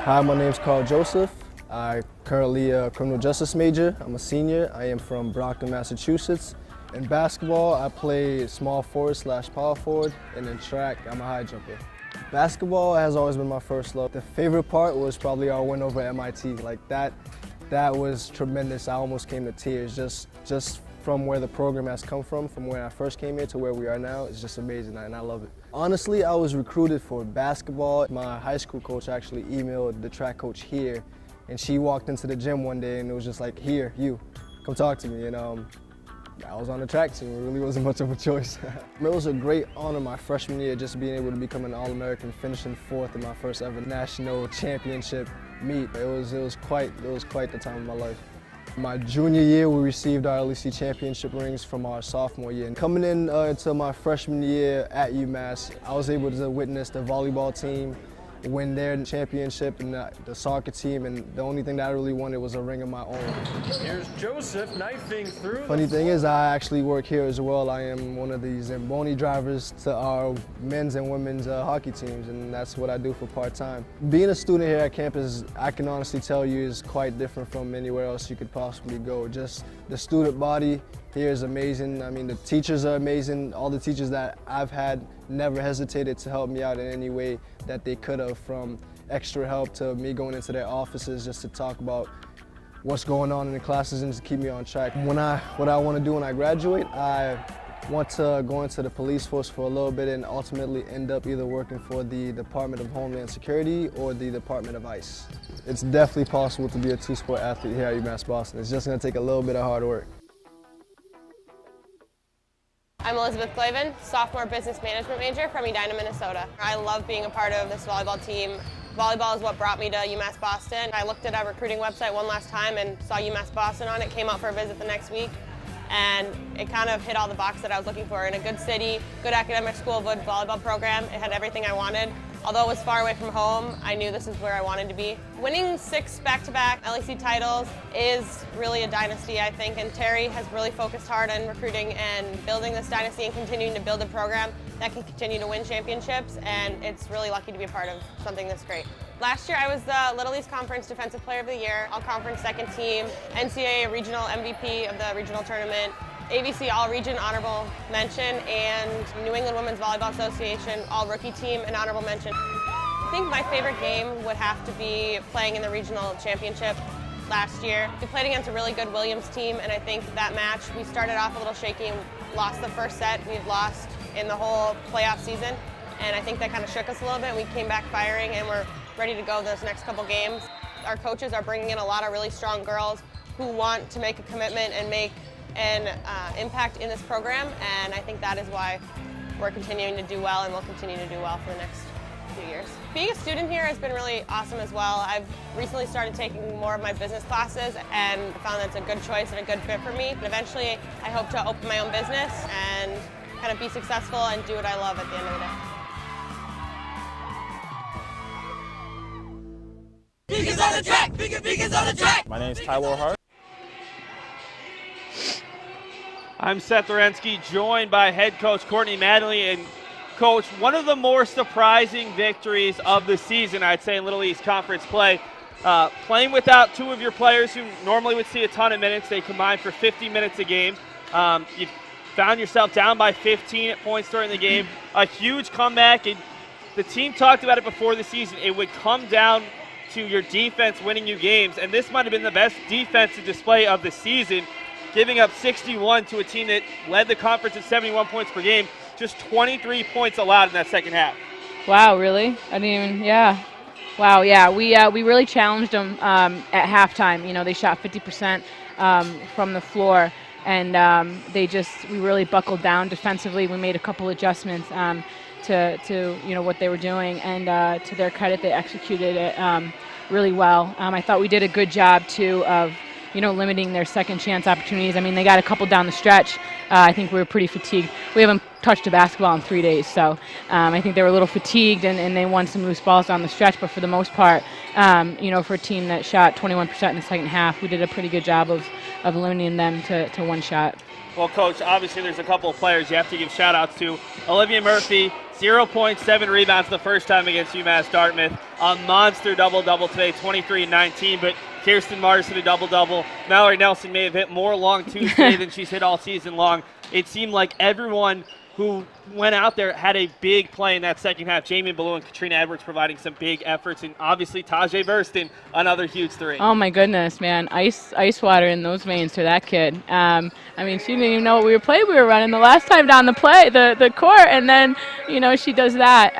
Hi, my name's Karl Joseph. I currently a criminal justice major. I'm a senior. I am from Brockton, Massachusetts. In basketball, I play small forward / power forward, and in track, I'm a high jumper. Basketball has always been my first love. The favorite part was probably our win over MIT. Like that was tremendous. I almost came to tears just from where the program has come from when I first came here to where we are now. It's just amazing, and I love it. Honestly, I was recruited for basketball. My high school coach actually emailed the track coach here, and she walked into the gym one day and it was just like, here, you, come talk to me. And I was on the track team. It really wasn't much of a choice. It was a great honor my freshman year, just being able to become an All-American, finishing 4th in my first ever national championship meet. It was quite the time of my life. My junior year, we received our LEC championship rings from our sophomore year. And coming into my freshman year at UMass, I was able to witness the volleyball team win their championship and the soccer team, and the only thing that I really wanted was a ring of my own. Here's Joseph knifing through. Funny thing is, I actually work here as well. I am one of the Zamboni drivers to our men's and women's hockey teams, and that's what I do for part-time. Being a student here at campus, I can honestly tell you, is quite different from anywhere else you could possibly go. Just the student body here is amazing. I mean, the teachers are amazing. All the teachers that I've had never hesitated to help me out in any way that they could have, from extra help to me going into their offices just to talk about what's going on in the classes and to keep me on track. What I want to do when I graduate, I want to go into the police force for a little bit and ultimately end up either working for the Department of Homeland Security or the Department of ICE. It's definitely possible to be a two-sport athlete here at UMass Boston. It's just going to take a little bit of hard work. I'm Elizabeth Glavin, sophomore business management major from Edina, Minnesota. I love being a part of this volleyball team. Volleyball is what brought me to UMass Boston. I looked at our recruiting website one last time and saw UMass Boston on it, came out for a visit the next week, and it kind of hit all the boxes that I was looking for. In a good city, good academic school, good volleyball program. It had everything I wanted. Although it was far away from home, I knew this is where I wanted to be. Winning 6 back-to-back LEC titles is really a dynasty, I think, and Terry has really focused hard on recruiting and building this dynasty and continuing to build a program that can continue to win championships, and it's really lucky to be a part of something this great. Last year I was the Little East Conference Defensive Player of the Year, All-Conference second team, NCAA Regional MVP of the regional tournament, ABC All-Region Honorable Mention, and New England Women's Volleyball Association All-Rookie Team and Honorable Mention. I think my favorite game would have to be playing in the regional championship last year. We played against a really good Williams team, and I think that match, we started off a little shaky and lost the first set. We've lost in the whole playoff season, and I think that kind of shook us a little bit. We came back firing, and we're ready to go those next couple games. Our coaches are bringing in a lot of really strong girls who want to make a commitment and make an impact in this program, and I think that is why we're continuing to do well and will continue to do well for the next few years. Being a student here has been really awesome as well. I've recently started taking more of my business classes and found that it's a good choice and a good fit for me. And eventually I hope to open my own business and kind of be successful and do what I love at the end of the day. Vegan's on the track! Vegan's on the track! My name is Tyler Hart. I'm Seth Orensky, joined by head coach Courtney Madley. And coach, one of the more surprising victories of the season, I'd say, in Little East Conference play. Playing without 2 of your players who normally would see a ton of minutes. They combined for 50 minutes a game. You found yourself down by 15 at points during the game. A huge comeback. And the team talked about it before the season. It would come down to your defense winning you games. And this might have been the best defensive display of the season, giving up 61 to a team that led the conference at 71 points per game. Just 23 points allowed in that second half. Wow, really? I didn't even, yeah. Wow, yeah. We really challenged them at halftime. You know, they shot 50% from the floor, and we really buckled down defensively. We made a couple adjustments to you know, what they were doing, and to their credit, they executed it really well. I thought we did a good job too of, you know, limiting their second chance opportunities. I mean, they got a couple down the stretch. I think we were pretty fatigued. We haven't touched a basketball in 3 days, so I think they were a little fatigued, and they won some loose balls down the stretch. But for the most part, you know, for a team that shot 21% in the second half, we did a pretty good job of limiting them to 1 shot. Well, Coach, obviously there's a couple of players you have to give shout-outs to. Olivia Murphy, 0 points, 7 rebounds the first time against UMass Dartmouth. A monster double-double today, 23 and 19, but Kirsten Mars hit a double-double. Mallory Nelson may have hit more long twos today than she's hit all season long. It seemed like everyone who went out there had a big play in that second half. Jamie Ballou and Katrina Edwards providing some big efforts, and obviously Tajay Burston, another huge three. Oh my goodness, man! Ice water in those veins for that kid. I mean, she didn't even know what we were running the last time down the court, and then she does that.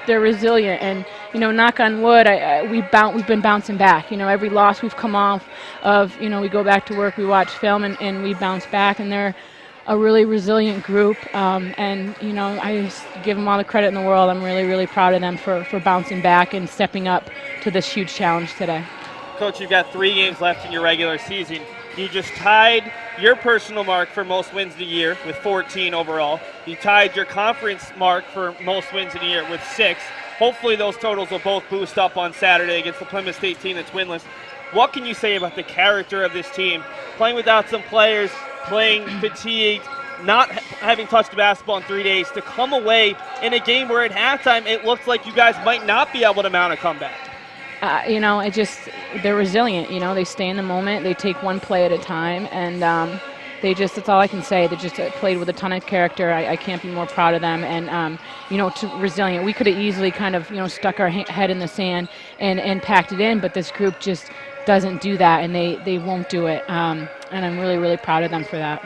They're resilient, and knock on wood, we've been bouncing back. Every loss we've come off of, we go back to work, we watch film, and we bounce back, and they're a really resilient group, I just give them all the credit in the world. I'm really, really proud of them for bouncing back and stepping up to this huge challenge today. Coach, you've got 3 games left in your regular season. You just tied your personal mark for most wins of the year with 14 overall. You tied your conference mark for most wins in the year with 6. Hopefully those totals will both boost up on Saturday against the Plymouth State team that's winless. What can you say about the character of this team? Playing without some players, playing fatigued, not having touched the basketball in 3 days, to come away in a game where at halftime it looks like you guys might not be able to mount a comeback. They're resilient. They stay in the moment. They take one play at a time, and that's all I can say. They just played with a ton of character. I can't be more proud of them. And, resilient. We could have easily kind of, stuck our head in the sand and packed it in, but this group just doesn't do that, and they won't do it. And I'm really, really proud of them for that.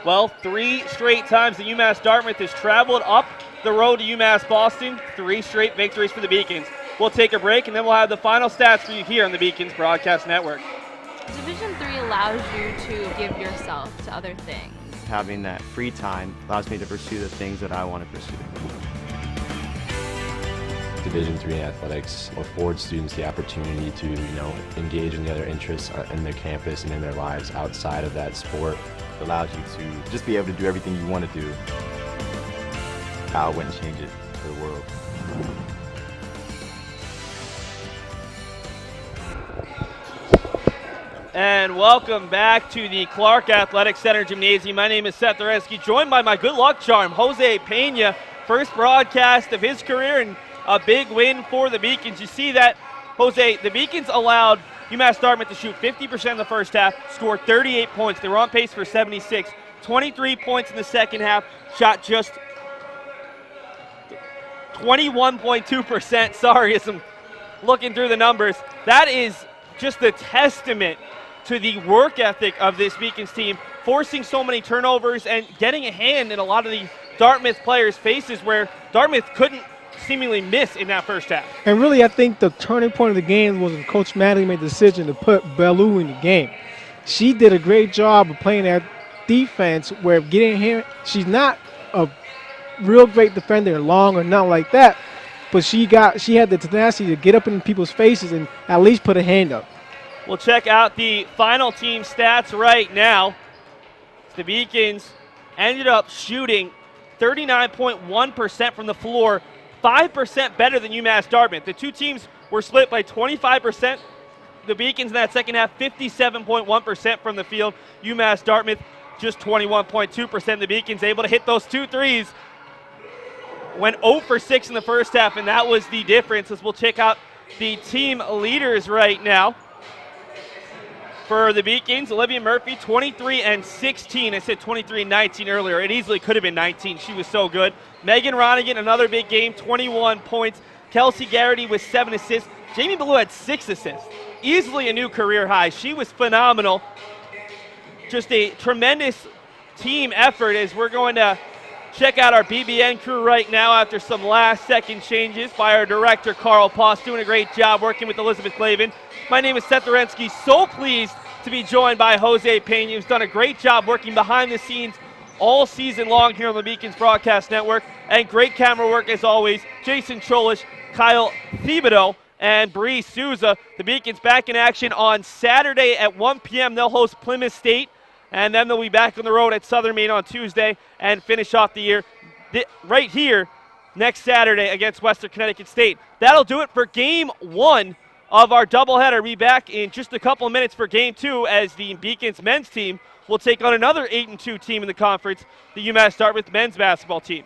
Well, 3 straight times that UMass Dartmouth has traveled up the road to UMass Boston. 3 straight victories for the Beacons. We'll take a break, and then we'll have the final stats for you here on the Beacons Broadcast Network. Division III allows you to give yourself to other things. Having that free time allows me to pursue the things that I want to pursue. Division III athletics affords students the opportunity to, engage in the other interests in their campus and in their lives outside of that sport. It allows you to just be able to do everything you want to do. I wouldn't change it for the world. And welcome back to the Clark Athletic Center Gymnasium. My name is Seth Orensky, joined by my good luck charm, Jose Pena. First broadcast of his career and a big win for the Beacons. You see that, Jose, the Beacons allowed UMass Dartmouth to shoot 50% in the first half, scored 38 points. They were on pace for 76. 23 points in the second half, shot just 21.2%. Sorry, as I'm looking through the numbers. That is just a testament to the work ethic of this Beacons team, forcing so many turnovers and getting a hand in a lot of the Dartmouth players' faces where Dartmouth couldn't seemingly miss in that first half. And really, I think the turning point of the game was when Coach Madley made the decision to put Bellou in the game. She did a great job of playing that defense where getting him, she's not a real great defender, long or not like that, but she had the tenacity to get up in people's faces and at least put a hand up. We'll check out the final team stats right now. The Beacons ended up shooting 39.1% from the floor, 5% better than UMass Dartmouth. The two teams were split by 25%. The Beacons in that second half, 57.1% from the field. UMass Dartmouth, just 21.2%. The Beacons able to hit those 2 threes. Went 0 for 6 in the first half, and that was the difference. As we'll check out the team leaders right now. For the Beacons, Olivia Murphy, 23 and 16. I said 23 and 19 earlier. It easily could have been 19. She was so good. Megan Ronigan, another big game, 21 points. Kelsey Garrity with 7 assists. Jamie Ballou had 6 assists. Easily a new career high. She was phenomenal. Just a tremendous team effort as we're going to check out our BBN crew right now after some last-second changes by our director, Karl Poss, doing a great job working with Elizabeth Clavin. My name is Seth Orensky. So pleased to be joined by Jose Pena, who's done a great job working behind the scenes all season long here on the Beacons Broadcast Network. And great camera work, as always, Jason Cholish, Kyle Thibodeau, and Bree Souza. The Beacons back in action on Saturday at 1 p.m. They'll host Plymouth State, and then they'll be back on the road at Southern Maine on Tuesday and finish off the year right here next Saturday against Western Connecticut State. That'll do it for Game 1 of our doubleheader. Be back in just a couple of minutes for Game 2 as the Beacons men's team will take on another 8-2 team in the conference, the UMass Dartmouth men's basketball team.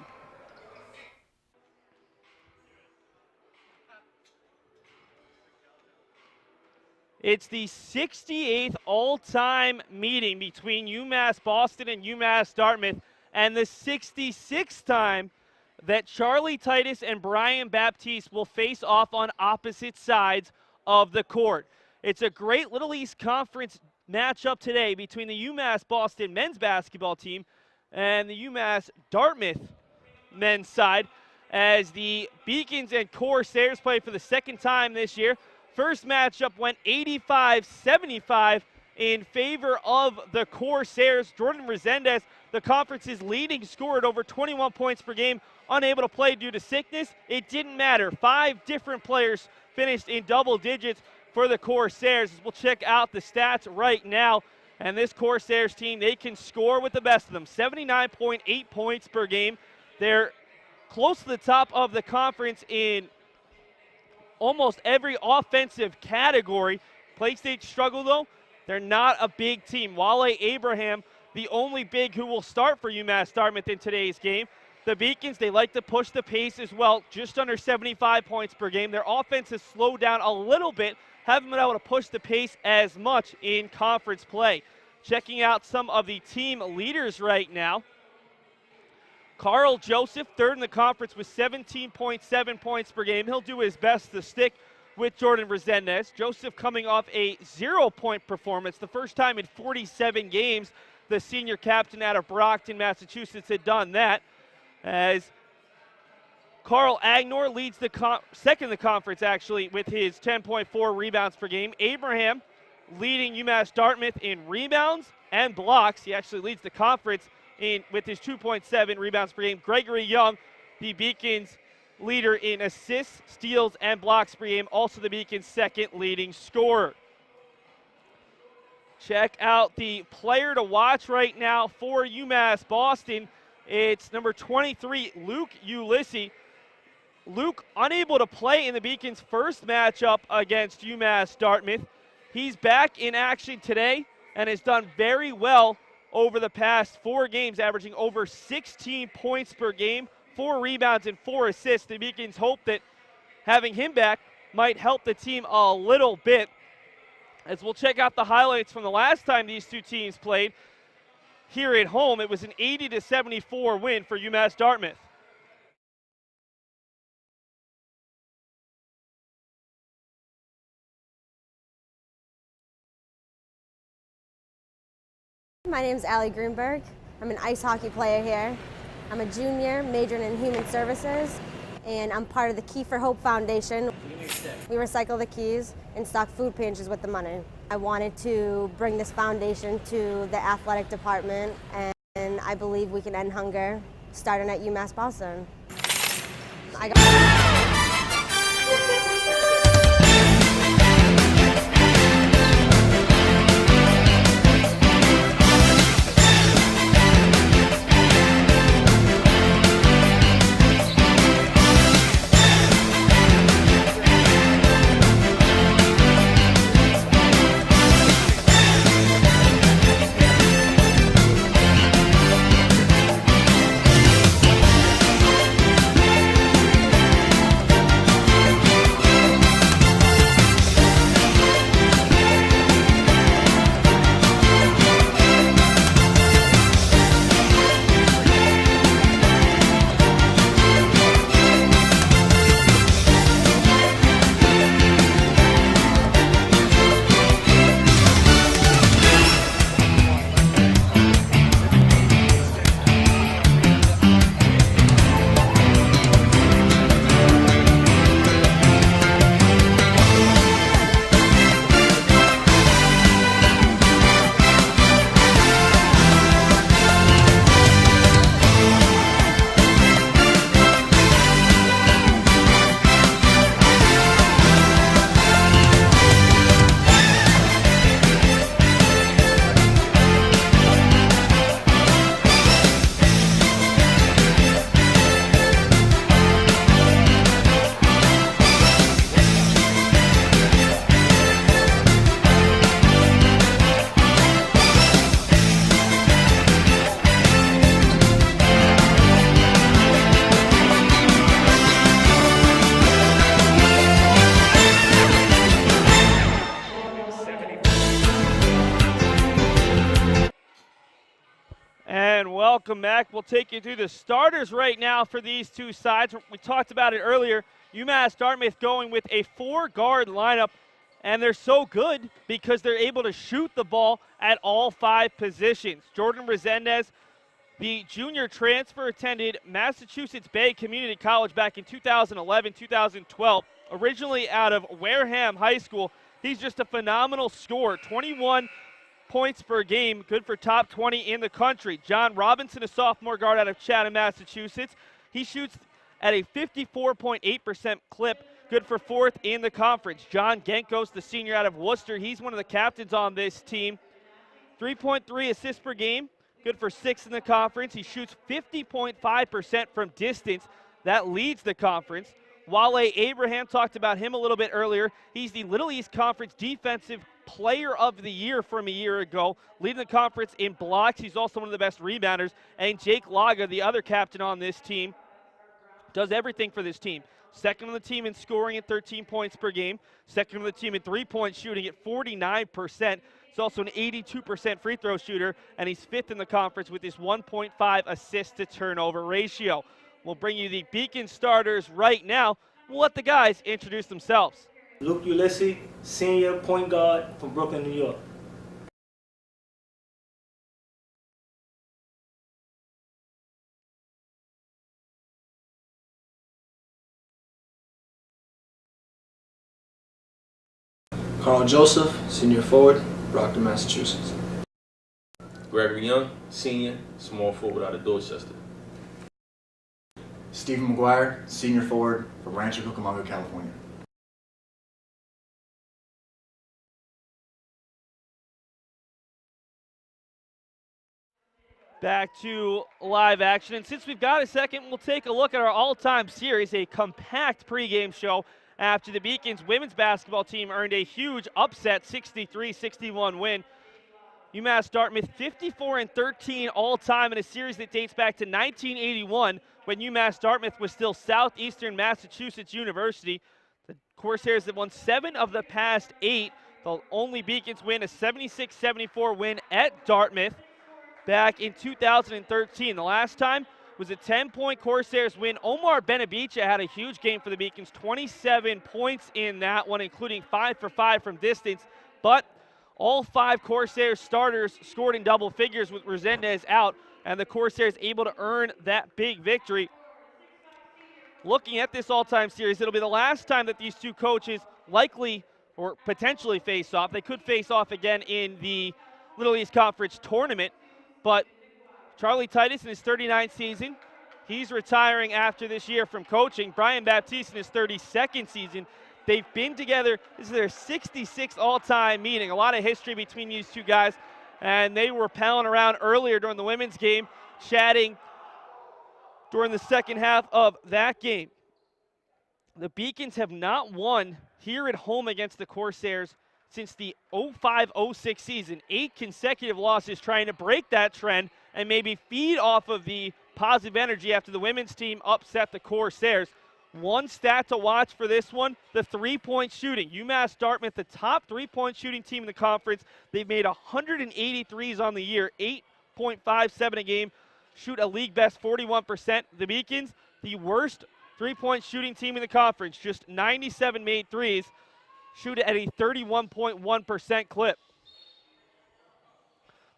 It's the 68th all-time meeting between UMass Boston and UMass Dartmouth, and the 66th time that Charlie Titus and Brian Baptiste will face off on opposite sides of the court. It's a great Little East Conference matchup today between the UMass Boston men's basketball team and the UMass Dartmouth men's side, as the Beacons and Corsairs play for the second time this year. First matchup went 85-75 in favor of the Corsairs. Jordan Resendez, the conference's leading scorer at over 21 points per game, unable to play due to sickness. It didn't matter. 5 different players finished in double digits for the Corsairs. We'll check out the stats right now. And this Corsairs team, they can score with the best of them. 79.8 points per game. They're close to the top of the conference in almost every offensive category. Play State struggle, though. They're not a big team. Wale Abraham, the only big who will start for UMass Dartmouth in today's game. The Beacons, they like to push the pace as well, just under 75 points per game. Their offense has slowed down a little bit, haven't been able to push the pace as much in conference play. Checking out some of the team leaders right now. Karl Joseph, third in the conference with 17.7 points per game. He'll do his best to stick with Jordan Resendez. Joseph coming off a 0-point performance, the first time in 47 games the senior captain out of Brockton, Massachusetts, had done that, as Karl Agenor leads the second in the conference, actually, with his 10.4 rebounds per game. Abraham leading UMass Dartmouth in rebounds and blocks. He actually leads the conference with his 2.7 rebounds per game. Gregory Young, the Beacons' leader in assists, steals, and blocks per game. Also the Beacons' second leading scorer. Check out the player to watch right now for UMass Boston. It's number 23, Luke Ulysses. Luke unable to play in the Beacons' first matchup against UMass Dartmouth. He's back in action today and has done very well over the past 4 games, averaging over 16 points per game, 4 rebounds and 4 assists. The Beacons hope that having him back might help the team a little bit. As we'll check out the highlights from the last time these two teams played here at home, it was an 80-74 win for UMass Dartmouth. My name is Allie Greenberg. I'm an ice hockey player here. I'm a junior, majoring in human services, and I'm part of the Key for Hope Foundation. We recycle the keys and stock food pantries with the money. I wanted to bring this foundation to the athletic department, and I believe we can end hunger starting at UMass Boston. Welcome back. We'll take you through the starters right now for these two sides. We talked about it earlier. UMass Dartmouth going with a 4-guard lineup, and they're so good because they're able to shoot the ball at all 5 positions. Jordan Resendez, the junior transfer, attended Massachusetts Bay Community College back in 2011, 2012, originally out of Wareham High School. He's just a phenomenal scorer, 21 points per game, good for top 20 in the country. John Robinson, a sophomore guard out of Chatham, Massachusetts. He shoots at a 54.8% clip, good for 4th in the conference. John Genkos, the senior out of Worcester, he's one of the captains on this team. 3.3 assists per game, good for 6th in the conference. He shoots 50.5% from distance. That leads the conference. Wale Abraham, talked about him a little bit earlier. He's the Little East Conference Defensive Player of the Year from a year ago, leading the conference in blocks. He's also one of the best rebounders. And Jake Laga, the other captain on this team, does everything for this team. Second on the team in scoring at 13 points per game. Second on the team in three-point shooting at 49%. He's also an 82% free throw shooter, and he's 5th in the conference with his 1.5 assist to turnover ratio. We'll bring you the Beacon starters right now. We'll let the guys introduce themselves. Luke Ulysses, senior point guard from Brooklyn, New York. Karl Joseph, senior forward, Brockton, Massachusetts. Gregory Young, senior, small forward out of Dorchester. Stephen McGuire, senior forward from Rancho Cucamonga, California. Back to live action, and since we've got a second, we'll take a look at our all-time series, a compact pregame show after the Beacons women's basketball team earned a huge upset 63-61 win. UMass Dartmouth 54-13 all-time in a series that dates back to 1981 when UMass Dartmouth was still Southeastern Massachusetts University. The Corsairs have won 7 of the past 8. The only Beacons win a 76-74 win at Dartmouth back in 2013. The last time was a 10-point Corsairs win. Omar Benabicha had a huge game for the Beacons, 27 points in that one, including 5 for 5 from distance. But all 5 Corsairs starters scored in double figures with Resendez out, and the Corsairs able to earn that big victory. Looking at this all-time series, it'll be the last time that these two coaches likely or potentially face off. They could face off again in the Little East Conference tournament, but Charlie Titus in his 39th season, he's retiring after this year from coaching. Brian Baptiste in his 32nd season. They've been together. This is their 66th all-time meeting. A lot of history between these two guys, and they were palling around earlier during the women's game, chatting during the second half of that game. The Beacons have not won here at home against the Corsairs since the 05-06 season. 8 consecutive losses, trying to break that trend and maybe feed off of the positive energy after the women's team upset the Corsairs. One stat to watch for this one, the three-point shooting. UMass Dartmouth, the top three-point shooting team in the conference. They've made 183s on the year, 8.57 a game, shoot a league best 41%. The Beacons, the worst three-point shooting team in the conference, just 97 made threes, shoot at a 31.1% clip.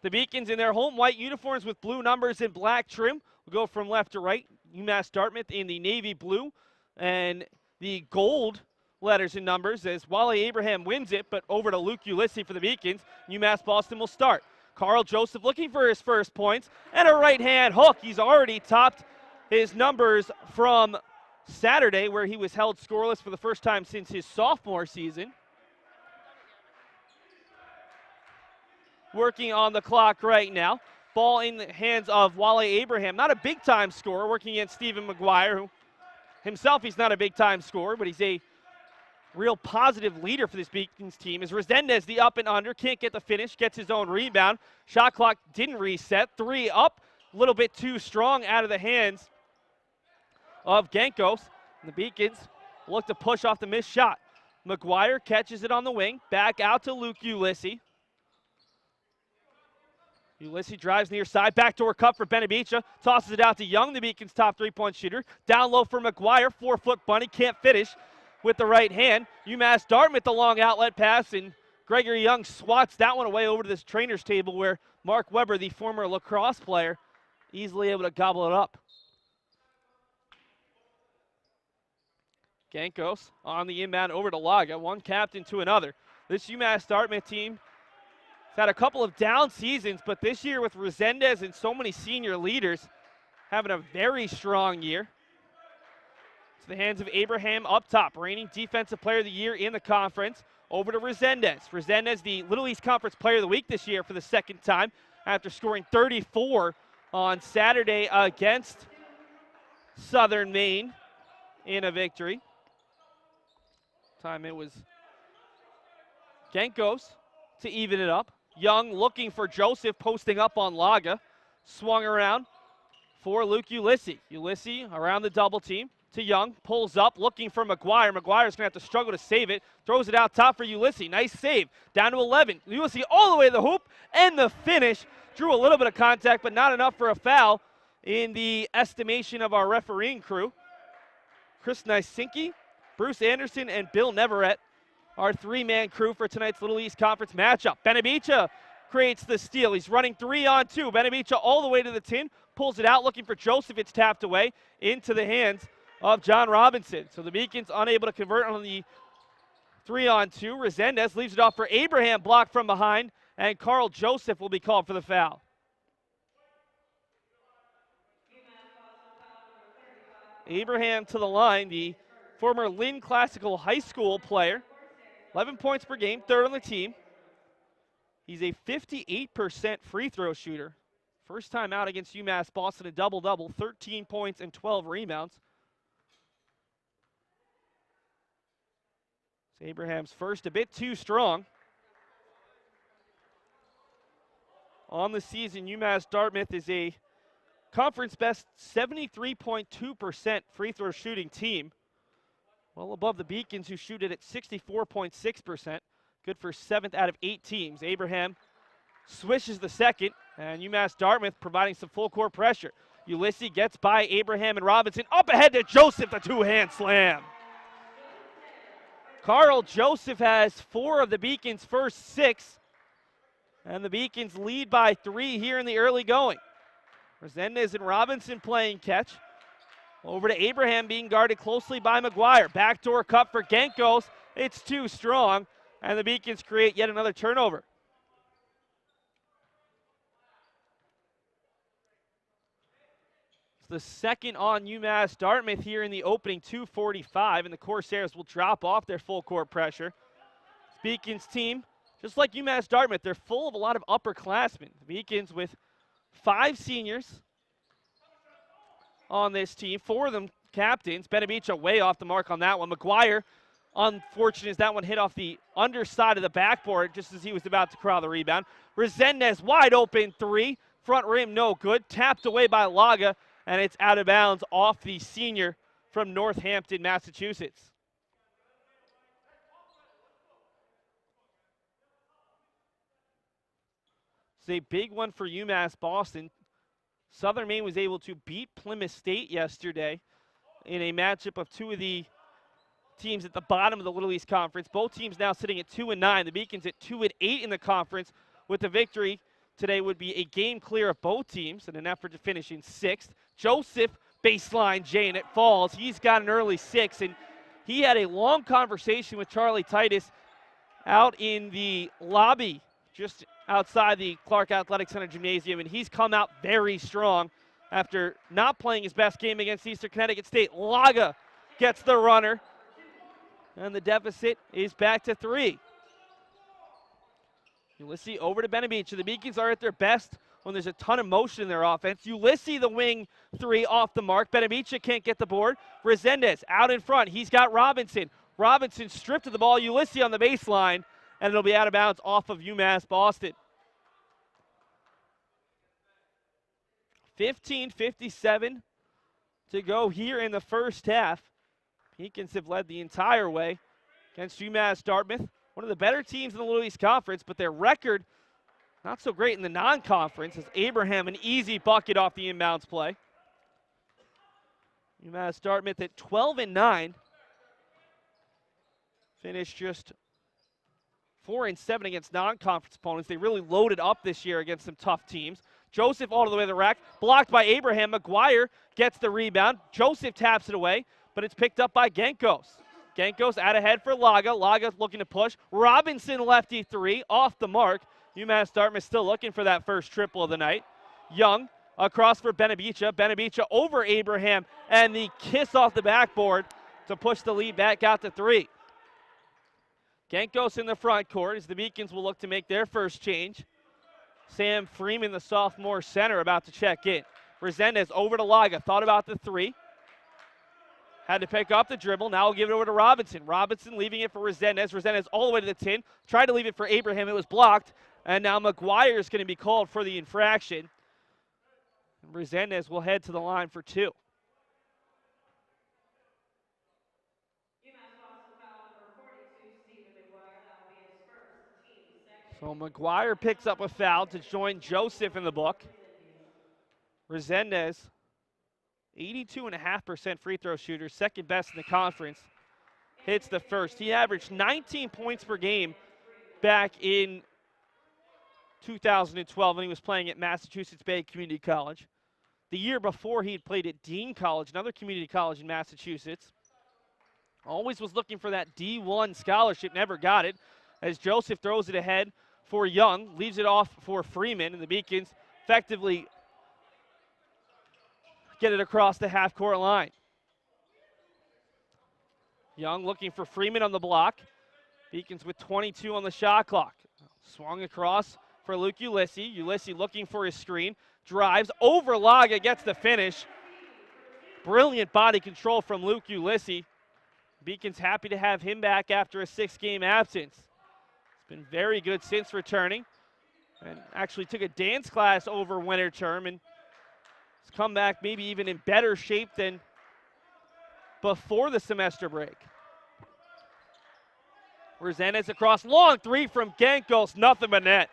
The Beacons in their home white uniforms with blue numbers and black trim. We'll go from left to right. UMass Dartmouth in the navy blue and the gold letters and numbers as Wale Abraham wins it, but over to Luke Ulysses for the Beacons. UMass Boston will start. Karl Joseph looking for his first points and a right-hand hook. He's already topped his numbers from Saturday where he was held scoreless for the first time since his sophomore season. Working on the clock right now. Ball in the hands of Wale Abraham. Not a big-time scorer, working against Stephen McGuire, who himself, he's not a big-time scorer, but he's a real positive leader for this Beacons team. As Resendez, the up and under, can't get the finish, gets his own rebound. Shot clock didn't reset. 3 up, a little bit too strong out of the hands of Genkos. The Beacons look to push off the missed shot. McGuire catches it on the wing, back out to Luke Ulysses. Ulysses drives near side, backdoor cut for Benavicha, tosses it out to Young, the Beacon's top three-point shooter. Down low for McGuire, 4-foot bunny, can't finish with the right hand. UMass Dartmouth, the long outlet pass, and Gregory Young swats that one away over to this trainer's table where Mark Weber, the former lacrosse player, easily able to gobble it up. Gankos on the inbound over to Laga, one captain to another. This UMass Dartmouth team has had a couple of down seasons, but this year with Resendez and so many senior leaders having a very strong year. To the hands of Abraham up top, reigning Defensive Player of the Year in the conference. Over to Resendez. Resendez, the Little East Conference Player of the Week this year for the second time after scoring 34 on Saturday against Southern Maine in a victory. Time it was Gankos to even it up. Young looking for Joseph, posting up on Laga. Swung around for Luke Ulysses. Ulysses around the double team to Young, pulls up, looking for McGuire. McGuire's going to have to struggle to save it. Throws it out top for Ulysses. Nice save. Down to 11. Ulysses all the way to the hoop, and the finish. Drew a little bit of contact, but not enough for a foul in the estimation of our refereeing crew. Chris Nysinki, Bruce Anderson, and Bill Neverett, our three-man crew for tonight's Little East Conference matchup. Benavicha creates the steal. He's running 3-on-2. Benavicha all the way to the tin, pulls it out, looking for Joseph. It's tapped away into the hands of John Robinson. So the Beacons unable to convert on the 3-on-2. Resendez leaves it off for Abraham, blocked from behind, and Karl Joseph will be called for the foul. Abraham to the line, the former Lynn Classical High School player. 11 points per game, third on the team. He's a 58% free throw shooter. First time out against UMass Boston, a double-double, 13 points and 12 rebounds. It's Abraham's first, a bit too strong. On the season, UMass Dartmouth is a conference best 73.2% free throw shooting team. Well above the Beacons, who shoot it at 64.6%. Good for 7th out of 8 teams. Abraham swishes the second, and UMass Dartmouth providing some full court pressure. Ulysses gets by Abraham and Robinson. Up ahead to Joseph, the two-hand slam. Karl Joseph has 4 of the Beacons' first 6, and the Beacons lead by 3 here in the early going. Resendez and Robinson playing catch. Over to Abraham, being guarded closely by McGuire. Backdoor cut for Gankos. It's too strong, and the Beacons create yet another turnover. It's the second on UMass Dartmouth here in the opening 2:45, and the Corsairs will drop off their full court pressure. Beacons team, just like UMass Dartmouth, they're full of a lot of upperclassmen. The Beacons with 5 seniors on this team, 4 of them captains. Benavicha way off the mark on that one. McGuire, unfortunate as that one hit off the underside of the backboard just as he was about to corral the rebound. Resendez wide open 3, front rim no good, tapped away by Laga, and it's out of bounds off the senior from Northampton, Massachusetts. It's a big one for UMass Boston. Southern Maine was able to beat Plymouth State yesterday in a matchup of 2 of the teams at the bottom of the Little East Conference. Both teams now sitting at 2-9. The Beacons at 2-8 in the conference. With the victory today would be a game clear of both teams in an effort to finish in 6th. Joseph baseline J, and it falls. He's got an early 6, and he had a long conversation with Charlie Titus out in the lobby just outside the Clark Athletic Center Gymnasium, and he's come out very strong after not playing his best game against Eastern Connecticut State. Laga gets the runner, and the deficit is back to 3. Ulysses over to Benavicha. The Beacons are at their best when there's a ton of motion in their offense. Ulysses, the wing 3 off the mark. Benavicha can't get the board. Resendez out in front. He's got Robinson. Robinson stripped of the ball. Ulysses on the baseline, and it'll be out of bounds off of UMass Boston. 15:57 to go here in the first half. Beacons have led the entire way against UMass Dartmouth, one of the better teams in the Little East Conference, but their record Not so great in the non-conference as Abraham an easy bucket off the inbounds play. UMass Dartmouth at 12-9. Finished just 4-7 against non-conference opponents. They really loaded up this year against some tough teams. Joseph all the way to the rack, blocked by Abraham. McGuire gets the rebound. Joseph taps it away, but it's picked up by Genkos. Genkos out ahead for Laga. Laga looking to push. Robinson lefty three, off the mark. UMass Dartmouth still looking for that first triple of the night. Young across for Benabicha. Benabicha over Abraham, and the kiss off the backboard to push the lead back out to three. Genkos in the front court as the Beacons will look to make their first change. Sam Freeman, the sophomore center, about to check in. Resendez over to Laga. Thought about the three. Had to pick up the dribble. Now we'll give it over to Robinson. Robinson leaving it for Resendez. Resendez all the way to the tin. Tried to leave it for Abraham. It was blocked. And now McGuire is going to be called for the infraction. And Resendez will head to the line for two. So McGuire picks up a foul to join Joseph in the book. Resendez, 82.5% free throw shooter, second best in the conference, hits the first. He averaged 19 points per game back in 2012 when he was playing at Massachusetts Bay Community College. The year before, he had played at Dean College, another community college in Massachusetts. Always was looking for that D1 scholarship, never got it, as Joseph throws it ahead for Young, leaves it off for Freeman, and the Beacons effectively get it across the half-court line. Young looking for Freeman on the block. Beacons with 22 on the shot clock. Swung across for Luke Ulysses. Ulysses looking for his screen. Drives over Laga, gets the finish. Brilliant body control from Luke Ulysses. Beacons happy to have him back after a 6-game absence. He's been very good since returning, and actually took a dance class over winter term and has come back maybe even in better shape than before the semester break. Resendez across, long three from Genkos, nothing but net.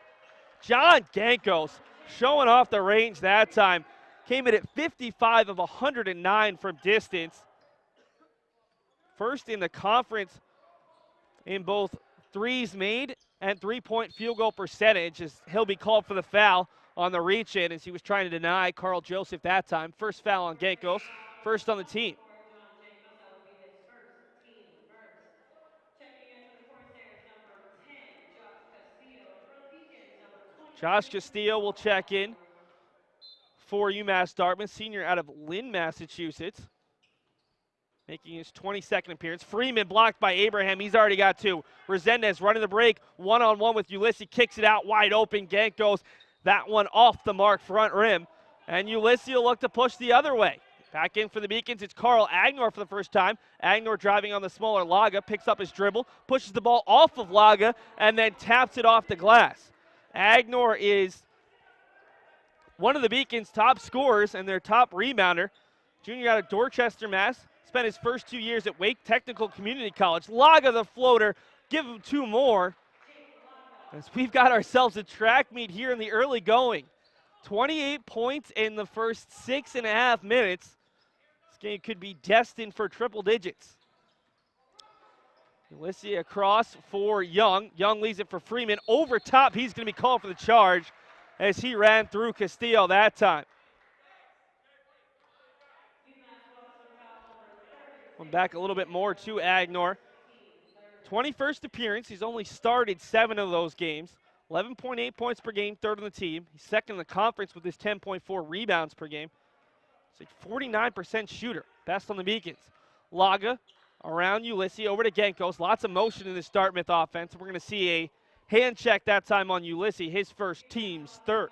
John Genkos showing off the range that time. Came in at 55 of 109 from distance. First in the conference in both threes made and three-point field goal percentage, as he'll be called for the foul on the reach-in as he was trying to deny Karl Joseph that time. First foul on Genkos, first on the team. Josh Castillo will check in for UMass Dartmouth, senior out of Lynn, Massachusetts, making his 22nd appearance. Freeman blocked by Abraham. He's already got two. Resendez running the break, one-on-one with Ulysses, kicks it out wide open. Genkos, that one off the mark, front rim. And Ulysses will look to push the other way. Back in for the Beacons, it's Karl Agenor for the first time. Agenor driving on the smaller Laga, picks up his dribble, pushes the ball off of Laga, and then taps it off the glass. Agenor is one of the Beacons' top scorers and their top rebounder. Junior out of Dorchester, Mass. Spent his first 2 years at Wake Technical Community College. Laga the floater, give him two more. As we've got ourselves a track meet here in the early going. 28 points in the first 6.5 minutes. This game could be destined for triple digits. Ulysses across for Young. Young leaves it for Freeman. Over top, he's going to be called for the charge as he ran through Castillo that time. Went back a little bit more to Agenor. 21st appearance. He's only started 7 of those games. 11.8 points per game, third on the team. He's second in the conference with his 10.4 rebounds per game. He's a 49% shooter, best on the Beacons. Laga around Ulysses, over to Genkos. Lots of motion in this Dartmouth offense. We're going to see a hand check that time on Ulysses, his first, team's third.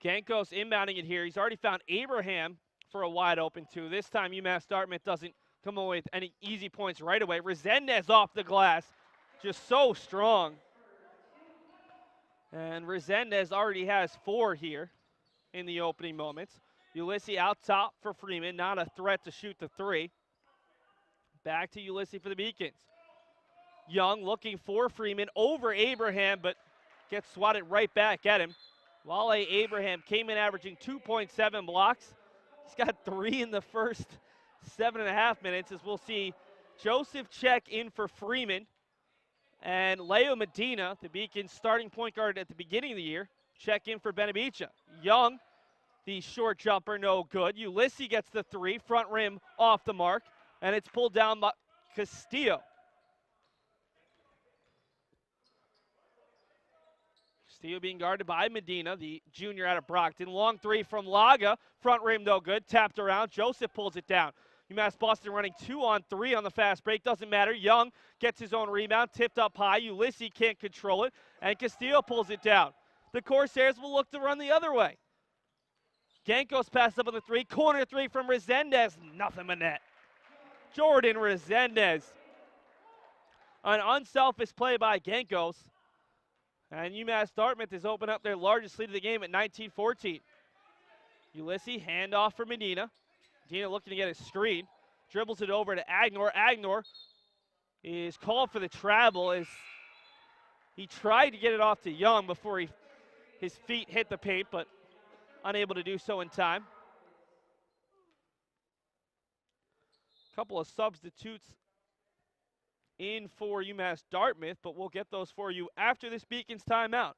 Genkos inbounding it here. He's already found Abraham for a wide open two. This time UMass Dartmouth doesn't come away with any easy points right away. Resendez off the glass, just so strong. And Resendez already has 4 here in the opening moments. Ulysses out top for Freeman, not a threat to shoot the three. Back to Ulysses for the Beacons. Young looking for Freeman over Abraham, but gets swatted right back at him. Wale Abraham came in averaging 2.7 blocks. He's got 3 in the first 7.5 minutes, as we'll see Joseph check in for Freeman. And Leo Medina, the Beacons starting point guard at the beginning of the year, check in for Benavicha. Young, the short jumper, no good. Ulysses gets the 3, front rim off the mark, and it's pulled down by Castillo. Castillo being guarded by Medina, the junior out of Brockton. Long 3 from Laga, front rim no good, tapped around. Joseph pulls it down. UMass Boston running 2-on-3 on the fast break, doesn't matter. Young gets his own rebound, tipped up high. Ulysses can't control it, and Castillo pulls it down. The Corsairs will look to run the other way. Gankos pass up on the 3, corner 3 from Resendez, nothing but net. Jordan Resendez. An unselfish play by Gankos. And UMass Dartmouth has opened up their largest lead of the game at 19-14. Ulysses, handoff for Medina. Medina looking to get a screen. Dribbles it over to Agenor. Agenor is called for the travel as he tried to get it off to Young before his feet hit the paint, but unable to do so in time. A couple of substitutes in for UMass Dartmouth, but we'll get those for you after this Beacons timeout.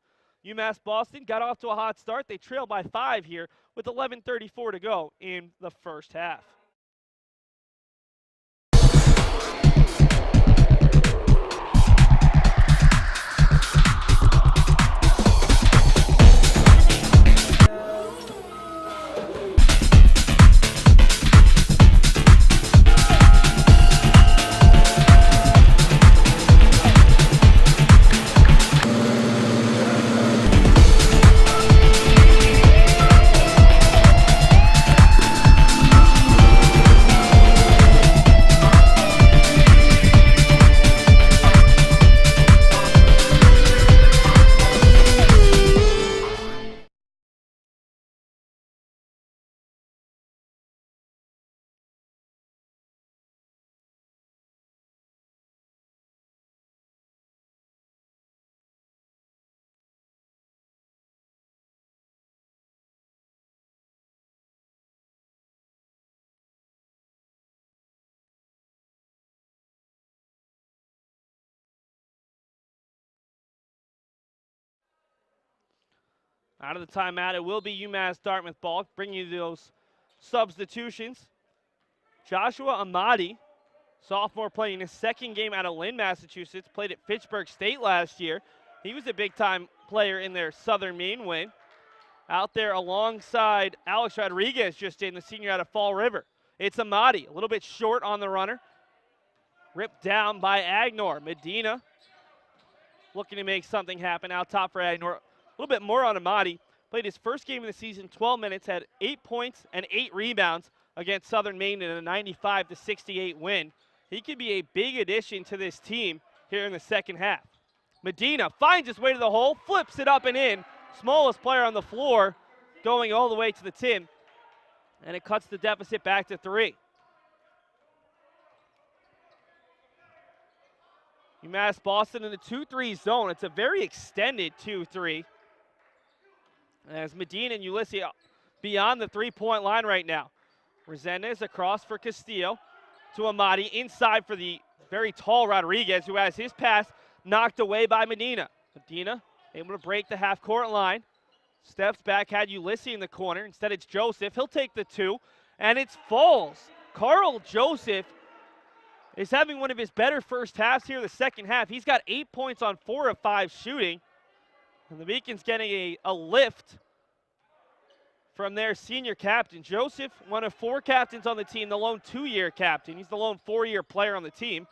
UMass Boston got off to a hot start. They trail by 5 here with 11:34 to go in the first half. Out of the timeout, it will be UMass Dartmouth ball, bringing you those substitutions. Joshua Amadi, sophomore, playing his second game out of Lynn, Massachusetts, played at Fitchburg State last year. He was a big-time player in their Southern Maine win. Out there alongside Alex Rodriguez, just in, the senior out of Fall River. It's Amadi, a little bit short on the runner. Ripped down by Agenor. Medina looking to make something happen out top for Agenor. A little bit more on Amadi. Played his first game of the season, 12 minutes, had 8 points and 8 rebounds against Southern Maine in a 95-68 win. He could be a big addition to this team here in the second half. Medina finds his way to the hole, flips it up and in. Smallest player on the floor, going all the way to the tin. And it cuts the deficit back to 3. UMass Boston in the 2-3 zone. It's a very extended 2-3. As Medina and Ulysses beyond the 3-point line right now. Resendez across for Castillo to Amadi, inside for the very tall Rodriguez, who has his pass knocked away by Medina. Medina able to break the half-court line. Steps back, had Ulysses in the corner. Instead, it's Joseph. He'll take the 2, and it's falls. Karl Joseph is having one of his better first halves here in the second half. He's got 8 points on 4 of 5 shooting. And the Beacons getting a lift from their senior captain. Joseph, one of 4 captains on the team, the lone 2-year captain. He's the lone 4-year player on the team.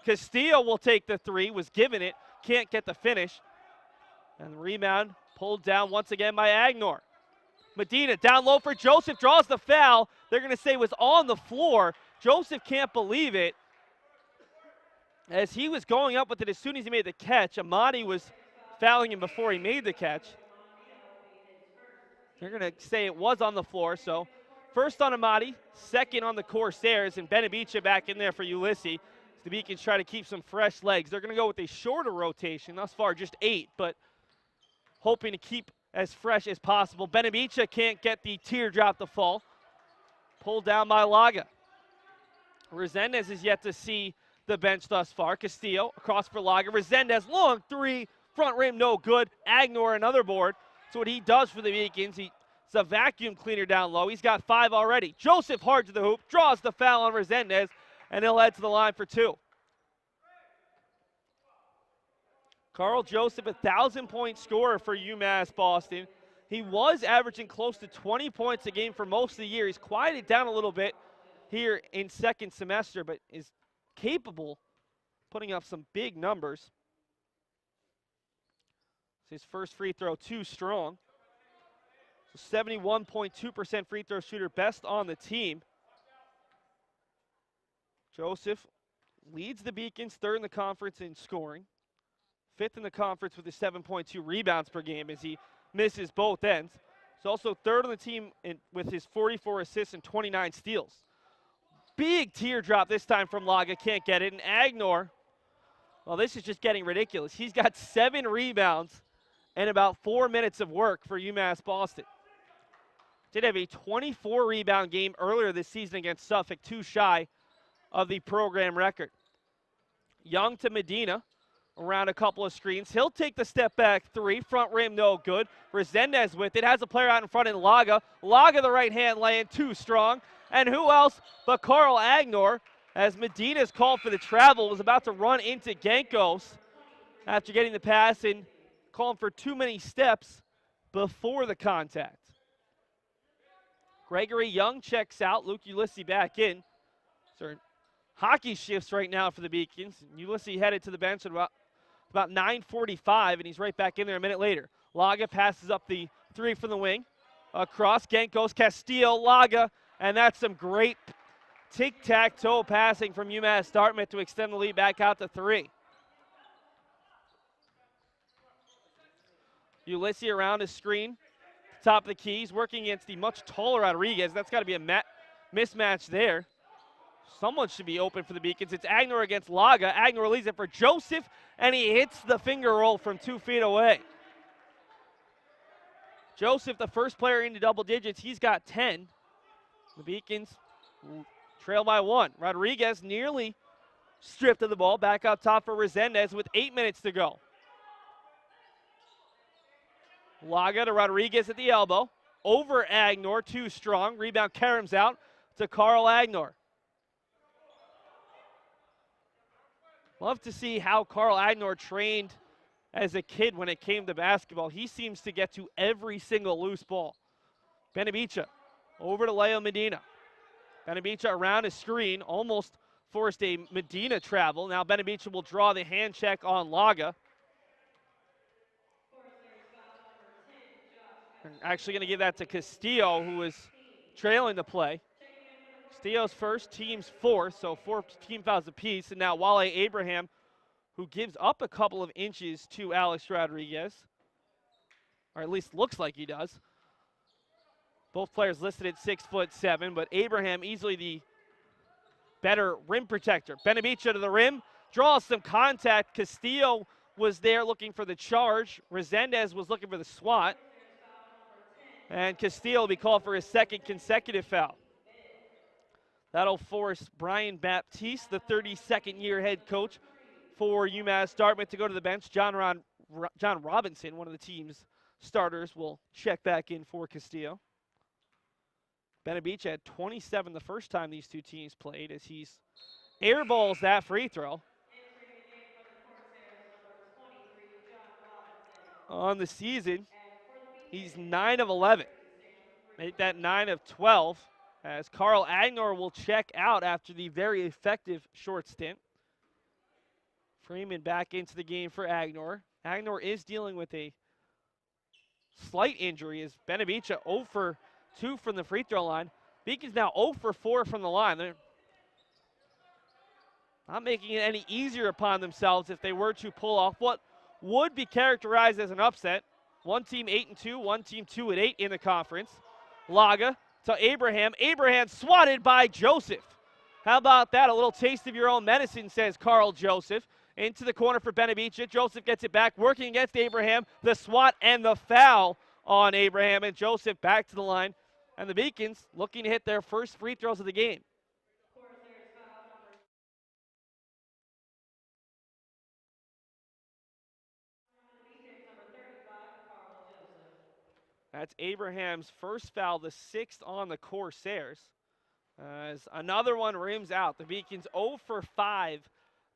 Castillo will take the 3, was given it, can't get the finish. And the rebound pulled down once again by Agenor. Medina down low for Joseph, draws the foul. They're going to say was on the floor. Joseph can't believe it, as he was going up with it as soon as he made the catch. Amadi was fouling him before he made the catch. They're going to say it was on the floor, so first on Amati, second on the Corsairs, and Benavicia back in there for Ulysses. The Beacons try to keep some fresh legs. They're going to go with a shorter rotation, thus far just 8, but hoping to keep as fresh as possible. Benavicia can't get the teardrop to fall. Pulled down by Laga. Resendez is yet to see the bench thus far. Castillo across for Laga. Resendez, long three, front rim, no good. Agenor, another board. That's what he does for the Beacons. He's a vacuum cleaner down low. He's got 5 already. Joseph hard to the hoop, draws the foul on Resendez, and he'll head to the line for 2. Karl Joseph, 1,000-point scorer for UMass Boston. He was averaging close to 20 points a game for most of the year. He's quieted down a little bit here in second semester, but is capable of putting up some big numbers. His first free throw too strong. So 71.2% free throw shooter, best on the team. Joseph leads the Beacons, third in the conference in scoring. 5th in the conference with his 7.2 rebounds per game as he misses both ends. He's also 3rd on the team with his 44 assists and 29 steals. Big teardrop this time from Laga, can't get it. And Agenor, well, this is just getting ridiculous. He's got 7 rebounds and about 4 minutes of work for UMass Boston. Did have a 24 rebound game earlier this season against Suffolk, 2 shy of the program record. Young to Medina. Around a couple of screens. He'll take the step back 3. Front rim, no good. Resendez with it. Has a player out in front in Laga. Laga, the right hand lane, too strong. And who else but Karl Agenor, as Medina's called for the travel, was about to run into Gankos after getting the pass and calling for too many steps before the contact. Gregory Young checks out. Luke Ulysses back in. So hockey shifts right now for the Beacons. Ulysses headed to the bench at about 9:45, and he's right back in there a minute later. Laga passes up the 3 from the wing. Across, Gankos, Castillo, Laga, and that's some great tic-tac-toe passing from UMass Dartmouth to extend the lead back out to 3. Ulysses around his screen, top of the key. He's working against the much taller Rodriguez. That's got to be a mismatch there. Someone should be open for the Beacons. It's Agenor against Laga. Agenor leads it for Joseph, and he hits the finger roll from 2 feet away. Joseph, the first player into double digits, he's got 10. The Beacons trail by 1. Rodriguez nearly stripped of the ball. Back out top for Resendez with 8 minutes to go. Laga to Rodriguez at the elbow. Over Agenor, too strong. Rebound Karam's out to Karl Agenor. Love to see how Karl Agenor trained as a kid when it came to basketball. He seems to get to every single loose ball. Benavicia over to Leo Medina. Benavicia around his screen, almost forced a Medina travel. Now Benavicia will draw the hand check on Laga. I'm actually going to give that to Castillo, who is trailing the play. Castillo's first, team's 4th, so 4 team fouls apiece. And now Wale Abraham, who gives up a couple of inches to Alex Rodriguez, or at least looks like he does. Both players listed at 6'7", but Abraham easily the better rim protector. Benavicia to the rim, draws some contact. Castillo was there looking for the charge. Resendez was looking for the swat. And Castillo will be called for his 2nd consecutive foul. That'll force Brian Baptiste, the 32nd year head coach for UMass Dartmouth, to go to the bench. John Robinson, one of the team's starters, will check back in for Castillo. Benavicia had 27 the first time these two teams played as he's airballs that free throw. On the season, he's 9 of 11. Make that 9 of 12 as Karl Agenor will check out after the very effective short stint. Freeman back into the game for Agenor. Agenor is dealing with a slight injury as Benavicia 0 for 2 from the free throw line. Beacon's now 0 for 4 from the line. They're not making it any easier upon themselves if they were to pull off what would be characterized as an upset. One team 8-2, one team 2-8 in the conference. Laga to Abraham. Abraham swatted by Joseph. How about that? A little taste of your own medicine, says Karl Joseph. Into the corner for Benavicia. Joseph gets it back, working against Abraham. The swat and the foul on Abraham, and Joseph back to the line. And the Beacons looking to hit their first free throws of the game. That's Abraham's first foul, the 6th on the Corsairs. As another one rims out. The Beacons 0 for 5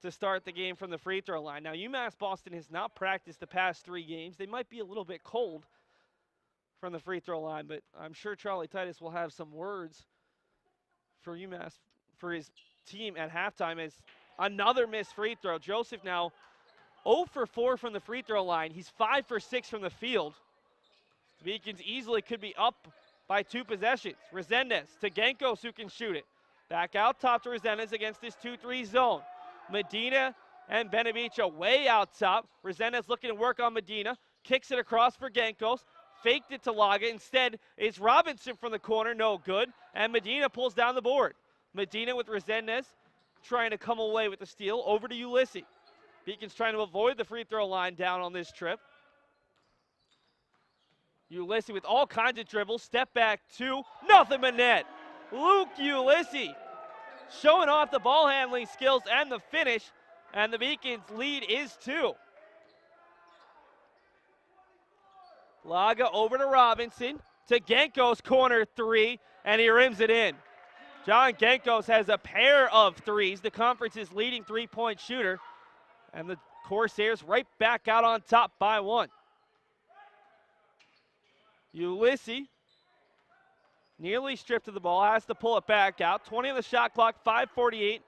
to start the game from the free throw line. Now, UMass Boston has not practiced the past 3 games. They might be a little bit cold from the free throw line, but I'm sure Charlie Titus will have some words for UMass, for his team at halftime, as another missed free throw. Joseph now 0 for 4 from the free throw line. He's 5 for 6 from the field. The Beacons easily could be up by 2 possessions. Resendez to Genkos, who can shoot it. Back out top to Resendez against this 2-3 zone. Medina and Benavicia way out top. Resendez looking to work on Medina. Kicks it across for Genkos. Faked it to Laga. Instead, it's Robinson from the corner. No good. And Medina pulls down the board. Medina with Resendez trying to come away with the steal. Over to Ulysses. Beacons trying to avoid the free throw line down on this trip. Ulysses with all kinds of dribbles. Step back 2. Nothing but net. Luke Ulysses showing off the ball handling skills and the finish. And the Beacons lead is 2. Laga over to Robinson. To Genkos, corner 3. And he rims it in. John Genkos has a pair of threes. The conference's leading three-point shooter. And the Corsairs right back out on top by 1. Ulysses nearly stripped of the ball, has to pull it back out. 20 on the shot clock, 5:48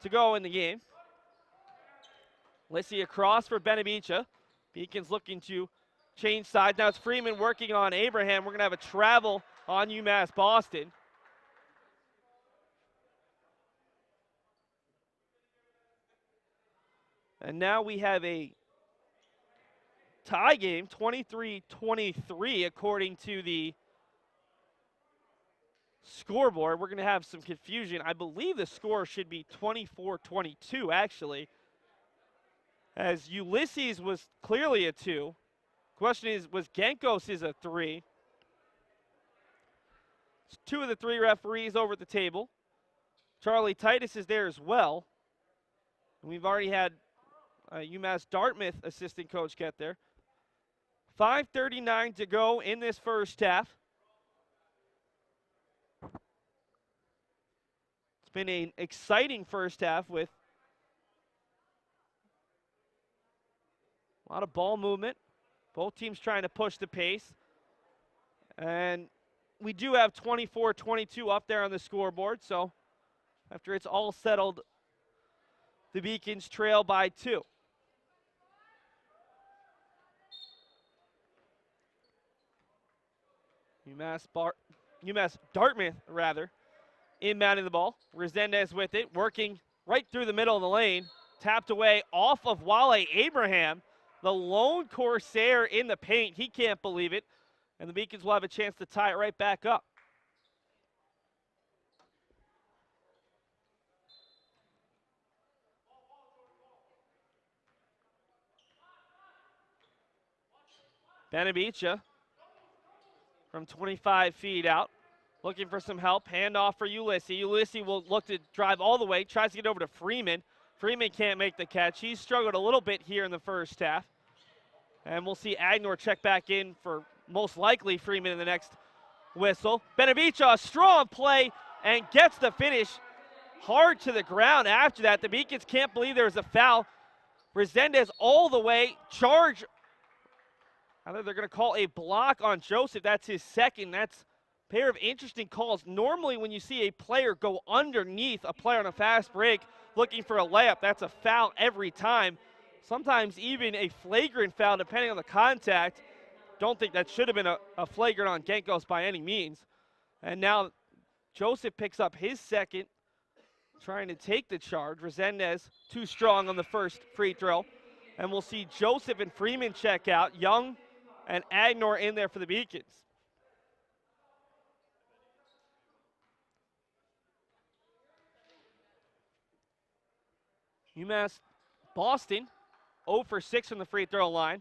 to go in the game. Ulysses across for Benavicia. Beacons looking to change sides. Now it's Freeman working on Abraham. We're going to have a travel on UMass Boston. And now we have a tie game, 23-23, according to the scoreboard. We're going to have some confusion. I believe the score should be 24-22, actually, as Ulysses was clearly a 2. Question is, was Genkos is a 3? 2 of the 3 referees over at the table. Charlie Titus is there as well. And we've already had UMass Dartmouth assistant coach get there. 5:39 to go in this first half. It's been an exciting first half with a lot of ball movement. Both teams trying to push the pace. And we do have 24-22 up there on the scoreboard. So after it's all settled, the Beacons trail by 2. UMass Dartmouth, inbounding the ball. Resendez with it, working right through the middle of the lane. Tapped away off of Wale Abraham, the lone Corsair in the paint. He can't believe it. And the Beacons will have a chance to tie it right back up. Benavicia from 25 feet out, looking for some help. Handoff for Ulysses. Ulysses will look to drive all the way, tries to get over to Freeman. Freeman can't make the catch. He's struggled a little bit here in the first half. And we'll see Agenor check back in for most likely Freeman in the next whistle. Benavicia, a strong play, and gets the finish hard to the ground after that. The Beacons can't believe there was a foul. Resendez all the way, charge. I think they're going to call a block on Joseph. That's his second. That's a pair of interesting calls. Normally when you see a player go underneath a player on a fast break looking for a layup, that's a foul every time. Sometimes even a flagrant foul depending on the contact. Don't think that should have been a flagrant on Genkos by any means. And now Joseph picks up his second, trying to take the charge. Resendez too strong on the first free throw. And we'll see Joseph and Freeman check out. Young and Agenor in there for the Beacons. UMass Boston 0 for 6 from the free throw line.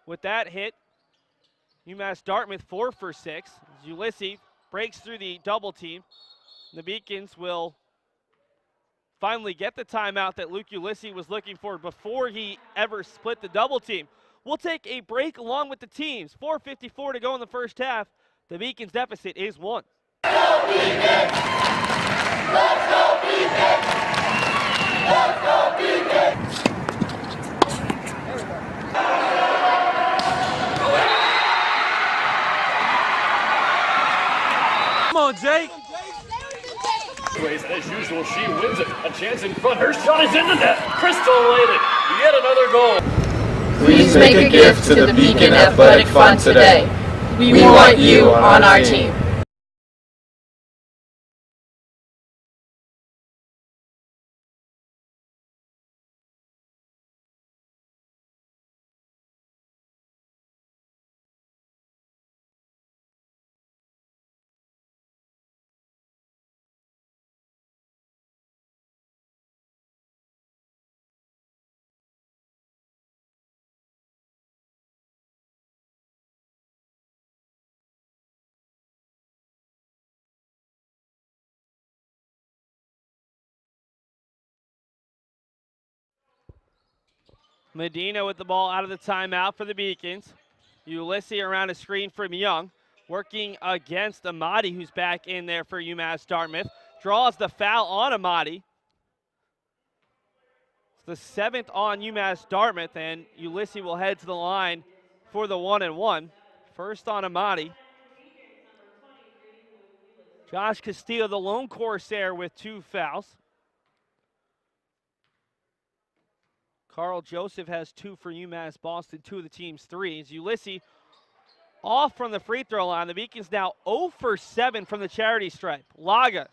With that hit, UMass Dartmouth 4 for 6. As Ulysses breaks through the double team. The Beacons will finally get the timeout that Luke Ulysses was looking for before he ever split the double team. We'll take a break along with the teams. 4:54 to go in the first half. The Beacons deficit is 1. Let's go Beacons! Let's go Beacons! Let's go Beacons! Come on, Jake. As usual, she wins it. A chance in front. Her shot is in the net. Crystal elated. Yet another goal. Please make a gift to the Beacon Athletic Fund today. We want you on our team. Medina with the ball out of the timeout for the Beacons. Ulysses around a screen from Young. Working against Amadi, who's back in there for UMass Dartmouth. Draws the foul on Amadi. It's the 7th on UMass Dartmouth, and Ulysses will head to the line for the 1-and-1. First on Amadi. Josh Castillo, the lone Corsair, with 2 fouls. Karl Joseph has 2 for UMass Boston, 2 of the team's 3s. Ulysses off from the free throw line. The Beacons now 0 for 7 from the charity stripe. Laga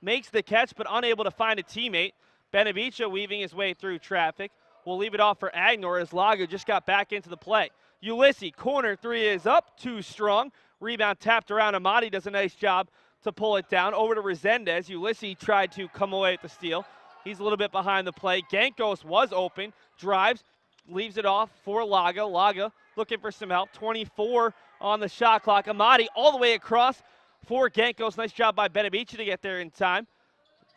makes the catch but unable to find a teammate. Benavicia weaving his way through traffic. Will leave it off for Agenor as Laga just got back into the play. Ulysses, corner 3 is up, too strong. Rebound tapped around. Amadi does a nice job to pull it down. Over to Resendez. Ulysses tried to come away with the steal. He's a little bit behind the play. Gankos was open, drives, leaves it off for Laga. Laga looking for some help. 24 on the shot clock. Amadi all the way across for Gankos. Nice job by Benavicia to get there in time.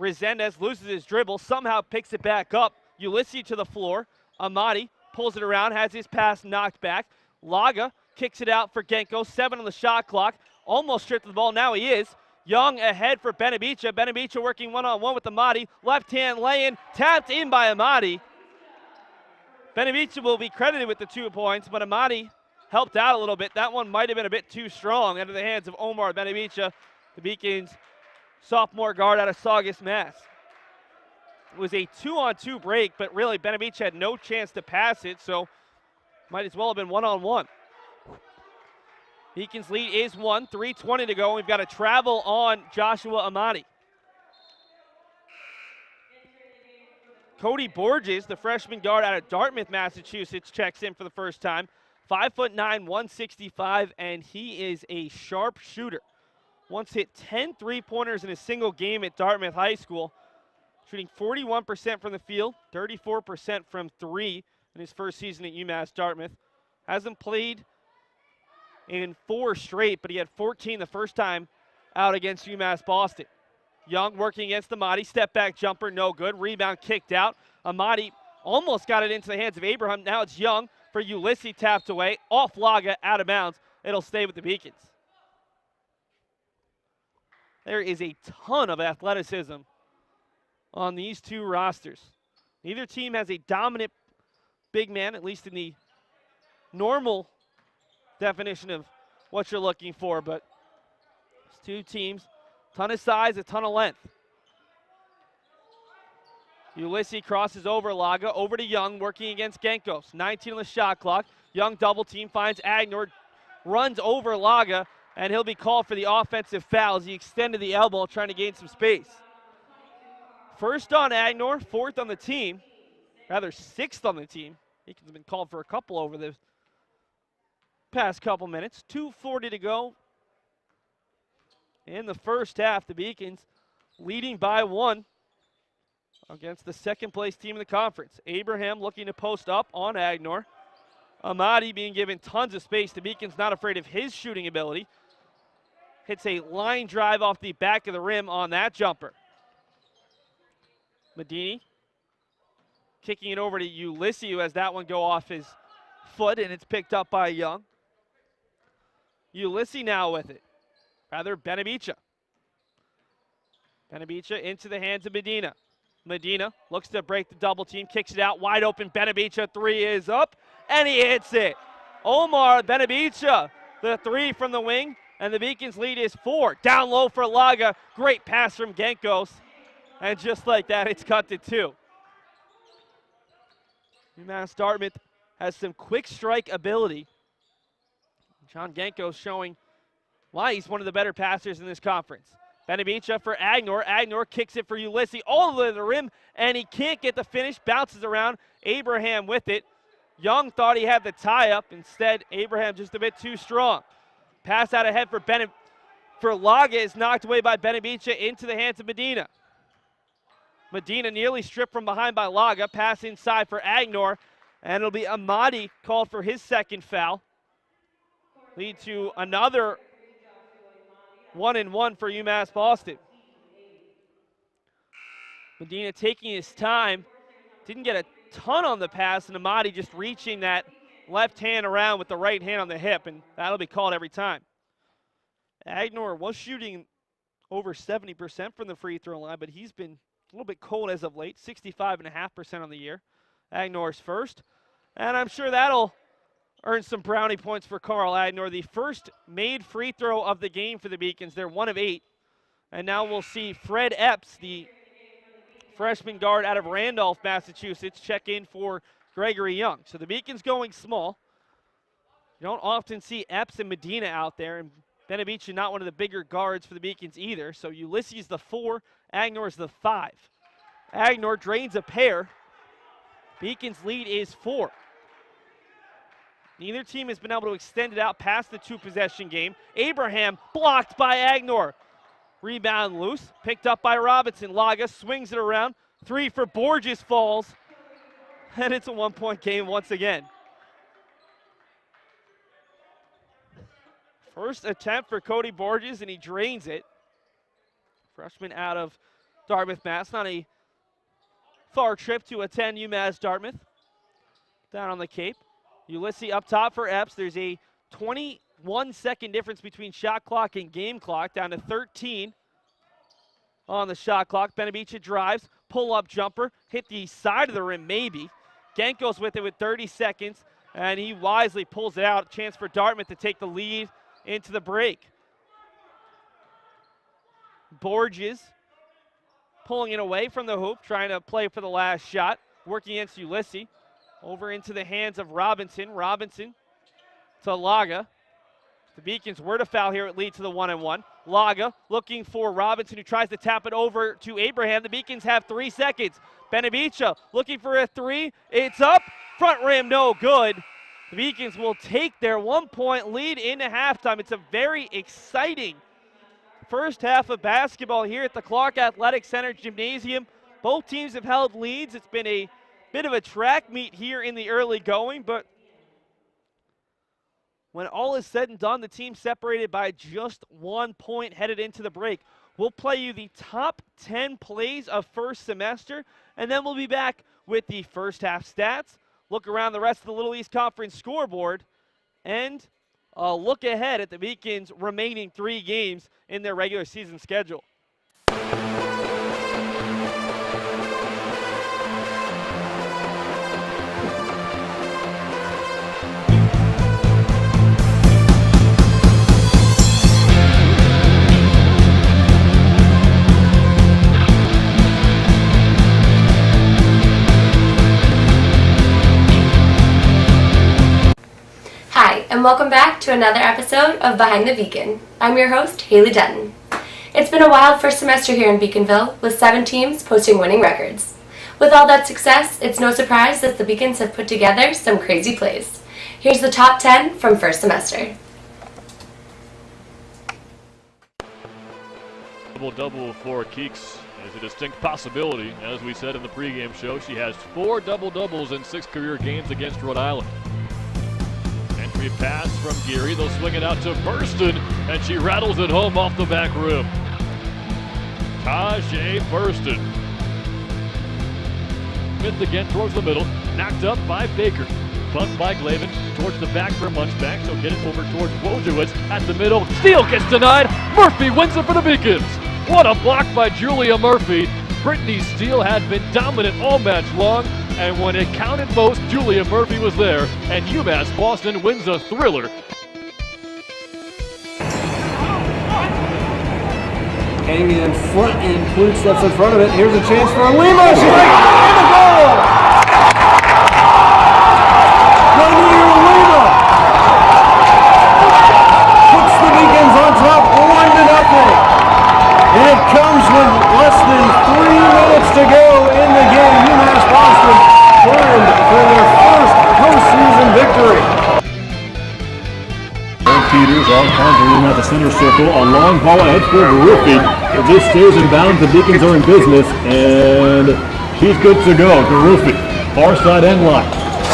Resendez loses his dribble, somehow picks it back up. Ulysses to the floor. Amadi pulls it around, has his pass knocked back. Laga kicks it out for Gankos. 7 on the shot clock. Almost stripped the ball. Now he is. Young ahead for Benavicia. Benavicia working one-on-one with Amadi. Left-hand lay-in, tapped in by Amadi. Benavicia will be credited with the 2 points, but Amadi helped out a little bit. That one might have been a bit too strong into the hands of Omar Benavicia, the Beacons' sophomore guard out of Saugus, Mass. It was a 2-on-2 break, but really Benavicia had no chance to pass it, so might as well have been one-on-one. Beacons lead is 1, 3:20 to go. We've got a travel on Joshua Amadi. Cody Borges, the freshman guard out of Dartmouth, Massachusetts, checks in for the first time. 5'9", 165, and he is a sharp shooter. Once hit 10 three-pointers in a single game at Dartmouth High School, shooting 41% from the field, 34% from 3 in his first season at UMass Dartmouth. Hasn't played in 4 straight, but he had 14 the first time out against UMass Boston. Young working against Amadi, step back jumper, no good. Rebound kicked out. Amadi almost got it into the hands of Abraham. Now it's Young for Ulysses, tapped away. Off Laga, out of bounds. It'll stay with the Beacons. There is a ton of athleticism on these 2 rosters. Neither team has a dominant big man, at least in the normal definition of what you're looking for, but it's 2 teams, ton of size, a ton of length. Ulysses crosses over Laga, over to Young, working against Gankos. 19 on the shot clock. Young double team, finds Agenor, runs over Laga, and he'll be called for the offensive foul as he extended the elbow, trying to gain some space. First on Agenor, 4th on the team, rather 6th on the team. He's been called for a couple over the past couple minutes. 2:40 to go in the first half. The Beacons leading by 1 against the second-place team in the conference. Abraham looking to post up on Agenor. Amadi being given tons of space. The Beacons not afraid of his shooting ability. Hits a line drive off the back of the rim on that jumper. Medini kicking it over to Ulysses, who has that one go off his foot, and it's picked up by Young. Ulysses now with it. Rather, Benabicha. Benabicha into the hands of Medina. Medina looks to break the double team, kicks it out, wide open. Benabicha, 3 is up, and he hits it. Omar Benabicha, the 3 from the wing, and the Beacons lead is 4. Down low for Laga, great pass from Genkos, and just like that, it's cut to 2. UMass Dartmouth has some quick strike ability. John Genkos showing why he's one of the better passers in this conference. Benabicha for Agenor. Agenor kicks it for Ulysses all the way to the rim, and he can't get the finish. Bounces around. Abraham with it. Young thought he had the tie-up. Instead, Abraham just a bit too strong. Pass out ahead for Laga is knocked away by Benabicha into the hands of Medina. Medina nearly stripped from behind by Laga. Pass inside for Agenor, and it'll be Amadi called for his second foul. Lead to another 1-and-1 for UMass Boston. Medina taking his time. Didn't get a ton on the pass, and Amadi just reaching that left hand around with the right hand on the hip, and that'll be called every time. Agenor was shooting over 70% from the free throw line, but he's been a little bit cold as of late, 65.5% on the year. Agnor's first, and I'm sure that'll earn some brownie points for Karl Agenor. The first made free throw of the game for the Beacons. They're 1 of 8. And now we'll see Fred Epps, the freshman guard out of Randolph, Massachusetts, check in for Gregory Young. So the Beacons going small. You don't often see Epps and Medina out there, and Benabicha not one of the bigger guards for the Beacons either. So Ulysses the 4, Agnor's the 5. Agenor drains a pair. Beacons lead is 4. Neither team has been able to extend it out past the 2-possession game. Abraham blocked by Agenor. Rebound loose, picked up by Robinson. Laga swings it around. 3 for Borges falls. And it's a 1-point game once again. First attempt for Cody Borges, and he drains it. Freshman out of Dartmouth, Mass. Not a far trip to attend UMass Dartmouth. Down on the Cape. Ulysses up top for Epps. There's a 21-second difference between shot clock and game clock, down to 13 on the shot clock. Benabicha drives, pull-up jumper, hit the side of the rim maybe. Genkos with it with 30 seconds, and he wisely pulls it out. Chance for Dartmouth to take the lead into the break. Borges pulling it away from the hoop, trying to play for the last shot, working against Ulysses. Over into the hands of Robinson. Robinson to Laga. The Beacons were to foul here. It leads to the 1-and-1. Laga looking for Robinson, who tries to tap it over to Abraham. The Beacons have 3 seconds. Benabicha looking for a 3. It's up. Front rim, no good. The Beacons will take their 1-point lead into halftime. It's a very exciting first half of basketball here at the Clark Athletic Center Gymnasium. Both teams have held leads. It's been a bit of a track meet here in the early going, but when all is said and done, the team separated by just 1 point headed into the break. We'll play you the top 10 plays of first semester, and then we'll be back with the first half stats, look around the rest of the Little East Conference scoreboard, and a look ahead at the Beacons' remaining 3 games in their regular season schedule. Hi, and welcome back to another episode of Behind the Beacon. I'm your host, Haley Denton. It's been a wild first semester here in Beaconville, with 7 teams posting winning records. With all that success, it's no surprise that the Beacons have put together some crazy plays. Here's the top 10 from first semester. Double-double for Keeks is a distinct possibility. As we said in the pregame show, she has 4 double-doubles in 6 career games against Rhode Island. Entry pass from Geary. They'll swing it out to Burston, and she rattles it home off the back rim. Tajay Burston. Smith again towards the middle. Knocked up by Baker. Bumped by Glavin towards the back for Munchback. She'll get it over towards Wojciech at the middle. Steal gets denied. Murphy wins it for the Beacons. What a block by Julia Murphy. Brittany Steele had been dominant all match long, and when it counted most, Julia Murphy was there, and UMass Boston wins a thriller. Hanging in front, and Flute steps in front of it. Here's a chance for Lima. She's like, in the goal! Lima puts the Beacons on top 1-0. And it comes with less than 3 minutes to go in the game. UMass Boston earned for their first postseason victory. Peters on conjuring at the center circle. A long ball ahead for Garuffi. If this stays in bounds, the Beacons are in business, and she's good to go. Garuffi, far side end line.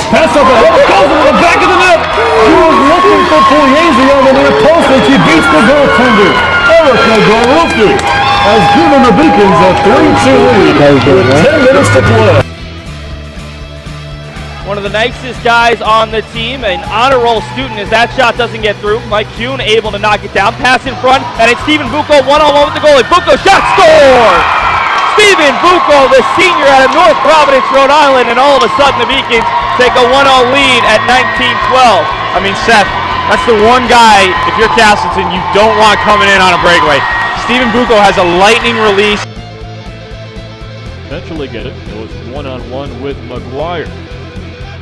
Pass up ahead, goes into the back of the net. She was looking for Pugliese on the near post, and she beats the goaltender. Erica Garuffi has given the Beacons a 3-2 lead with 10 minutes to play. One of the nicest guys on the team, an honor roll student as that shot doesn't get through. Mike Kuhn able to knock it down, pass in front, and it's Stephen Bucco one-on-one with the goalie. Bucco shot scored! Stephen Bucco, the senior out of North Providence, Rhode Island, and all of a sudden the Beacons take a 1-0 lead at 19-12. I mean, Seth, that's the one guy, if you're Castleton, you don't want coming in on a breakaway. Stephen Bucco has a lightning release. Eventually get it. It was one-on-one with McGuire.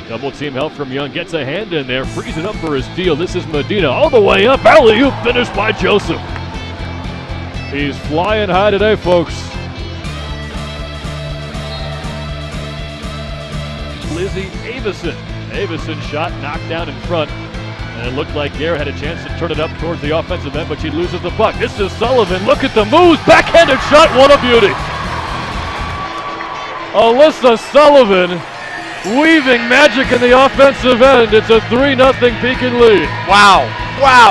Double team help from Young, gets a hand in there, frees it up for his steal. This is Medina all the way up, alley-oop finished by Joseph. He's flying high today, folks. Lizzie Avison. Avison shot knocked down in front, and it looked like Gare had a chance to turn it up towards the offensive end, but she loses the puck. This is Sullivan, look at the moves, backhanded shot, what a beauty. Alyssa Sullivan weaving magic in the offensive end. It's a 3-0 Beacon lead. Wow,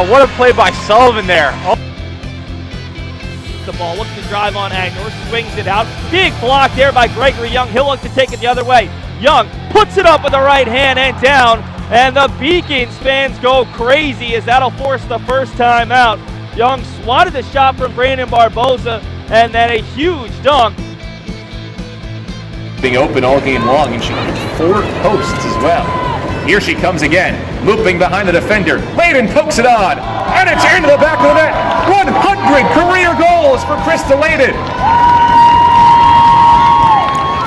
what a play by Sullivan there. Oh. The ball looks to drive on Agenor, swings it out. Big block there by Gregory Young. He'll look to take it the other way. Young puts it up with the right hand and down, and the Beacons fans go crazy as that'll force the first time out. Young swatted the shot from Brandon Barboza, and then a huge dunk. Being open all game long, and she hit 4 posts as well. Here she comes again, looping behind the defender. Layden pokes it on, and it's into the back of the net. 100 career goals for Krista Layden.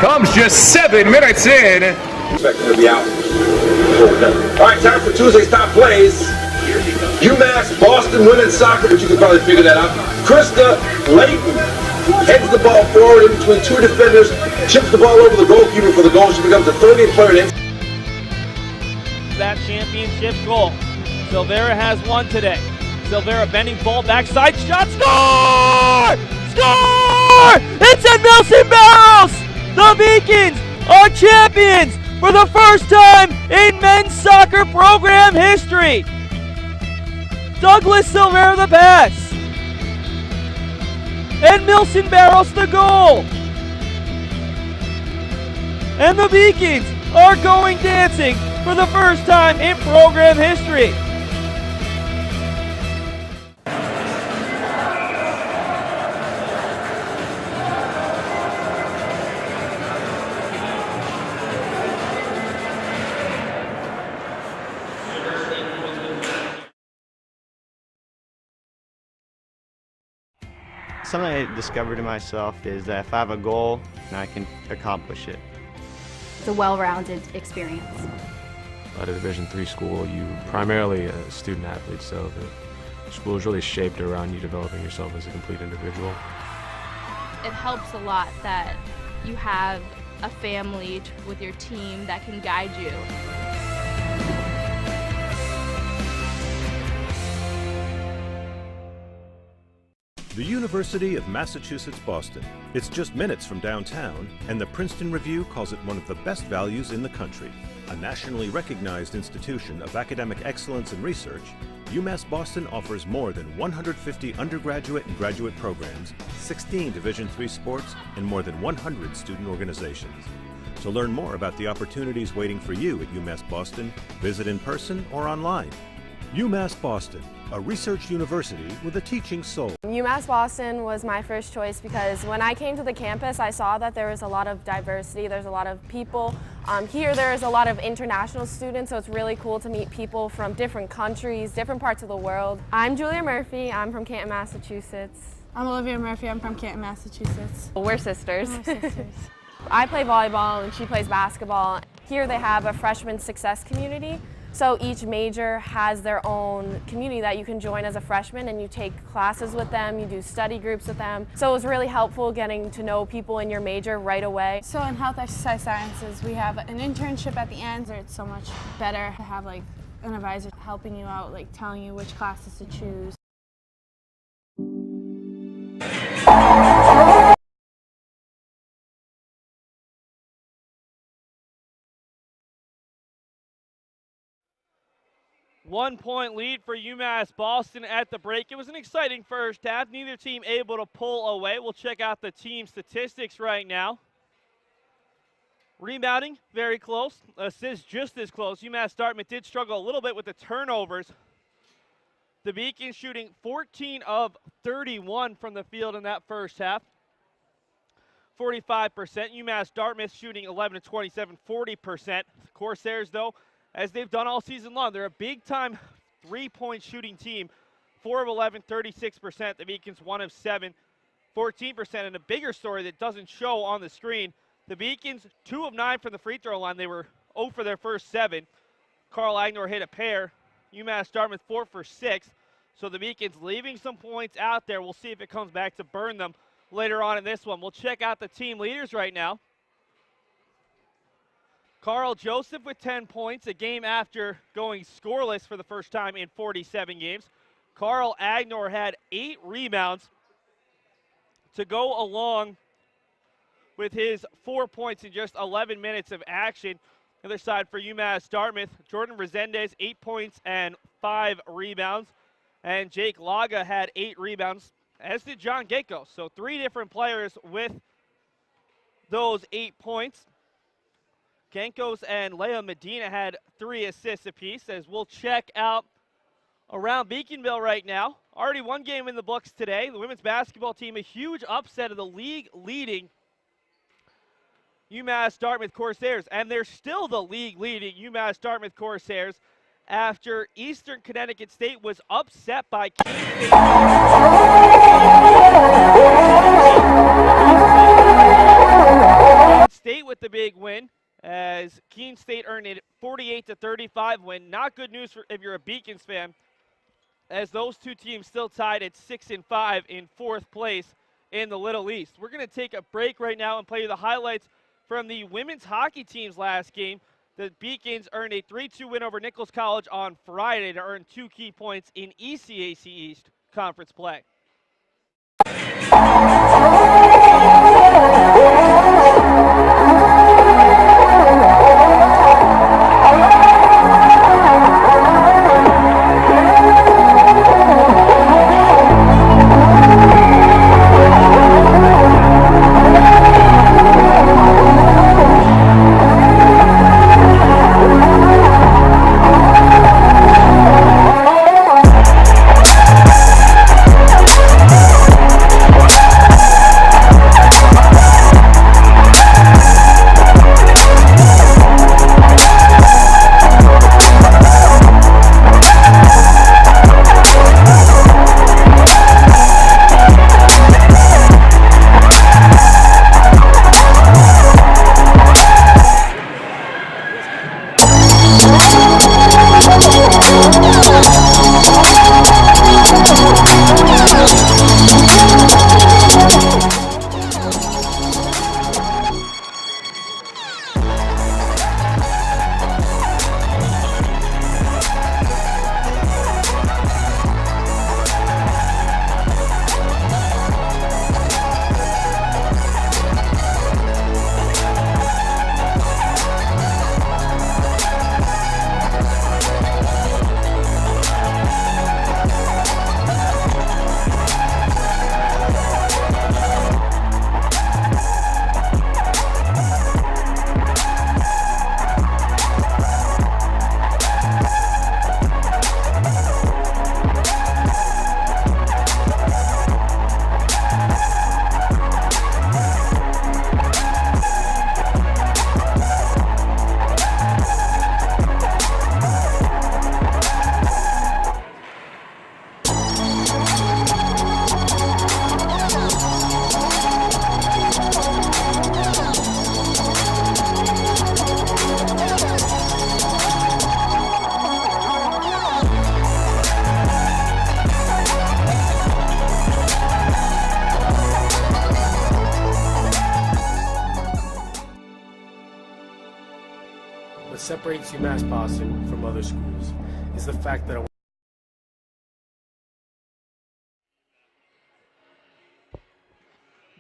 Comes just 7 minutes in. Expecting to be out. All right, time for Tuesday's top plays. UMass Boston women's soccer, but you can probably figure that out. Krista Layden heads the ball forward in between 2 defenders, chips the ball over the goalkeeper for the goal. She becomes the 30th player in. That championship goal. Silvera has one today. Silvera bending ball backside shot. Score! Score! It's at Nelson Barrows! The Beacons are champions for the first time in men's soccer program history. Douglas Silvera the pass. And Milson Barrows the goal. And the Beacons are going dancing for the first time in program history. Something I discovered in myself is that if I have a goal, I can accomplish it. It's a well-rounded experience. At a Division III school, you primarily a student athlete, so the school is really shaped around you developing yourself as a complete individual. It helps a lot that you have a family with your team that can guide you. The University of Massachusetts Boston. It's just minutes from downtown, and the Princeton Review calls it one of the best values in the country. A nationally recognized institution of academic excellence and research, UMass Boston offers more than 150 undergraduate and graduate programs, 16 Division III sports, and more than 100 student organizations. To learn more about the opportunities waiting for you at UMass Boston, visit in person or online. UMass Boston, a research university with a teaching soul. UMass Boston was my first choice because when I came to the campus, I saw that there was a lot of diversity, there's a lot of people. Here there's a lot of international students, so it's really cool to meet people from different countries, different parts of the world. I'm Julia Murphy, I'm from Canton, Massachusetts. I'm Olivia Murphy, I'm from Canton, Massachusetts. We're sisters. We're sisters. I play volleyball and she plays basketball. Here they have a freshman success community. So each major has their own community that you can join as a freshman, and you take classes with them, you do study groups with them. So it was really helpful getting to know people in your major right away. So in health exercise sciences, we have an internship at the end, so it's so much better to have like an advisor helping you out, like telling you which classes to choose. One-point lead for UMass Boston at the break. It was an exciting first half. Neither team able to pull away. We'll check out the team statistics right now. Rebounding, very close. Assists, just as close. UMass Dartmouth did struggle a little bit with the turnovers. The Beacons shooting 14 of 31 from the field in that first half. 45%. UMass Dartmouth shooting 11 of 27, 40%. Corsairs, though, as they've done all season long, they're a big-time three-point shooting team. 4 of 11, 36%. The Beacons 1 of 7, 14%. And a bigger story that doesn't show on the screen, the Beacons 2 of 9 from the free throw line. They were 0 for their first 7. Karl Agenor hit a pair. UMass Dartmouth 4 for 6. So the Beacons leaving some points out there. We'll see if it comes back to burn them later on in this one. We'll check out the team leaders right now. Carl Joseph with 10 points, a game after going scoreless for the first time in 47 games. Karl Agenor had 8 rebounds to go along with his 4 points in just 11 minutes of action. Other side for UMass Dartmouth, Jordan Resendez, 8 points and 5 rebounds. And Jake Laga had 8 rebounds, as did John Gecko. So 3 different players with those 8 points. Genkos and Leo Medina had 3 assists apiece, as we'll check out around Beaconville right now. Already one game in the books today. The women's basketball team, a huge upset of the league-leading UMass Dartmouth Corsairs, and they're still the league-leading UMass Dartmouth Corsairs after Eastern Connecticut State was upset by Keene State with the big win, as Keene State earned a 48-35 win. Not good news if you're a Beacons fan, as those two teams still tied at 6-5 in 4th place in the Little East. We're going to take a break right now and play you the highlights from the women's hockey team's last game. The Beacons earned a 3-2 win over Nichols College on Friday to earn 2 key points in ECAC East conference play. separates UMass Boston from other schools is the fact that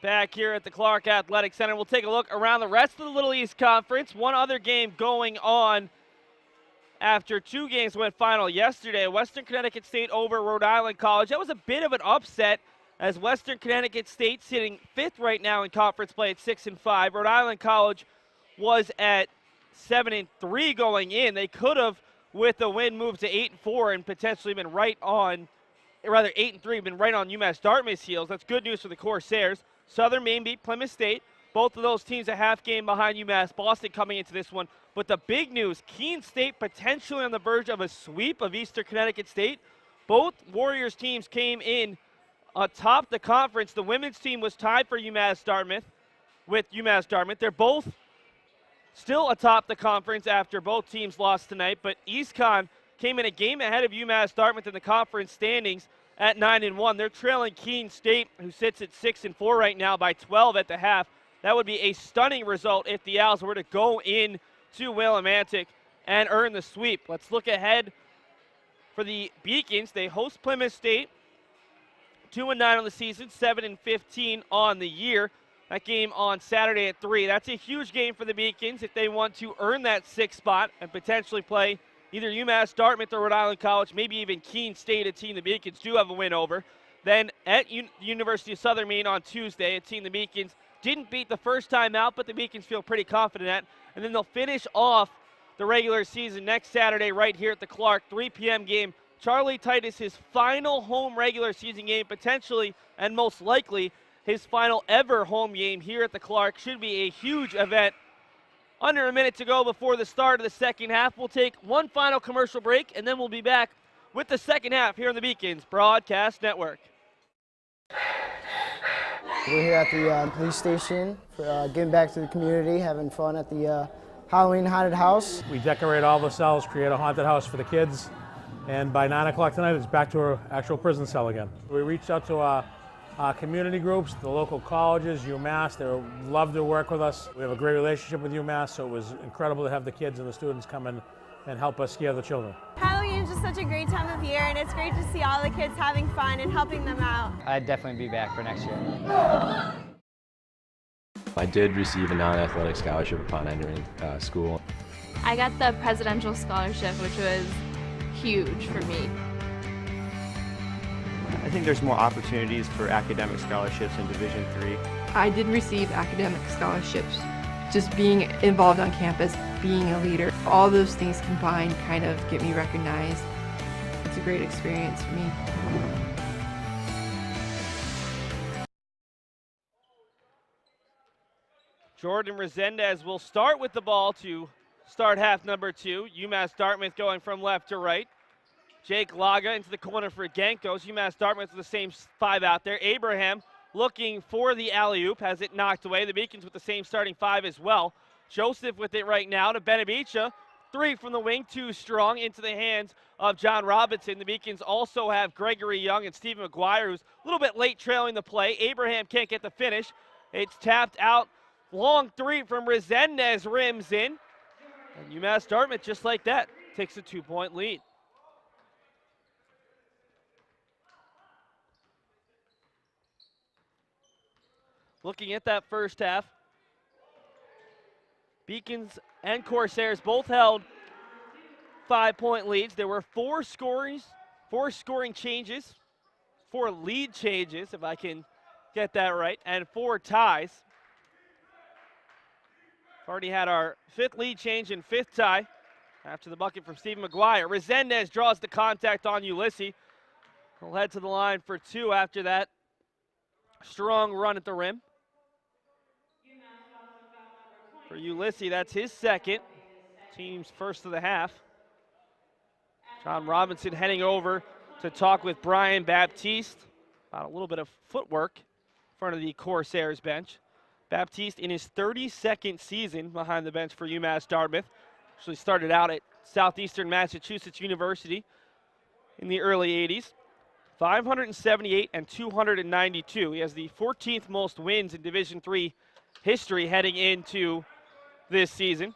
Back here at the Clark Athletic Center, we'll take a look around the rest of the Little East Conference. One other game going on after two games went final yesterday. Western Connecticut State over Rhode Island College. That was a bit of an upset as Western Connecticut State sitting 5th right now in conference play at 6-5. Rhode Island College was at 7-3 going in. They could have, with the win, moved to 8-4 and potentially been right on, rather 8-3, been right on UMass Dartmouth's heels. That's good news for the Corsairs. Southern Maine beat Plymouth State. Both of those teams a half game behind UMass Boston coming into this one. But the big news, Keene State potentially on the verge of a sweep of Eastern Connecticut State. Both Warriors teams came in atop the conference. The women's team was tied for UMass Dartmouth with UMass Dartmouth. They're both still atop the conference after both teams lost tonight. But EastCon came in a game ahead of UMass Dartmouth in the conference standings at 9-1. They're trailing Keene State, who sits at 6-4 right now, by 12 at the half. That would be a stunning result if the Owls were to go in to Willimantic and earn the sweep. Let's look ahead for the Beacons. They host Plymouth State, 2-9 on the season, 7-15 on the year. That game on Saturday at 3. That's a huge game for the Beacons if they want to earn that 6th spot and potentially play either UMass Dartmouth or Rhode Island College, maybe even Keene State, a team the Beacons do have a win over. Then at University of Southern Maine on Tuesday, a team the Beacons didn't beat the first time out, but the Beacons feel pretty confident at. And then they'll finish off the regular season next Saturday right here at the Clark, 3 p.m. game. Charlie Titus, his final home regular season game, potentially and most likely his final ever home game here at the Clark. Should be a huge event. Under a minute to go before the start of the second half. We'll take one final commercial break, and then we'll be back with the second half here on the Beacons Broadcast Network. We're here at the police station for giving back to the community, having fun at the Halloween haunted house. We decorate all the cells, create a haunted house for the kids, and by 9 o'clock tonight, it's back to our actual prison cell again. We reached out to community groups, the local colleges, UMass. They love to work with us. We have a great relationship with UMass, so it was incredible to have the kids and the students come in and help us scare the children. Halloween is just such a great time of year, and it's great to see all the kids having fun and helping them out. I'd definitely be back for next year. I did receive a non-athletic scholarship upon entering school. I got the presidential scholarship, which was huge for me. I think there's more opportunities for academic scholarships in Division III. I did receive academic scholarships. Just being involved on campus, being a leader, all those things combined kind of get me recognized. It's a great experience for me. Jordan Resendez will start with the ball to start half number 2. UMass Dartmouth going from left to right. Jake Laga into the corner for Genkos. UMass Dartmouth with the same 5 out there. Abraham looking for the alley-oop, has it knocked away. The Beacons with the same starting 5 as well. Joseph with it right now to Benavicha. 3 from the wing, 2 strong into the hands of John Robinson. The Beacons also have Gregory Young and Stephen McGuire, who's a little bit late trailing the play. Abraham can't get the finish. It's tapped out. Long 3 from Resendez, rims in. And UMass Dartmouth, just like that, takes a 2-point lead. Looking at that first half, Beacons and Corsairs both held 5-point leads. There were 4 scoring changes, 4 lead changes, if I can get that right, and 4 ties. Already had our 5th lead change and 5th tie after the bucket from Stephen McGuire. Resendez draws the contact on Ulysses. He'll head to the line for 2 after that strong run at the rim. For Ulysses, that's his 2nd. Team's first of the half. John Robinson heading over to talk with Brian Baptiste about a little bit of footwork in front of the Corsairs bench. Baptiste in his 32nd season behind the bench for UMass Dartmouth. Actually started out at Southeastern Massachusetts University in the early 80s. 578 and 292. He has the 14th most wins in Division III history heading into this season.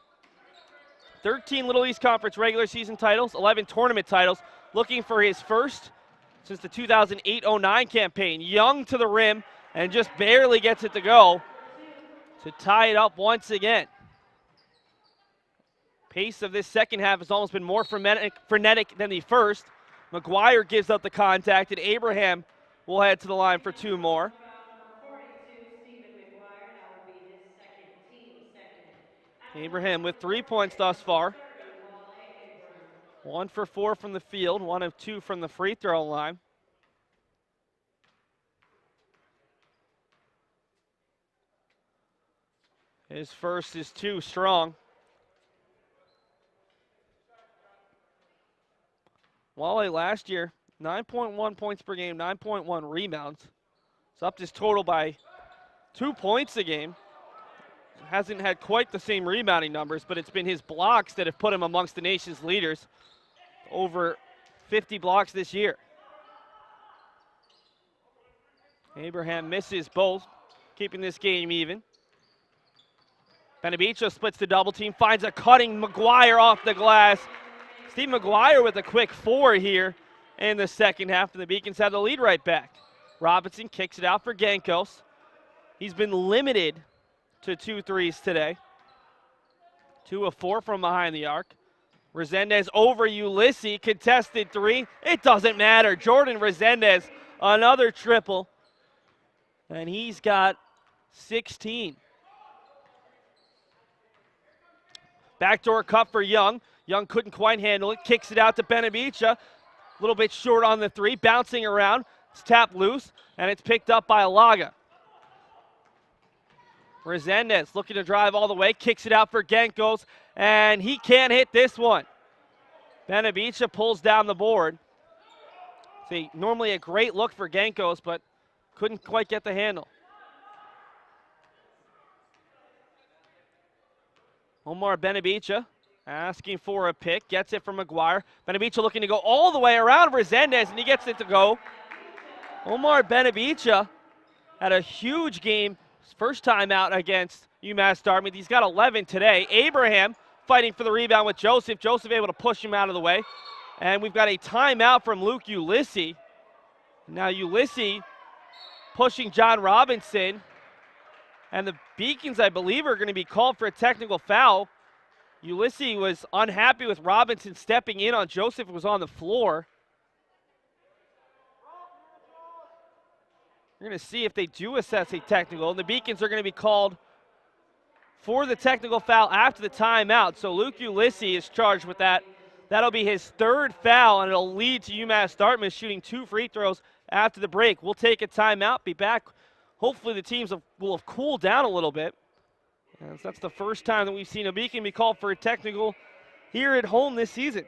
13 Little East Conference regular season titles, 11 tournament titles, looking for his first since the 2008-09 campaign. Young to the rim and just barely gets it to go to tie it up once again. Pace of this second half has almost been more frenetic than the first. McGuire gives up the contact, and Abraham will head to the line for two more. Abraham with 3 points thus far. 1 for 4 from the field, 1 of 2 from the free throw line. His first is too strong. Wale last year, 9.1 points per game, 9.1 rebounds. It's upped his total by 2 points a game. Hasn't had quite the same rebounding numbers, but it's been his blocks that have put him amongst the nation's leaders. Over 50 blocks this year. Abraham misses both, keeping this game even. Benavicio splits the double team, finds a cutting McGuire off the glass. Steve McGuire with a quick 4 here in the second half, and the Beacons have the lead right back. Robinson kicks it out for Gankos. He's been limited to 2 threes today. 2 of 4 from behind the arc. Resendez over Ulysses, contested 3. It doesn't matter. Jordan Resendez, another triple. And he's got 16. Backdoor cut for Young. Young couldn't quite handle it. Kicks it out to Benavicia. A little bit short on the 3. Bouncing around. It's tapped loose, and it's picked up by Alaga. Resendez looking to drive all the way. Kicks it out for Gankos, and he can't hit this one. Benavicia pulls down the board. See, normally a great look for Gankos, but couldn't quite get the handle. Omar Benavicia asking for a pick, gets it from McGuire. Benavicia looking to go all the way around Resendez, and he gets it to go. Omar Benavicia had a huge game, his first time out against UMass Dartmouth. He's got 11 today. Abraham fighting for the rebound with Joseph. Joseph able to push him out of the way. And we've got a timeout from Luke Ulysses. Now Ulysses pushing John Robinson. And the Beacons, I believe, are going to be called for a technical foul. Ulysses was unhappy with Robinson stepping in on Joseph, who was on the floor. We're going to see if they do assess a technical. And the Beacons are going to be called for the technical foul after the timeout. So Luke Ulysses is charged with that. That'll be his 3rd foul, and it'll lead to UMass Dartmouth shooting 2 free throws after the break. We'll take a timeout, be back. Hopefully the teams will have cooled down a little bit. As that's the first time that we've seen a Beacon be called for a technical here at home this season.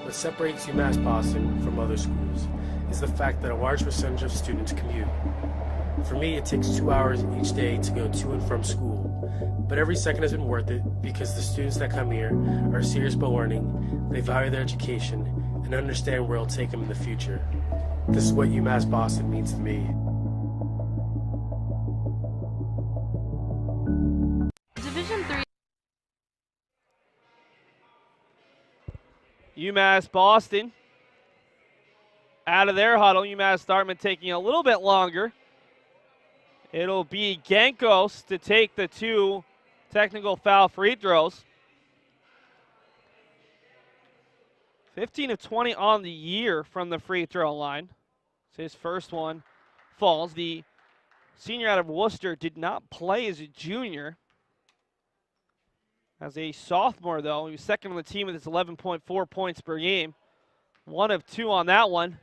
What separates UMass Boston from other schools is the fact that a large percentage of students commute. For me, it takes 2 hours each day to go to and from school, but every second has been worth it because the students that come here are serious about learning, they value their education, and understand where it'll take them in the future. This is what UMass Boston means to me. Division III. UMass Boston out of their huddle. UMass Dartmouth taking a little bit longer. It'll be Gankos to take the 2 technical foul free throws. 15 of 20 on the year from the free throw line. So his first one falls. The senior out of Worcester did not play as a junior. As a sophomore, though, he was second on the team with his 11.4 points per game. 1 of 2 on that one.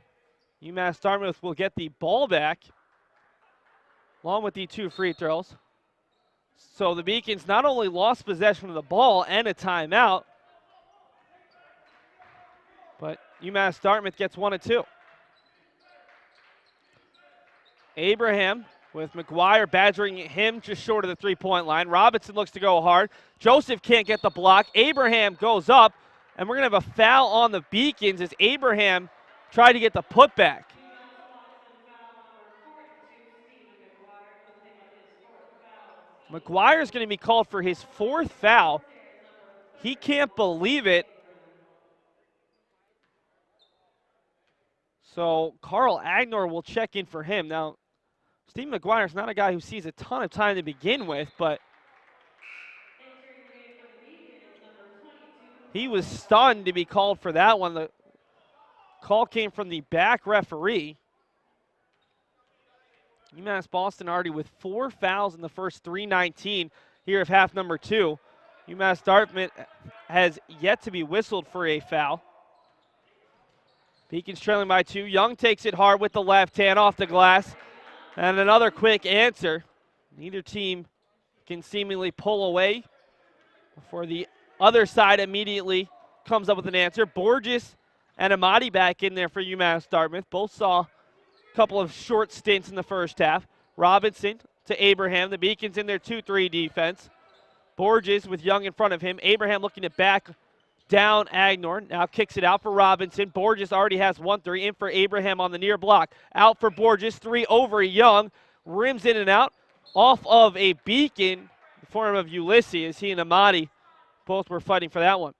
UMass Dartmouth will get the ball back, along with the 2 free throws. So the Beacons not only lost possession of the ball and a timeout, but UMass Dartmouth gets 1 of 2. Abraham with McGuire badgering him just short of the 3-point line. Robinson looks to go hard. Joseph can't get the block. Abraham goes up, and we're going to have a foul on the Beacons as Abraham tried to get the putback. McGuire's going to be called for his 4th foul. He can't believe it. So Karl Agenor will check in for him. Now, Steve McGuire's not a guy who sees a ton of time to begin with, but he was stunned to be called for that one. The call came from the back referee. UMass Boston already with 4 fouls in the first 3:19 here of half number 2. UMass Dartmouth has yet to be whistled for a foul. Beacon's trailing by 2. Young takes it hard with the left hand off the glass. And another quick answer. Neither team can seemingly pull away before the other side immediately comes up with an answer. Borges and Amati back in there for UMass Dartmouth. Both saw a couple of short stints in the first half. Robinson to Abraham. The Beacons in their 2-3 defense. Borges with Young in front of him. Abraham looking to back down Agenor. Now kicks it out for Robinson. Borges already has 1-3. In for Abraham on the near block. Out for Borges. 3 over Young. Rims in and out. Off of a Beacon in the form of Ulysses. He and Amati both were fighting for that one.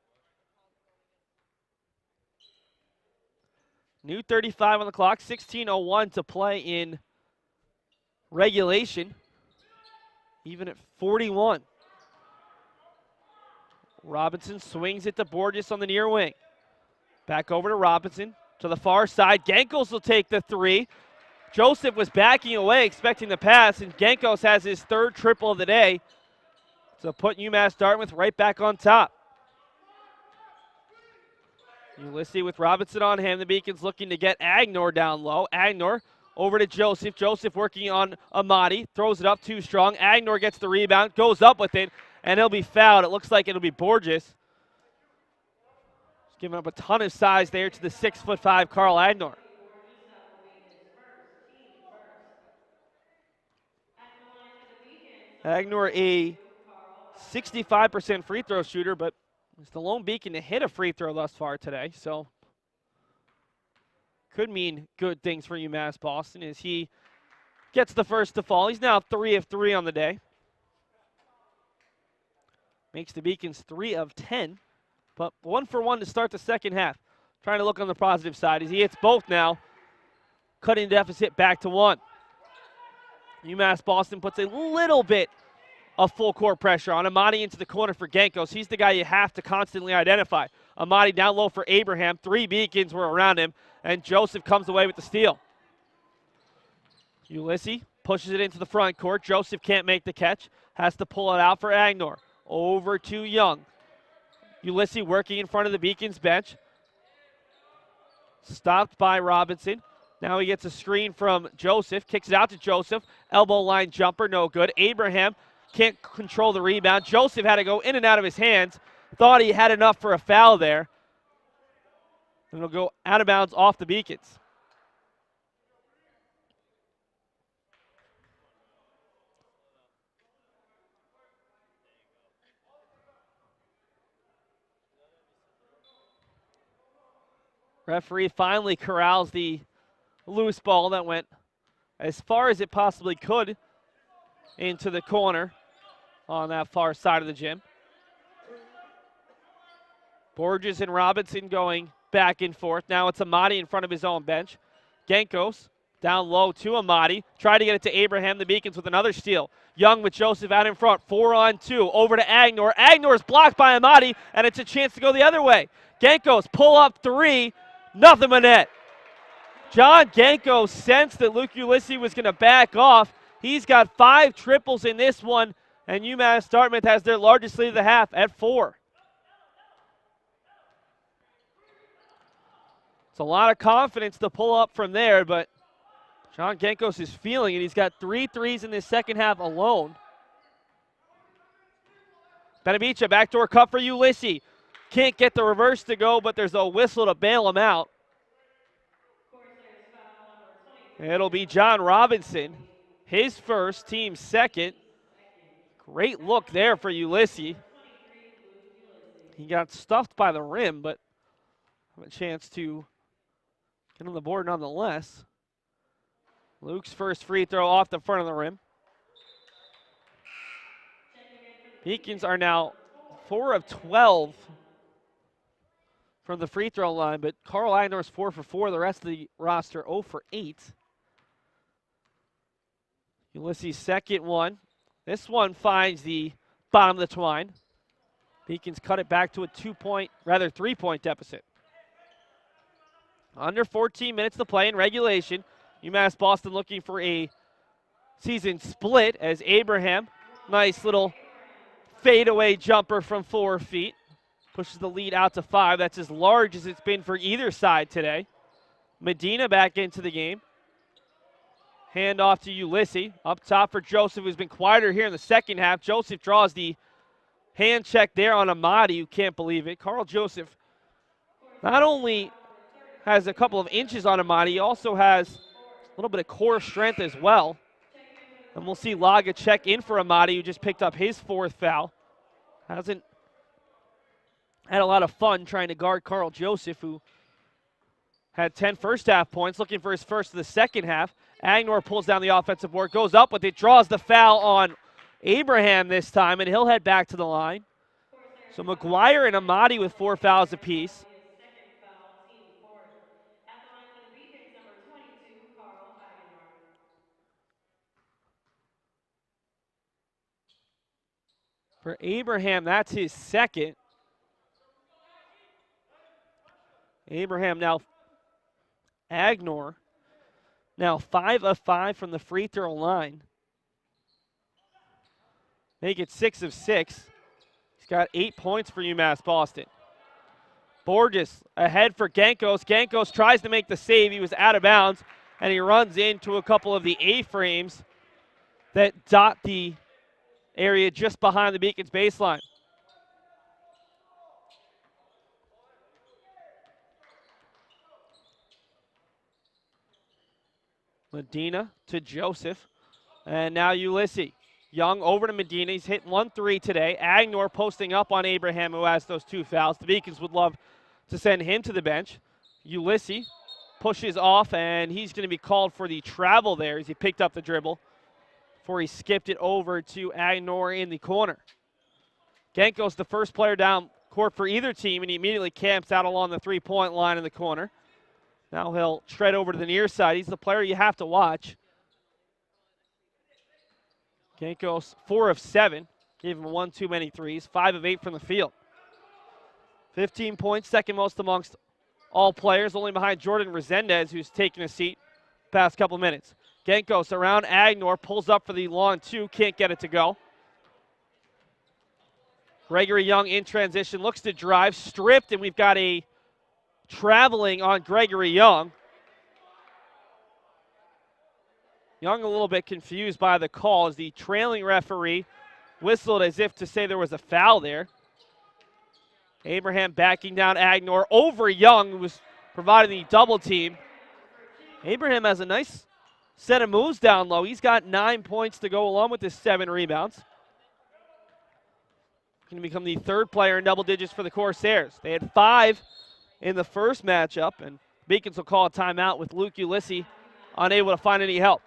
New 35 on the clock. 16:01 to play in regulation. Even at 41. Robinson swings it to Borges on the near wing. Back over to Robinson to the far side. Genkos will take the 3. Joseph was backing away expecting the pass, and Genkos has his 3rd triple of the day to put UMass Dartmouth right back on top. Ulysses with Robinson on him. The Beacons looking to get Agenor down low. Agenor over to Joseph. Joseph working on Amati. Throws it up too strong. Agenor gets the rebound. Goes up with it. And he'll be fouled. It looks like it'll be Borges. He's giving up a ton of size there to the 6'5" Karl Agenor. Agenor, a 65% free throw shooter, but he's the lone Beacon to hit a free throw thus far today. So could mean good things for UMass Boston as he gets the first to fall. He's now 3 of 3 on the day. Makes the Beacons 3 of 10, but 1 for 1 to start the second half. Trying to look on the positive side as he hits both now, cutting deficit back to 1. UMass Boston puts a little bit of full court pressure on Amati into the corner for Genkos. He's the guy you have to constantly identify. Amati down low for Abraham. 3 Beacons were around him, and Joseph comes away with the steal. Ulysses pushes it into the front court. Joseph can't make the catch. Has to pull it out for Agenor. Over to Young. Ulysses working in front of the Beacons bench. Stopped by Robinson. Now he gets a screen from Joseph. Kicks it out to Joseph. Elbow line jumper, no good. Abraham can't control the rebound. Joseph had to go in and out of his hands. Thought he had enough for a foul there. And it'll go out of bounds off the Beacons. Referee finally corrals the loose ball that went as far as it possibly could into the corner on that far side of the gym. Borges and Robinson going back and forth. Now it's Amati in front of his own bench. Genkos down low to Amati. Try to get it to Abraham. The Beacons with another steal. Young with Joseph out in front. 4-on-2. Over to Agenor. Agenor is blocked by Amati, and it's a chance to go the other way. Genkos pull up 3. Nothing but net. John Genkos sensed that Luke Ulysses was going to back off. He's got 5 triples in this one, and UMass Dartmouth has their largest lead of the half at 4. It's a lot of confidence to pull up from there, but John Genkos is feeling it. He's got 3 threes in this second half alone. Benavicha, backdoor cut for Ulysses. Can't get the reverse to go, but there's a whistle to bail him out. It'll be John Robinson, his first, team second. Great look there for Ulysses. He got stuffed by the rim, but have a chance to get on the board nonetheless. Luke's first free throw off the front of the rim. Beacons are now 4 of 12 from the free throw line, but Karl Agenor is 4 for 4. The rest of the roster 0 for 8. Ulysses' second one. This one finds the bottom of the twine. Beacons cut it back to a 3-point deficit. Under 14 minutes to play in regulation. UMass Boston looking for a season split as Abraham, nice little fadeaway jumper from 4 feet, pushes the lead out to 5. That's as large as it's been for either side today. Medina back into the game. Hand off to Ulysses. Up top for Joseph, who's been quieter here in the second half. Joseph draws the hand check there on Amadi, who can't believe it. Karl Joseph not only has a couple of inches on Amadi, he also has a little bit of core strength as well. And we'll see Laga check in for Amadi, who just picked up his 4th foul. Hasn't had a lot of fun trying to guard Karl Joseph, who had 10 first-half points, looking for his first of the second half. Agenor pulls down the offensive board, goes up with it, draws the foul on Abraham this time, and he'll head back to the line. So McGuire and Amadi with 4 fouls apiece. For Abraham, that's his second. Abraham now, Agenor, now 5 of 5 from the free throw line. Make it 6 of 6. He's got 8 points for UMass Boston. Borges ahead for Gankos. Gankos tries to make the save. He was out of bounds, and he runs into a couple of the A-frames that dot the area just behind the Beacons baseline. Medina to Joseph, and now Ulysses. Young over to Medina. He's hit 1 3 today. Agenor posting up on Abraham, who has those 2 fouls. The Beacons would love to send him to the bench. Ulysses pushes off, and he's going to be called for the travel there as he picked up the dribble before he skipped it over to Agenor in the corner. Genko's the first player down court for either team, and he immediately camps out along the 3-point line in the corner. Now he'll shred over to the near side. He's the player you have to watch. Genko's 4 of 7. Gave him 1 too many threes. 5 of 8 from the field. 15 points, second most amongst all players, only behind Jordan Resendez, who's taken a seat past couple minutes. Genkos around Agenor, pulls up for the long 2, can't get it to go. Gregory Young in transition, looks to drive, stripped, and we've got a traveling on Gregory Young. Young a little bit confused by the call as the trailing referee whistled as if to say there was a foul there. Abraham backing down Agenor over Young, who was providing the double team. Abraham has a nice set of moves down low. He's got 9 points to go along with his 7 rebounds. Going to become the 3rd player in double digits for the Corsairs. They had 5 in the first matchup, and Beacons will call a timeout with Luke Ulysses unable to find any help.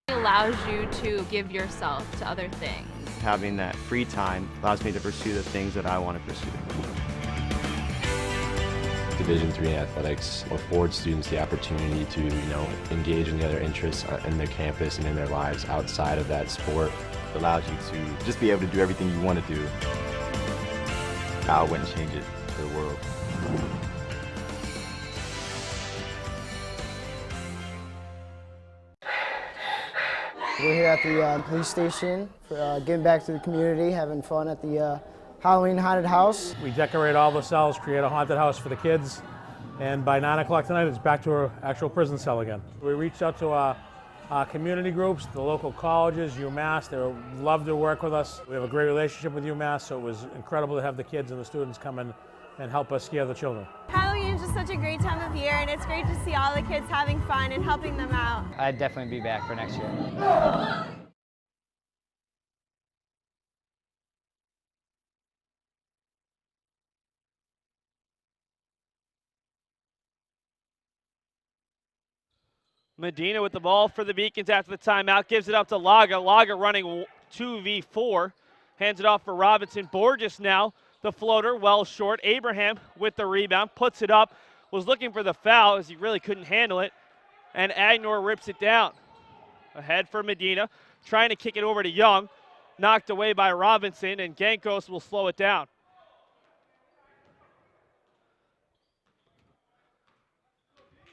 Allows you to give yourself to other things. Having that free time allows me to pursue the things that I want to pursue. Division III athletics affords students the opportunity to, engage in the other interests in their campus and in their lives outside of that sport. It allows you to just be able to do everything you want to do. I wouldn't change it for the world. We're here at the police station for giving back to the community, having fun at the Halloween haunted house. We decorate all the cells, create a haunted house for the kids, and by 9 o'clock tonight it's back to our actual prison cell again. We reached out to community groups, the local colleges, UMass. They love to work with us. We have a great relationship with UMass, so it was incredible to have the kids and the students come in and help us scare the children. Halloween is just such a great time of year, and it's great to see all the kids having fun and helping them out. I'd definitely be back for next year. Medina with the ball for the Beacons after the timeout. Gives it up to Laga. Laga running 2v4. Hands it off for Robinson. Borges now, the floater, well short. Abraham with the rebound. Puts it up. Was looking for the foul as he really couldn't handle it. And Agenor rips it down. Ahead for Medina. Trying to kick it over to Young. Knocked away by Robinson, and Gankos will slow it down.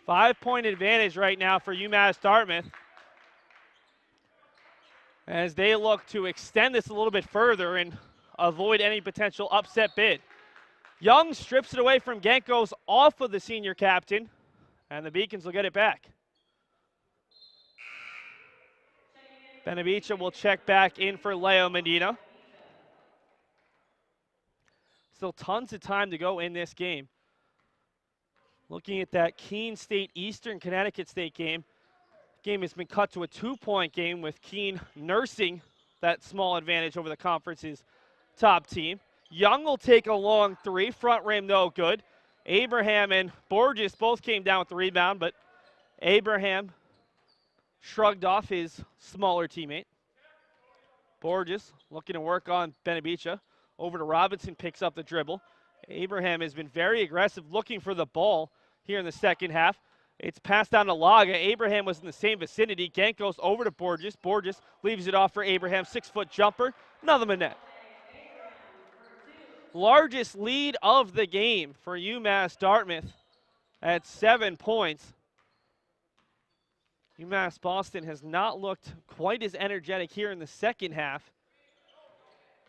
Five-point advantage right now for UMass Dartmouth as they look to extend this a little bit further and avoid any potential upset bid. Young strips it away from Gankos off of the senior captain, and the Beacons will get it back. Benavicia will check back in for Leo Medina. Still tons of time to go in this game. Looking at that Keene State Eastern Connecticut State game. Game has been cut to a 2-point game with Keene nursing that small advantage over the conference's top team. Young will take a long three. Front rim no good. Abraham and Borges both came down with the rebound, but Abraham shrugged off his smaller teammate. Borges looking to work on Benavicia. Over to Robinson, picks up the dribble. Abraham has been very aggressive looking for the ball here in the second half. It's passed down to Laga. Abraham was in the same vicinity. Gankos over to Borges. Borges leaves it off for Abraham. 6-foot jumper. Another net. Largest lead of the game for UMass Dartmouth at 7 points. UMass Boston has not looked quite as energetic here in the second half.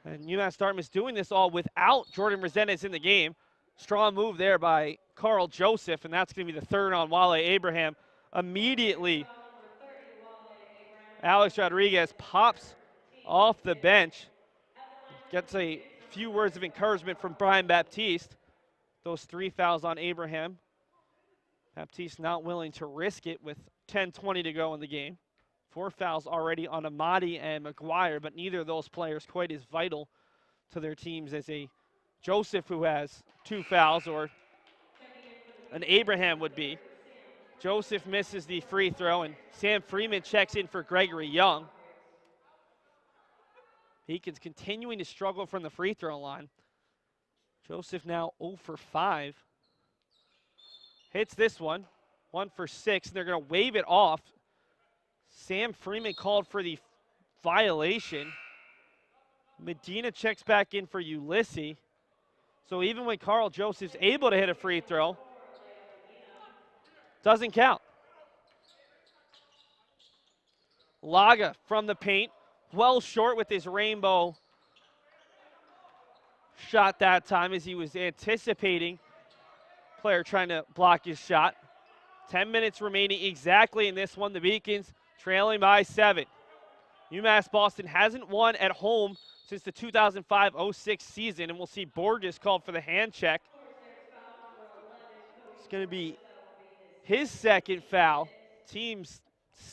And UMass Dartmouth doing this all without Jordan Resendez in the game. Strong move there by Karl Joseph, and that's going to be the third on Wale Abraham. Immediately, Alex Rodriguez pops off the bench. Gets a few words of encouragement from Brian Baptiste. Those 3 fouls on Abraham. Baptiste not willing to risk it with 10:20 to go in the game. 4 fouls already on Amadi and McGuire, but neither of those players quite as vital to their teams as a Joseph who has 2 fouls or an Abraham would be. Joseph misses the free throw, and Sam Freeman checks in for Gregory Young. Beacons continuing to struggle from the free throw line. Joseph now 0 for 5. Hits this one, 1 for 6, and they're going to wave it off. Sam Freeman called for the violation. Medina checks back in for Ulysses. So even when Karl Joseph's able to hit a free throw, doesn't count. Laga from the paint, well short with his rainbow shot that time as he was anticipating player trying to block his shot. 10 minutes remaining exactly in this one. The Beacons trailing by 7. UMass Boston hasn't won at home since the 2005-06 season, and we'll see Borges called for the hand check. It's going to be his second foul, team's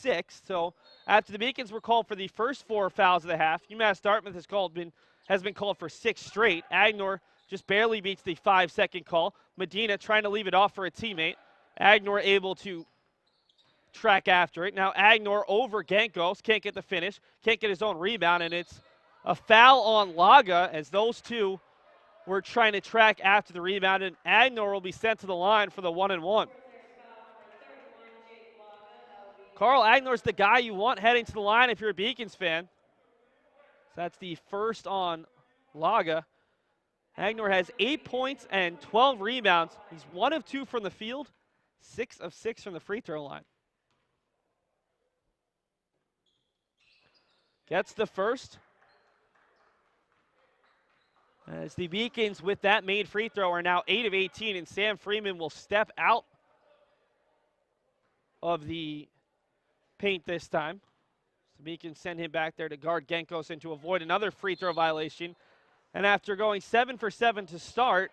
6th. So after the Beacons were called for the first 4 fouls of the half, UMass Dartmouth has been called for 6 straight. Agenor just barely beats the 5-second call. Medina trying to leave it off for a teammate. Agenor able to track after it. Now Agenor over Gankos, can't get the finish, can't get his own rebound, and it's a foul on Laga as those two were trying to track after the rebound, and Agenor will be sent to the line for the 1-and-1. Karl Agnor's the guy you want heading to the line if you're a Beacons fan. So that's the first on Laga. Agenor has 8 points and 12 rebounds. He's 1 of 2 from the field, 6 of 6 from the free throw line. Gets the first. As the Beacons with that made free throw are now 8 of 18, and Sam Freeman will step out of the paint this time. So the Beacons send him back there to guard Gankos and to avoid another free throw violation. And after going 7 for 7 to start,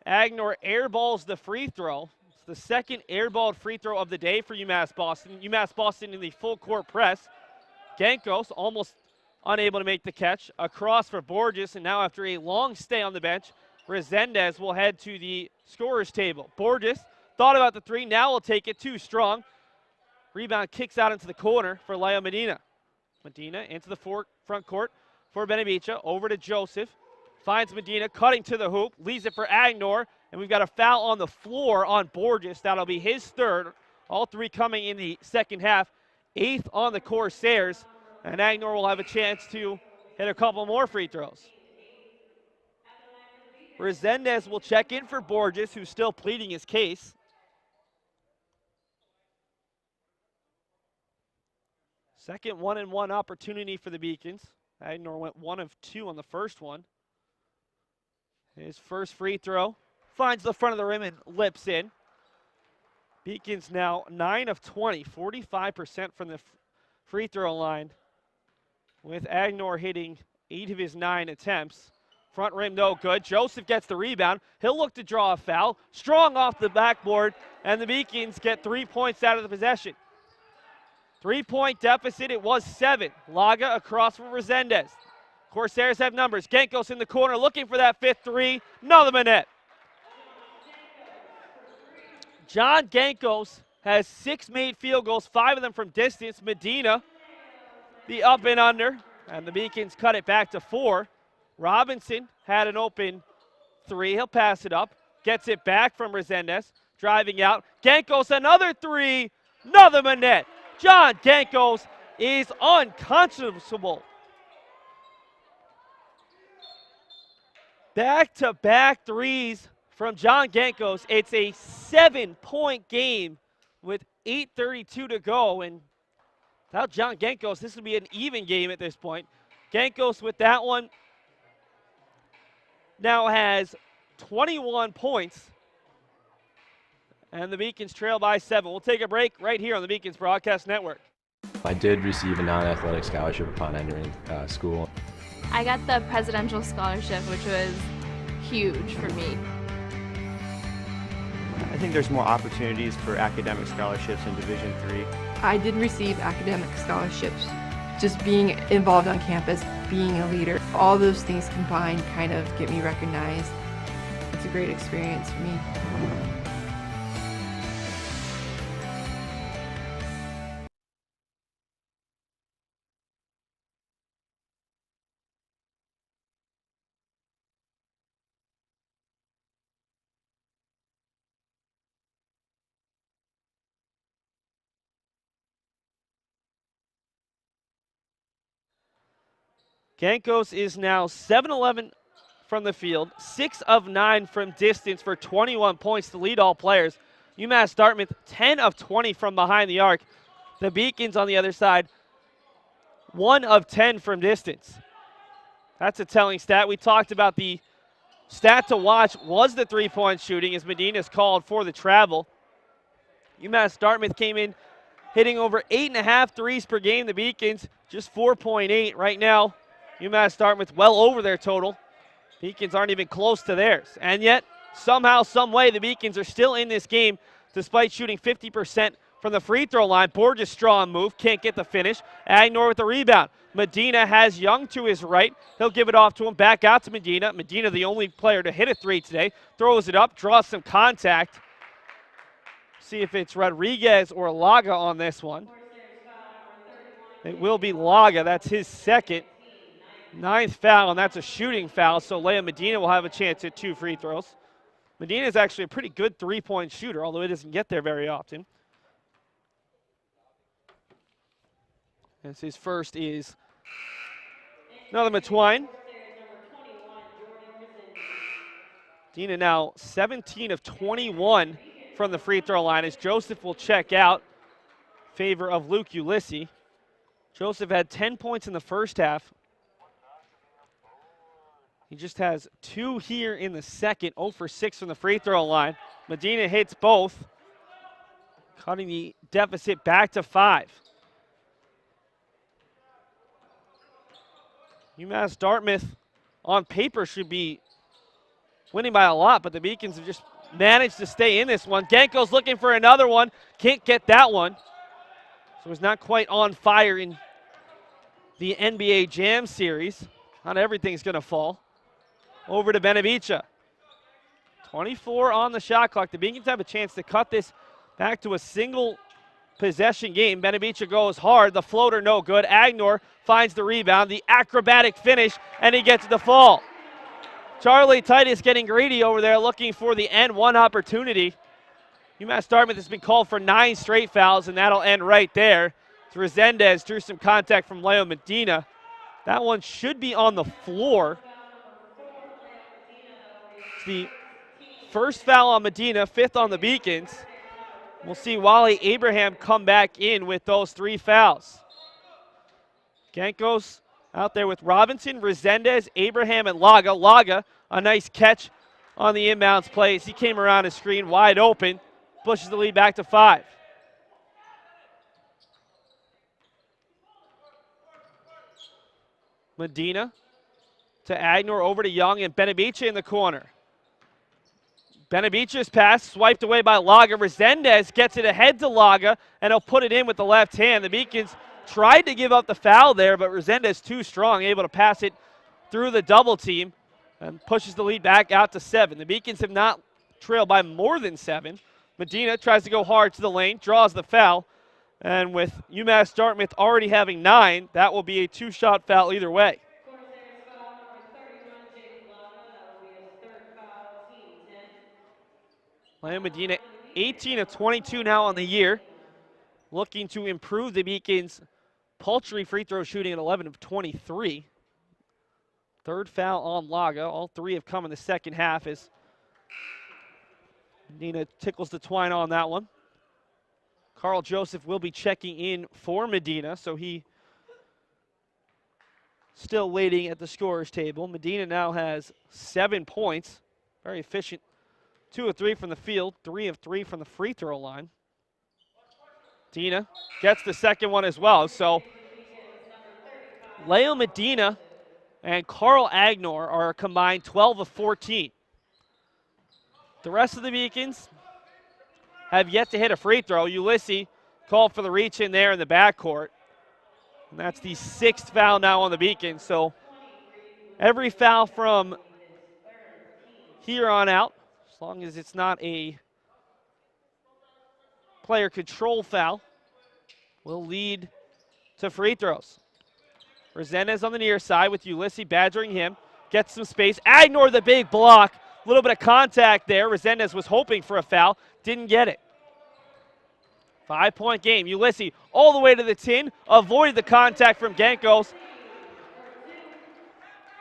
Agenor airballs the free throw. It's the second airballed free throw of the day for UMass Boston. UMass Boston in the full court press. Gankos almost unable to make the catch. Across for Borges, and now after a long stay on the bench, Resendez will head to the scorer's table. Borges thought about the 3, now will take it too strong. Rebound kicks out into the corner for Leo Medina. Medina into the front court for Benavicia. Over to Joseph. Finds Medina, cutting to the hoop. Leaves it for Agenor. And we've got a foul on the floor on Borges. That'll be his third. All three coming in the second half. 8th on the Corsairs. And Agenor will have a chance to hit a couple more free throws. Resendez will check in for Borges, who's still pleading his case. Second 1-and-1 opportunity for the Beacons. Agenor went 1 of 2 on the first one. His first free throw finds the front of the rim and lips in. Beacons now 9 of 20, 45% from the free throw line, with Agenor hitting 8 of his 9 attempts. Front rim no good. Joseph gets the rebound. He'll look to draw a foul. Strong off the backboard, and the Beacons get 3 points out of the possession. 3-point deficit, it was 7. Laga across from Resendez. Corsairs have numbers. Genkos in the corner looking for that 5th three. Nothing but net. John Genkos has 6 made field goals, 5 of them from distance. Medina, the up and under, and the Beacons cut it back to 4. Robinson had an open 3. He'll pass it up. Gets it back from Resendez. Driving out. Genkos, another 3. Nothing but net. John Genkos is unconscionable. Back-to-back threes from John Genkos. It's a 7-point game with 8:32 to go. And without John Genkos, this would be an even game at this point. Genkos with that one now has 21 points. And the Beacons trail by 7. We'll take a break right here on the Beacons Broadcast Network. I did receive a non-athletic scholarship upon entering school. I got the presidential scholarship, which was huge for me. I think there's more opportunities for academic scholarships in Division III. I did receive academic scholarships. Just being involved on campus, being a leader, all those things combined kind of get me recognized. It's a great experience for me. Genkos is now 7-11 from the field, 6 of 9 from distance for 21 points to lead all players. UMass Dartmouth 10 of 20 from behind the arc. The Beacons on the other side 1 of 10 from distance. That's a telling stat. We talked about the stat to watch was the 3-point shooting as Medina's called for the travel. UMass Dartmouth came in hitting over 8.5 threes per game. The Beacons just 4.8 right now. UMass Dartmouth well over their total. Beacons aren't even close to theirs. And yet, somehow, some way, the Beacons are still in this game despite shooting 50% from the free throw line. Borges strong move, can't get the finish. Agenor with the rebound. Medina has Young to his right. He'll give it off to him, back out to Medina. Medina, the only player to hit a 3 today. Throws it up, draws some contact. See if it's Rodriguez or Laga on this one. It will be Laga, that's his second. 9th foul, and that's a shooting foul, so Lea Medina will have a chance at 2 free throws. Medina is actually a pretty good 3-point shooter, although he doesn't get there very often. As his first is another Matwine. Medina now 17 of 21 from the free throw line as Joseph will check out in favor of Luke Ulysses. Joseph had 10 points in the first half. He just has 2 here in the second, 0 for 6 from the free throw line. Medina hits both, cutting the deficit back to 5. UMass Dartmouth on paper should be winning by a lot, but the Beacons have just managed to stay in this one. Genkos looking for another one, can't get that one. So he's not quite on fire in the NBA Jam series. Not everything's gonna fall. Over to Benavicia. 24 on the shot clock. The Beacons have a chance to cut this back to a single possession game. Benavicia goes hard. The floater no good. Agenor finds the rebound. The acrobatic finish, and he gets the fall. Charlie Titus getting greedy over there, looking for the N1 opportunity. UMass Dartmouth has been called for 9 straight fouls, and that'll end right there. It's Resendez drew some contact from Leo Medina. That one should be on the floor. It's the first foul on Medina, 5th on the Beacons. We'll see Wally Abraham come back in with those 3 fouls. Gankos out there with Robinson, Resendez, Abraham, and Laga. Laga, a nice catch on the inbounds play as he came around his screen wide open, pushes the lead back to 5. Medina to Agenor, over to Young, and Benavicia in the corner. Benavicia's pass swiped away by Laga. Resendez gets it ahead to Laga, and he'll put it in with the left hand. The Beacons tried to give up the foul there, but Resendez too strong, able to pass it through the double team and pushes the lead back out to 7. The Beacons have not trailed by more than 7. Medina tries to go hard to the lane, draws the foul, and with UMass Dartmouth already having 9, that will be a 2-shot foul either way. Leo Medina, 18 of 22 now on the year, looking to improve the Beacons' paltry free throw shooting at 11 of 23. 3rd foul on Laga. All 3 have come in the second half as Medina tickles the twine on that one. Karl Joseph will be checking in for Medina, so he still waiting at the scorer's table. Medina now has 7 points. Very efficient. 2 of 3 from the field, 3 of 3 from the free throw line. Medina gets the second one as well. So Leo Medina and Karl Agenor are a combined 12 of 14. The rest of the Beacons have yet to hit a free throw. Ulysses called for the reach in there in the backcourt. And that's the 6th foul now on the Beacons. So every foul from here on out, as long as it's not a player control foul, will lead to free throws. Resendez on the near side with Ulysses badgering him. Gets some space. Agenor the big block. A little bit of contact there. Resendez was hoping for a foul. Didn't get it. 5-point game. Ulysses all the way to the tin. Avoided the contact from Gankos.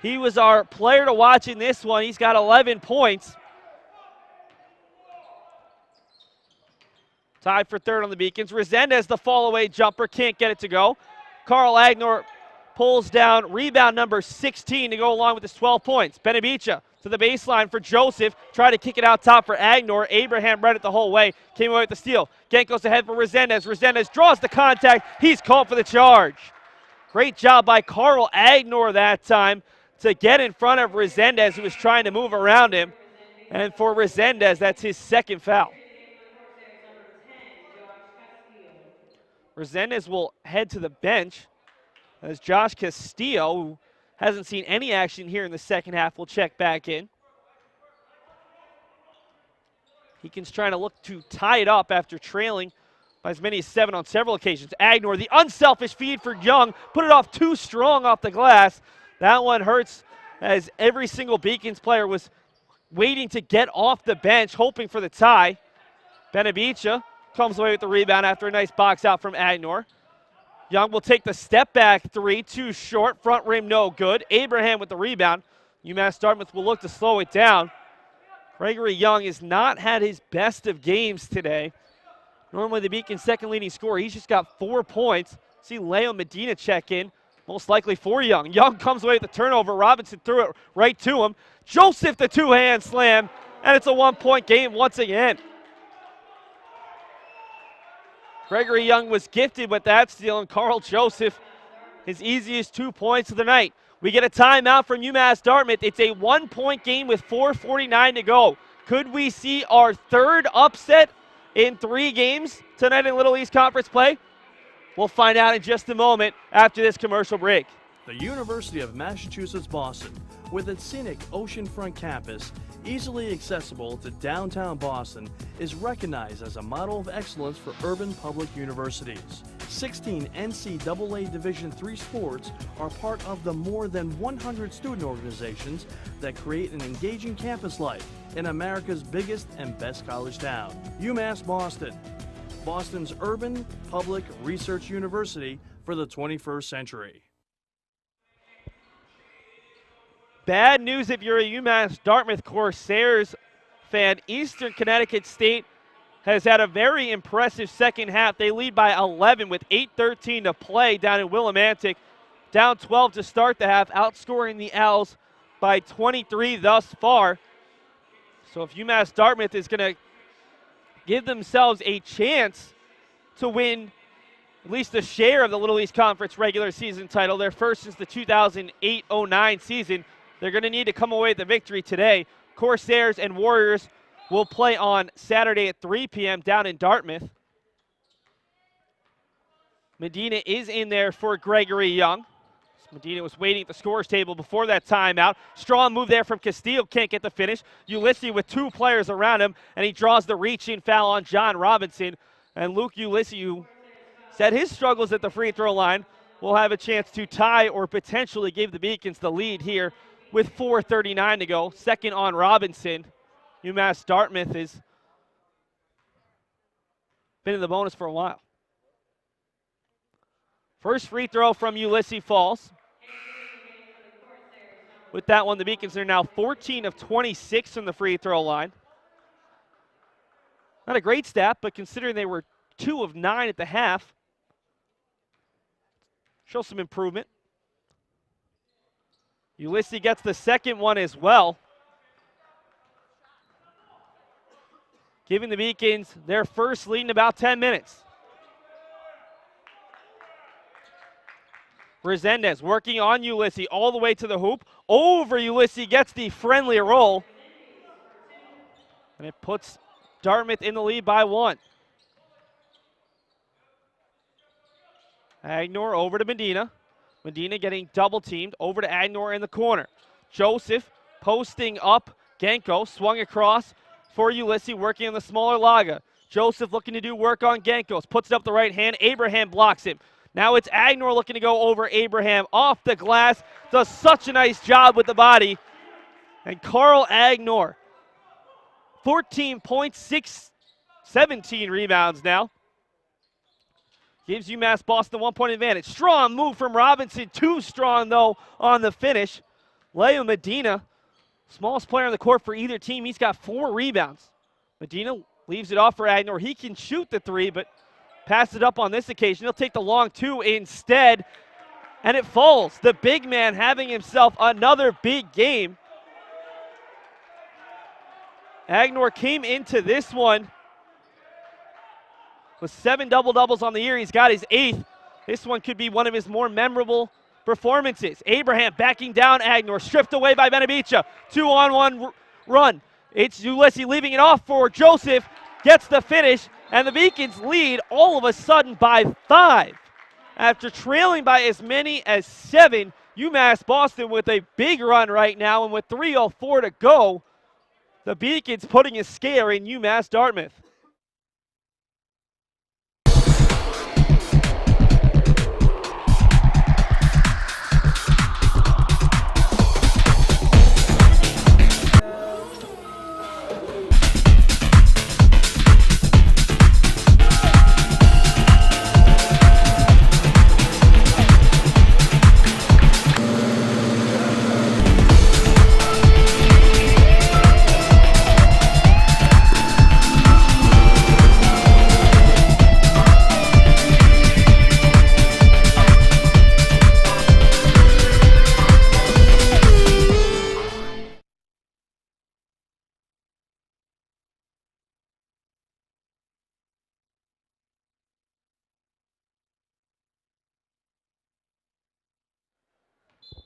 He was our player to watch in this one. He's got 11 points. Tied for 3rd on the Beacons. Resendez, the fall-away jumper, can't get it to go. Karl Agenor pulls down rebound number 16 to go along with his 12 points. Benavicia to the baseline for Joseph. Tried to kick it out top for Agenor. Abraham read it the whole way. Came away with the steal. Gankos ahead for Resendez. Resendez draws the contact. He's called for the charge. Great job by Karl Agenor that time to get in front of Resendez, who was trying to move around him. And for Resendez, that's his 2nd foul. Resendez will head to the bench as Josh Castillo, who hasn't seen any action here in the second half, will check back in. Heakin's trying to look to tie it up after trailing by as many as 7 on several occasions. Agenor, the unselfish feed for Young, put it off too strong off the glass. That one hurts as every single Beacons player was waiting to get off the bench, hoping for the tie. Benavicia comes away with the rebound after a nice box out from Agenor. Young will take the step back 3, too short, front rim no good. Abraham with the rebound. UMass Dartmouth will look to slow it down. Gregory Young has not had his best of games today. Normally the Beacon's 2nd leading scorer. He's just got 4 points. See Leo Medina check in, most likely for Young. Young comes away with the turnover. Robinson threw it right to him. Joseph the 2-hand slam, and it's a 1-point game once again. Gregory Young was gifted with that steal, and Karl Joseph, his easiest 2 points of the night. We get a timeout from UMass Dartmouth. It's a 1-point game with 4:49 to go. Could we see our 3rd upset in 3 games tonight in Little East Conference play? We'll find out in just a moment after this commercial break. The University of Massachusetts Boston, with its scenic oceanfront campus, easily accessible to downtown Boston, is recognized as a model of excellence for urban public universities. 16 NCAA Division III sports are part of the more than 100 student organizations that create an engaging campus life in America's biggest and best college town. UMass Boston, Boston's urban public research university for the 21st century. Bad news if you're a UMass Dartmouth Corsairs fan. Eastern Connecticut State has had a very impressive second half. They lead by 11 with 8:13 to play down in Willimantic. Down 12 to start the half, outscoring the Owls by 23 thus far. So if UMass Dartmouth is going to give themselves a chance to win at least a share of the Little East Conference regular season title, their first since the 2008-09 season, they're going to need to come away with the victory today. Corsairs and Warriors will play on Saturday at 3 p.m. down in Dartmouth. Medina is in there for Gregory Young. Medina was waiting at the scorer's table before that timeout. Strong move there from Castillo, can't get the finish. Ulysses with two players around him, and he draws the reach-in foul on John Robinson. And Luke Ulysses, who said his struggles at the free throw line, will have a chance to tie or potentially give the Beacons the lead here with 4:39 to go. Second on Robinson. UMass Dartmouth has been in the bonus for a while. First free throw from Ulysses falls. With that one, the Beacons are now 14 of 26 from the free throw line. Not a great stat, but considering they were 2 of 9 at the half, shows some improvement. Ulysses gets the second one as well, giving the Beacons their first lead in about 10 minutes. Resendez working on Ulysses all the way to the hoop. Over Ulysses, gets the friendly roll. And it puts Dartmouth in the lead by 1. Agenor over to Medina. Medina getting double teamed. Over to Agenor in the corner. Joseph posting up. Genko swung across for Ulysses, working on the smaller Laga. Joseph looking to do work on Genkos. Puts it up the right hand. Abraham blocks him. Now it's Agenor looking to go over Abraham off the glass. Does such a nice job with the body. And Karl Agenor, 14 points, 17 rebounds now. Gives UMass Boston 1 point advantage. Strong move from Robinson. Too strong, though, on the finish. Leo Medina, smallest player on the court for either team. He's got 4 rebounds. Medina leaves it off for Agenor. He can shoot the 3, but pass it up on this occasion. He'll take the long 2 instead, and it falls. The big man having himself another big game. Agenor came into this one with 7 double-doubles on the year. He's got his 8th. This one could be one of his more memorable performances. Abraham backing down Agenor, stripped away by Benavicia. 2-on-1 run. It's Ulysses leaving it off for Joseph. Gets the finish, and the Beacons lead all of a sudden by 5. After trailing by as many as 7, UMass Boston with a big run right now, and with 3:04 to go, the Beacons putting a scare in UMass Dartmouth.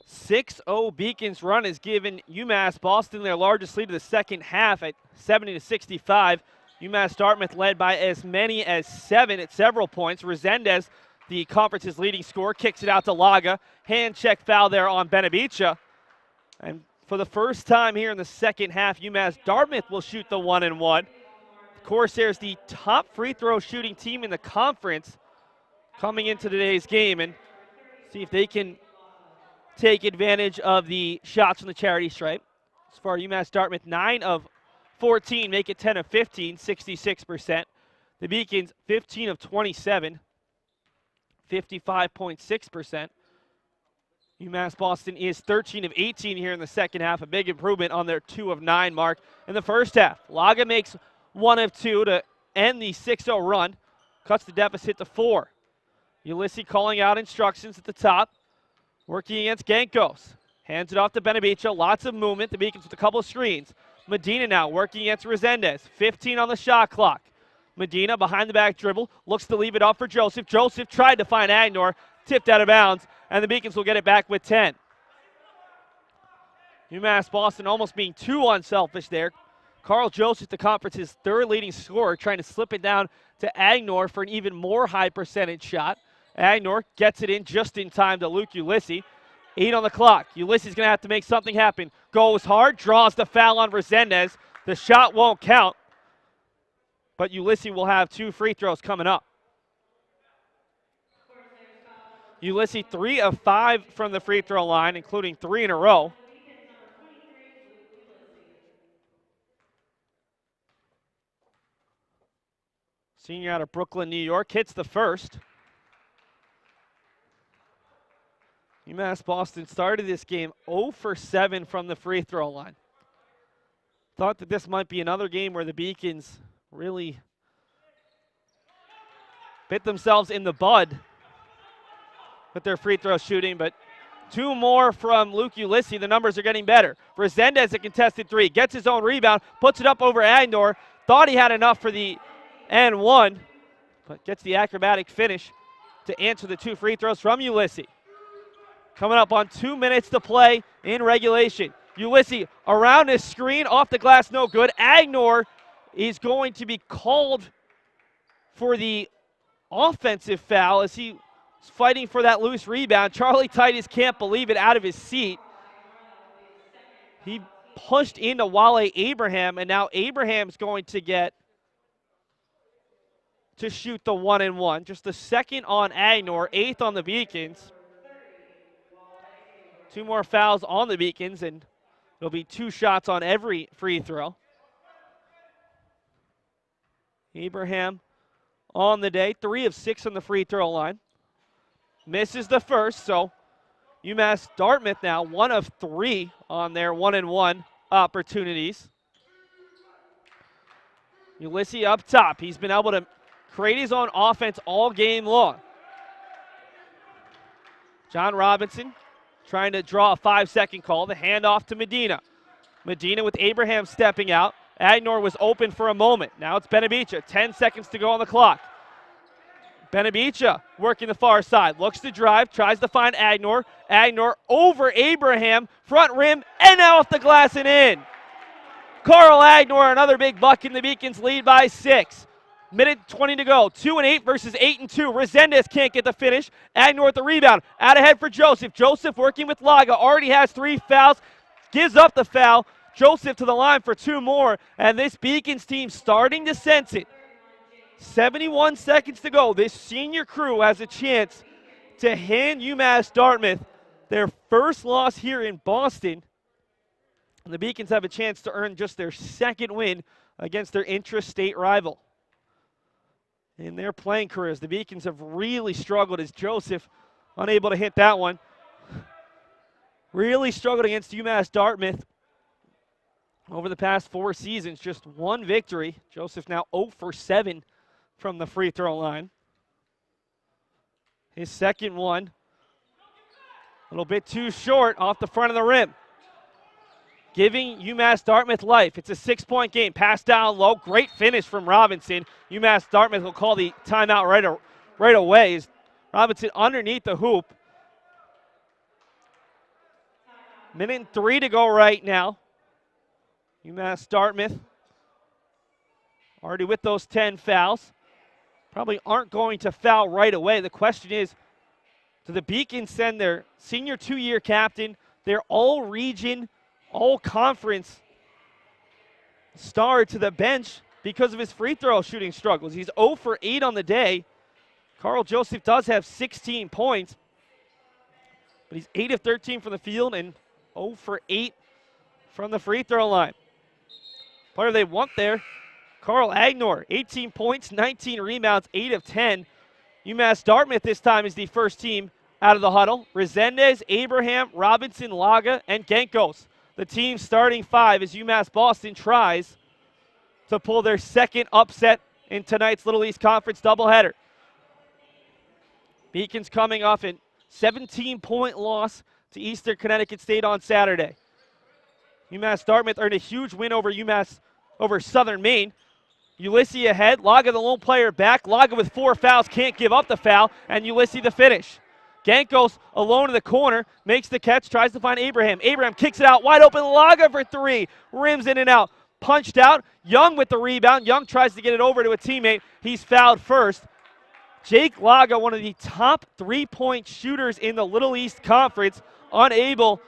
.6-0 Beacons run has given UMass Boston their largest lead of the second half at 70-65. UMass Dartmouth led by as many as 7 at several points. Resendez, the conference's leading scorer, kicks it out to Laga. Hand check foul there on Benavicia. And for the first time here in the second half, UMass Dartmouth will shoot the 1 and 1. Corsairs, the top free throw shooting team in the conference, coming into today's game, and see if they can take advantage of the shots from the charity stripe. As far as UMass Dartmouth, 9 of 14, make it 10 of 15, 66%. The Beacons, 15 of 27, 55.6%. UMass Boston is 13 of 18 here in the second half, a big improvement on their 2 of 9 mark in the first half. Laga makes 1 of 2 to end the 6-0 run, cuts the deficit to 4. Ulysses calling out instructions at the top, working against Gankos. Hands it off to Benavicha, lots of movement. The Beacons with a couple of screens. Medina now working against Resendez, 15 on the shot clock. Medina behind the back dribble, looks to leave it off for Joseph. Joseph tried to find Agenor, tipped out of bounds, and the Beacons will get it back with 10. UMass Boston almost being too unselfish there. Karl Joseph, the conference's third leading scorer, trying to slip it down to Agenor for an even more high percentage shot. Agenor gets it in just in time to Luke Ulysses. 8 on the clock. Ulysses is going to have to make something happen. Goes hard, draws the foul on Resendez. The shot won't count, but Ulysses will have 2 free throws coming up. Ulysses 3 of 5 from the free throw line, including 3 in a row. Senior out of Brooklyn, New York, hits the first. UMass Boston started this game 0 for 7 from the free throw line. Thought that this might be another game where the Beacons really bit themselves in the bud with their free throw shooting, but 2 more from Luke Ulysses. The numbers are getting better. Resendez, a contested 3, gets his own rebound, puts it up over Agenor. Thought he had enough for the and 1, but gets the acrobatic finish to answer the 2 free throws from Ulysses. Coming up on 2 minutes to play in regulation. Ulysses around his screen, off the glass, no good. Agenor is going to be called for the offensive foul as he was fighting for that loose rebound. Charlie Titus can't believe it, out of his seat. He pushed into Wale Abraham, and now Abraham's going to get to shoot the 1 and 1. Just the second on Agenor, 8th on the Beacons. 2 more fouls on the Beacons, and there'll be 2 shots on every free throw. Abraham on the day, 3 of 6 on the free throw line. Misses the first, so UMass Dartmouth now 1 of 3 on their 1 and 1 opportunities. Ulysses up top. He's been able to create his own offense all game long. John Robinson trying to draw a 5-second call. The handoff to Medina. Medina with Abraham stepping out. Agenor was open for a moment. Now it's Benavicha. 10 seconds to go on the clock. Benavicha working the far side. Looks to drive. Tries to find Agenor. Agenor over Abraham. Front rim. And now off the glass and in. Karl Agenor, another big bucket. The Beacons lead by 6. Minute 20 to go. 2 and 8 versus 8 and 2. Resendez can't get the finish. Agenor with the rebound. Out ahead for Joseph. Joseph working with Laga. Already has 3 fouls. Gives up the foul. Joseph to the line for 2 more. And this Beacons team starting to sense it. 71 seconds to go. This senior crew has a chance to hand UMass Dartmouth their first loss here in Boston. And the Beacons have a chance to earn just their 2nd win against their intra-state rival. In their playing careers, the Beacons have really struggled as Joseph unable to hit that one. Really struggled against UMass Dartmouth over the past 4 seasons. Just 1 victory. Joseph now 0 for 7 from the free throw line. His 2nd one, a little bit too short off the front of the rim. Giving UMass Dartmouth life. It's a 6-point game. Pass down low. Great finish from Robinson. UMass Dartmouth will call the timeout right away. Robinson underneath the hoop. Minute and 3 to go right now. UMass Dartmouth already with those 10 fouls. Probably aren't going to foul right away. The question is, do the Beacons send their senior 2-year captain, their all-region all-conference star to the bench because of his free throw shooting struggles. He's 0 for 8 on the day. Karl Joseph does have 16 points, but he's 8 of 13 from the field and 0 for 8 from the free throw line. Player they want there, Karl Agenor, 18 points, 19 rebounds, 8 of 10. UMass Dartmouth this time is the first team out of the huddle. Resendez, Abraham, Robinson, Laga, and Genkos. The team's starting five as UMass Boston tries to pull their second upset in tonight's Little East Conference doubleheader. Beacons coming off a 17-point loss to Eastern Connecticut State on Saturday. UMass Dartmouth earned a huge win over Southern Maine. Ulysses ahead, Laga the lone player back. Laga with 4 fouls, can't give up the foul, and Ulysses the finish. Genkos alone in the corner, makes the catch, tries to find Abraham. Abraham kicks it out, wide open, Laga for 3. Rims in and out, punched out. Young with the rebound. Young tries to get it over to a teammate. He's fouled first. Jake Laga, one of the top 3-point shooters in the Little East Conference, unable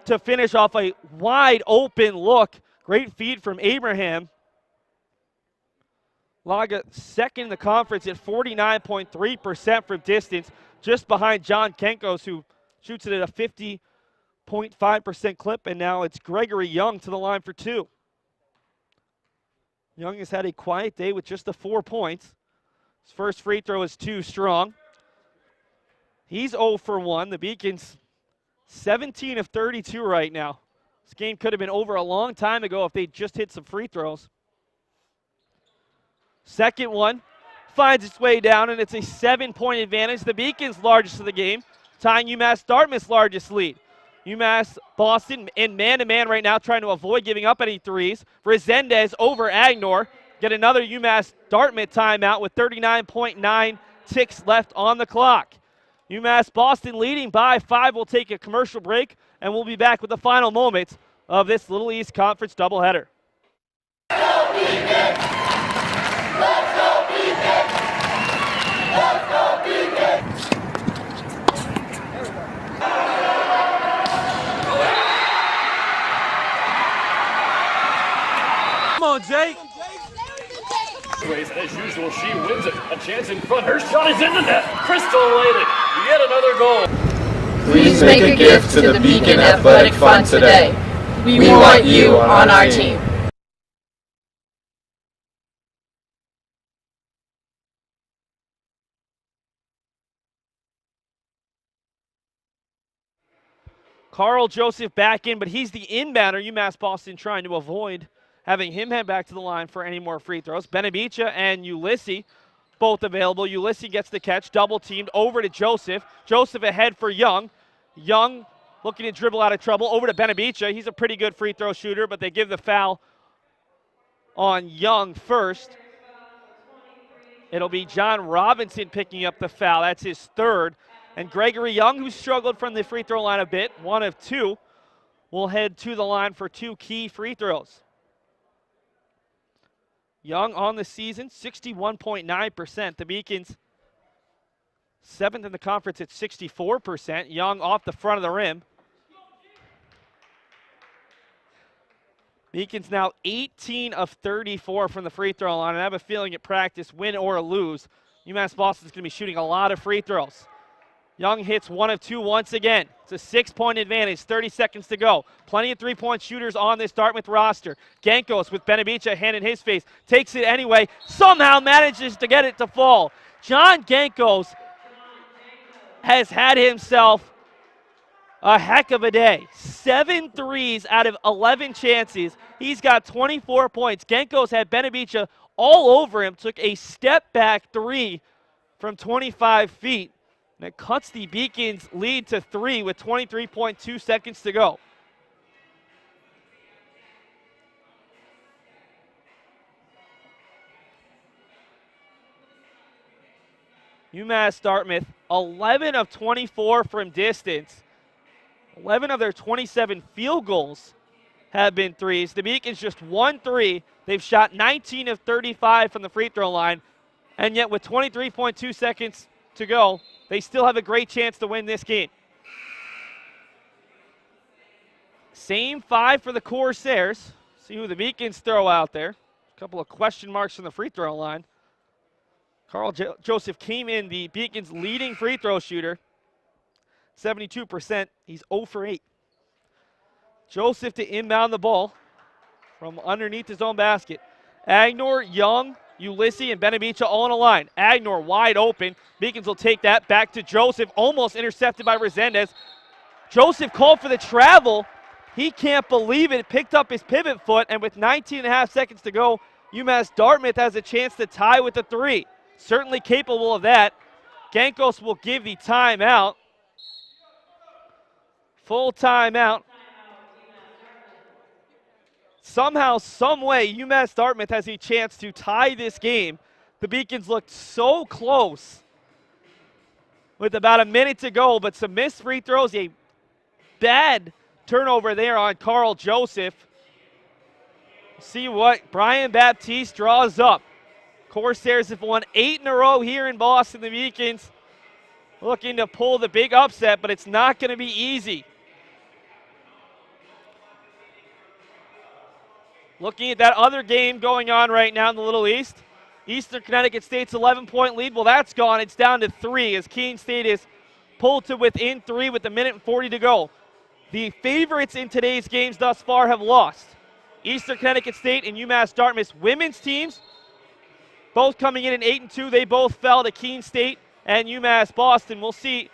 to finish off a wide open look. Great feed from Abraham. Laga second in the conference at 49.3% from distance, just behind John Genkos, who shoots it at a 50.5% clip, and now it's Gregory Young to the line for 2. Young has had a quiet day with just the 4 points. His first free throw is too strong. He's 0 for 1. The Beacons 17 of 32 right now. This game could have been over a long time ago if they just hit some free throws. Second one finds its way down, and it's a 7-point advantage. The Beacons' largest of the game, tying UMass Dartmouth's largest lead. UMass Boston in man-to-man right now, trying to avoid giving up any threes. Resendez over Agenor. Get another UMass Dartmouth timeout with 39.9 ticks left on the clock. UMass Boston leading by 5. We'll take a commercial break, and we'll be back with the final moments of this Little East Conference doubleheader. Let's go Beacons! Let's go Beacons! Come on, Jake. As usual, she wins it. A chance in front. Her shot is in the net. Crystal Layden, yet another goal. Please make a gift to the Beacon Athletic Fund today. We want you on our team. Karl Joseph back in, but he's the inbounder. UMass Boston trying to avoid having him head back to the line for any more free throws. Benavicha and Ulysses both available. Ulysses gets the catch, double teamed over to Joseph. Joseph ahead for Young. Young looking to dribble out of trouble over to Benavicha. He's a pretty good free throw shooter, but they give the foul on Young first. It'll be John Robinson picking up the foul. That's his third. And Gregory Young, who struggled from the free throw line a bit, 1 of 2, will head to the line for 2 key free throws. Young on the season, 61.9%. The Beacons 7th in the conference at 64%. Young off the front of the rim. Beacons now 18 of 34 from the free throw line. And I have a feeling at practice, win or lose, UMass Boston's going to be shooting a lot of free throws. Young hits 1 of 2 once again. It's a 6-point advantage, 30 seconds to go. Plenty of 3-point shooters on this Dartmouth roster. Genkos with Benavicha, hand in his face, takes it anyway, somehow manages to get it to fall. John Genkos has had himself a heck of a day. 7 threes out of 11 chances. He's got 24 points. Genkos had Benavicha all over him, took a step-back 3 from 25 feet. And it cuts the Beacons' lead to 3 with 23.2 seconds to go. UMass Dartmouth, 11 of 24 from distance. 11 of their 27 field goals have been threes. The Beacons just 1 3. They've shot 19 of 35 from the free throw line. And yet with 23.2 seconds to go, they still have a great chance to win this game. Same 5 for the Corsairs. See who the Beacons throw out there. A couple of question marks from the free throw line. Karl Joseph came in the Beacons' leading free throw shooter. 72%. He's 0 for 8. Joseph to inbound the ball from underneath his own basket. Agenor, Young, Ulysses, and Benavicha all on a line. Agenor wide open. Beacons will take that back to Joseph. Almost intercepted by Resendez. Joseph called for the travel. He can't believe it. Picked up his pivot foot, and with 19.5 seconds to go, UMass Dartmouth has a chance to tie with the 3. Certainly capable of that. Gankos will give the timeout. Full timeout. Somehow, some way, UMass Dartmouth has a chance to tie this game. The Beacons looked so close with about a minute to go, but some missed free throws, a bad turnover there on Karl Joseph. See what Brian Baptiste draws up. Corsairs have won 8 in a row here in Boston. The Beacons looking to pull the big upset, but it's not going to be easy. Looking at that other game going on right now in the Little East. Eastern Connecticut State's 11-point lead. Well, that's gone. It's down to 3 as Keene State is pulled to within 3 with a minute and 40 to go. The favorites in today's games thus far have lost. Eastern Connecticut State and UMass Dartmouth's women's teams, both coming in at 8-2. They both fell to Keene State and UMass Boston. We'll see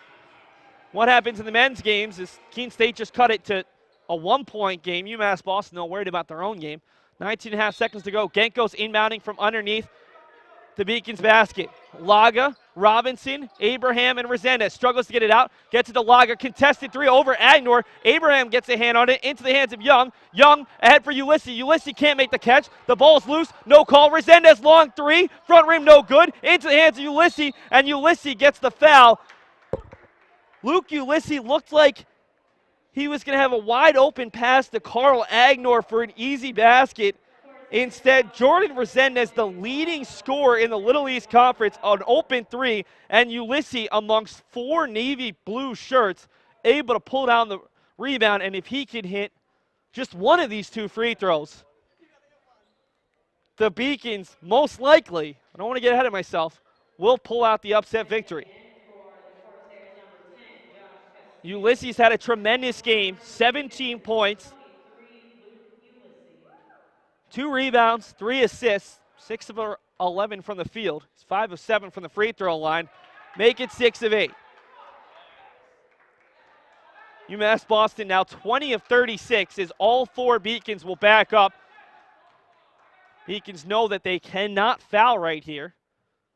what happens in the men's games as Keene State just cut it to a 1-point game. UMass Boston, they're worried about their own game. 19.5 seconds to go. Gankos inbounding from underneath the Beacons basket. Laga, Robinson, Abraham, and Resendez struggles to get it out. Gets it to Laga. Contested 3 over Agenor. Abraham gets a hand on it into the hands of Young. Young ahead for Ulysses. Ulysses can't make the catch. The ball's loose. No call. Resendez long 3. Front rim no good. Into the hands of Ulysses. And Ulysses gets the foul. Luke Ulysses looked like he was going to have a wide open pass to Karl Agenor for an easy basket. Instead, Jordan Resendez, the leading scorer in the Little East Conference, on open 3, and Ulysses amongst 4 navy blue shirts, able to pull down the rebound, and if he can hit just one of these 2 free throws, the Beacons most likely, I don't want to get ahead of myself, will pull out the upset victory. Ulysses had a tremendous game, 17 points, 2 rebounds, 3 assists, 6 of 11 from the field. He's 5 of 7 from the free throw line. Make it 6 of 8. UMass Boston now 20 of 36 as all 4 Beacons will back up. Beacons know that they cannot foul right here.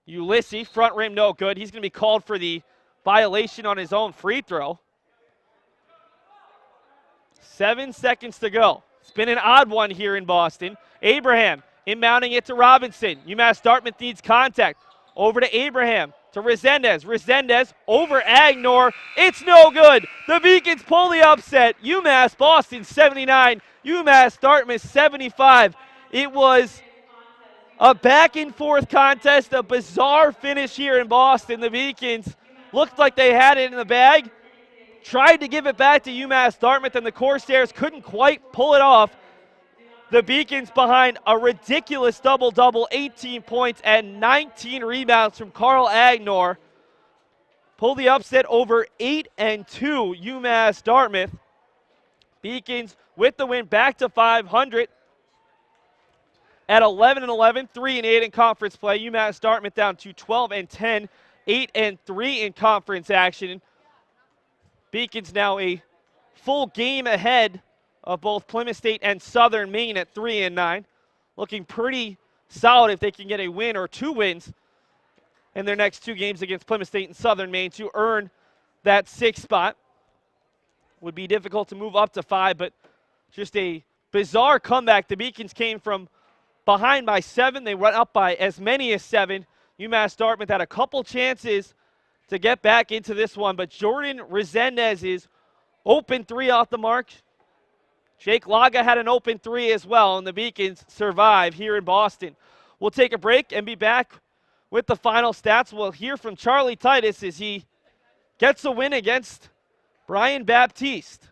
Ulysses, front rim no good. He's going to be called for the violation on his own free throw. 7 seconds to go. It's been an odd one here in Boston. Abraham inbounding it to Robinson. UMass Dartmouth needs contact. Over to Abraham, to Resendez. Resendez over Agenor. It's no good. The Beacons pull the upset. UMass Boston 79, UMass Dartmouth 75. It was a back and forth contest, a bizarre finish here in Boston. The Beacons looked like they had it in the bag. Tried to give it back to UMass Dartmouth, and the Corsairs couldn't quite pull it off. The Beacons behind a ridiculous double-double, 18 points and 19 rebounds from Karl Agenor. Pull the upset over 8-2 UMass Dartmouth. Beacons with the win back to 500 at 11-11, 3-8 in conference play. UMass Dartmouth down to 12-10, 8-3 in conference action. Beacons now a full game ahead of both Plymouth State and Southern Maine at 3-9. Looking pretty solid if they can get a win or 2 wins in their next 2 games against Plymouth State and Southern Maine to earn that 6th spot. Would be difficult to move up to 5, but just a bizarre comeback. The Beacons came from behind by 7. They went up by as many as 7. UMass Dartmouth had a couple chances to get back into this one, but Jordan Resendez is open 3 off the mark. Jake Laga had an open 3 as well, and the Beacons survive here in Boston. We'll take a break and be back with the final stats. We'll hear from Charlie Titus as he gets a win against Brian Baptiste.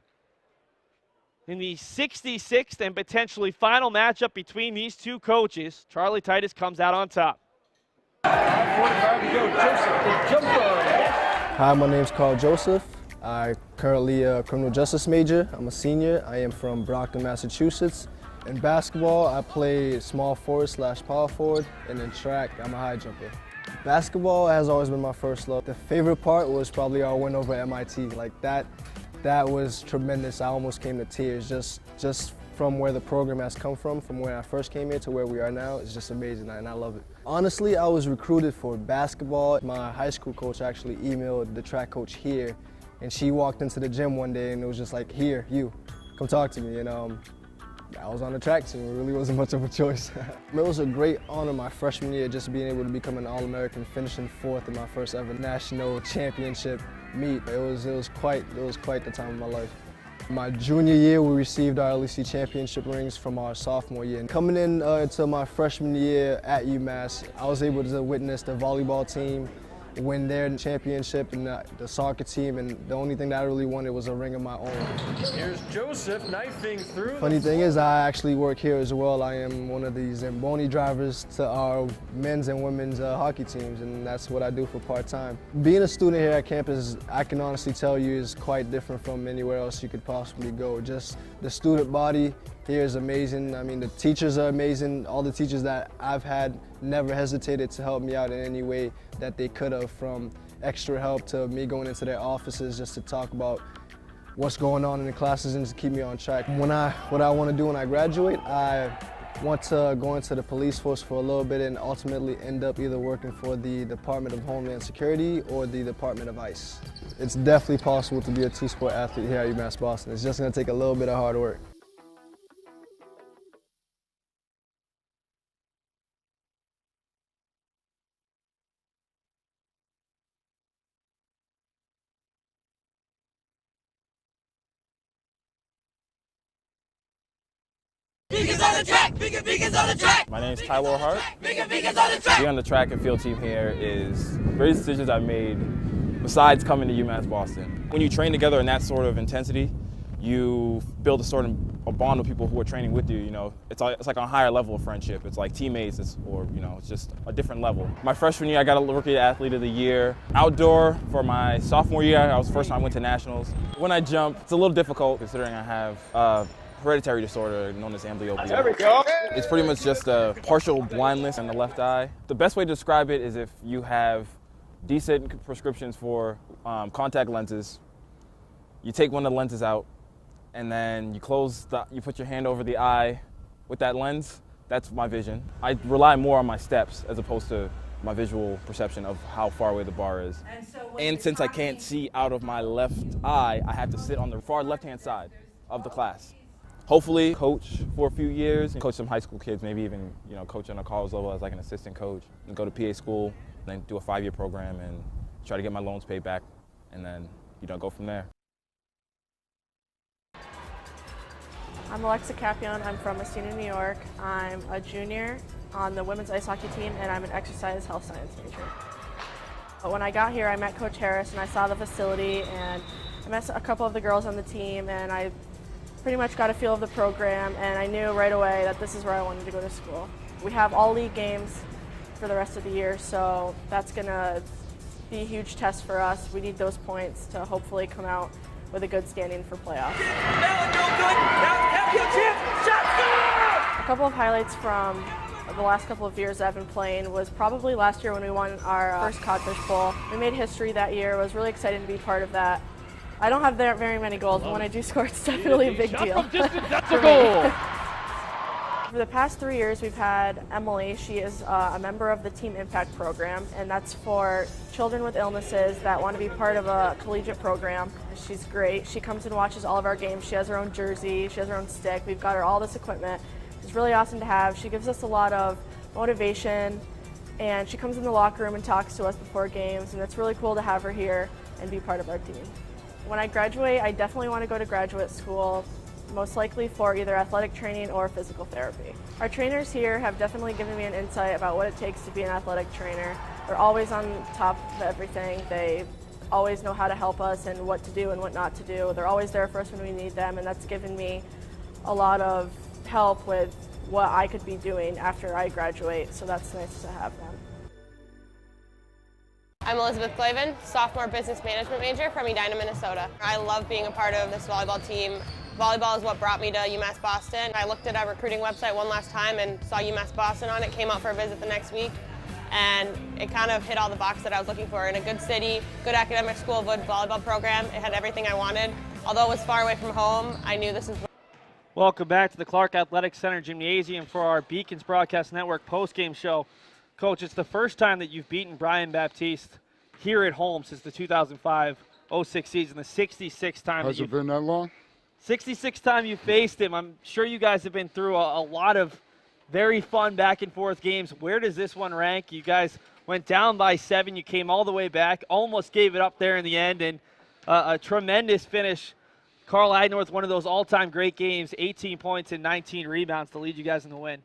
In the 66th and potentially final matchup between these two coaches, Charlie Titus comes out on top. Hi, my name's Karl Joseph. I'm currently a criminal justice major. I'm a senior. I am from Brockton, Massachusetts. In basketball, I play small forward / power forward, and in track, I'm a high jumper. Basketball has always been my first love. The favorite part was probably our win over MIT. Like that was tremendous. I almost came to tears just from where the program has come from where I first came here to where we are now. It's just amazing, and I love it. Honestly, I was recruited for basketball. My high school coach actually emailed the track coach here, and she walked into the gym one day and it was just like, here, you, come talk to me. And I was on the track team. It really wasn't much of a choice. It was a great honor my freshman year, just being able to become an All-American, finishing 4th in my first ever national championship meet. It was quite the time of my life. My junior year, we received our LEC championship rings from our sophomore year. And coming in into my freshman year at UMass, I was able to witness the volleyball team win their championship and the soccer team, and the only thing that I really wanted was a ring of my own. Here's Joseph knifing through. Funny thing is, I actually work here as well. I am one of the Zamboni drivers to our men's and women's hockey teams, and that's what I do for part-time. Being a student here at campus, I can honestly tell you, is quite different from anywhere else you could possibly go. Just the student body here is amazing. I mean, the teachers are amazing. All the teachers that I've had never hesitated to help me out in any way that they could have, from extra help to me going into their offices just to talk about what's going on in the classes and just keep me on track. What I want to do when I graduate, I want to go into the police force for a little bit and ultimately end up either working for the Department of Homeland Security or the Department of ICE. It's definitely possible to be a two-sport athlete here at UMass Boston. It's just going to take a little bit of hard work. Beacons on the track! Beacons on the track! My name is Tyler Hart. Beacons on the track! Being on the track and field team here is the greatest decisions I've made besides coming to UMass Boston. When you train together in that sort of intensity, you build a bond with people who are training with you. You know, it's like a higher level of friendship. It's like teammates, it's just a different level. My freshman year, I got a Rookie Athlete of the Year. Outdoor, for my sophomore year, I was the first time I went to nationals. When I jump, it's a little difficult considering I have hereditary disorder known as amblyopia. There we go. It's pretty much just a partial blindness in the left eye. The best way to describe it is if you have decent prescriptions for contact lenses, you take one of the lenses out, and then you put your hand over the eye with that lens. That's my vision. I rely more on my steps as opposed to my visual perception of how far away the bar is. And since I can't see out of my left eye, I have to sit on the far left-hand side of the class. Hopefully coach for a few years and coach some high school kids, maybe even coach on a college level as like an assistant coach, and go to PA school, and then do a 5-year program and try to get my loans paid back, and then go from there. I'm Alexa Capion. I'm from Messina, New York. I'm a junior on the women's ice hockey team, and I'm an exercise health science major. But when I got here, I met Coach Harris, and I saw the facility, and I met a couple of the girls on the team, and I pretty much got a feel of the program, and I knew right away that this is where I wanted to go to school. We have all league games for the rest of the year, so that's going to be a huge test for us. We need those points to hopefully come out with a good standing for playoffs. A couple of highlights from the last couple of years that I've been playing was probably last year when we won our first Codfish Bowl. We made history that year. I was really excited to be part of that. I don't have very many goals, but when I do score, it's definitely a big deal. That's a goal! For the past 3 years, we've had Emily. She is a member of the Team Impact program, and that's for children with illnesses that want to be part of a collegiate program. She's great. She comes and watches all of our games. She has her own jersey. She has her own stick. We've got her all this equipment. It's really awesome to have. She gives us a lot of motivation, and she comes in the locker room and talks to us before games, and it's really cool to have her here and be part of our team. When I graduate, I definitely want to go to graduate school, most likely for either athletic training or physical therapy. Our trainers here have definitely given me an insight about what it takes to be an athletic trainer. They're always on top of everything. They always know how to help us and what to do and what not to do. They're always there for us when we need them, and that's given me a lot of help with what I could be doing after I graduate, so that's nice to have them. I'm Elizabeth Clavin, sophomore business management major from Edina, Minnesota. I love being a part of this volleyball team. Volleyball is what brought me to UMass Boston. I looked at our recruiting website one last time and saw UMass Boston on it, came out for a visit the next week, and it kind of hit all the boxes that I was looking for. In a good city, good academic school, good volleyball program, it had everything I wanted. Although it was far away from home, I knew this is. Welcome back to the Clark Athletic Center Gymnasium for our Beacons Broadcast Network postgame show. Coach, it's the first time that you've beaten Brian Baptiste here at home since the 2005-06 season, the 66th time. Has it been that long? 66th time you faced him. I'm sure you guys have been through a lot of very fun back and forth games. Where does this one rank? You guys went down by 7. You came all the way back, almost gave it up there in the end, and a tremendous finish. Karl Agenor with one of those all-time great games, 18 points and 19 rebounds to lead you guys in the win.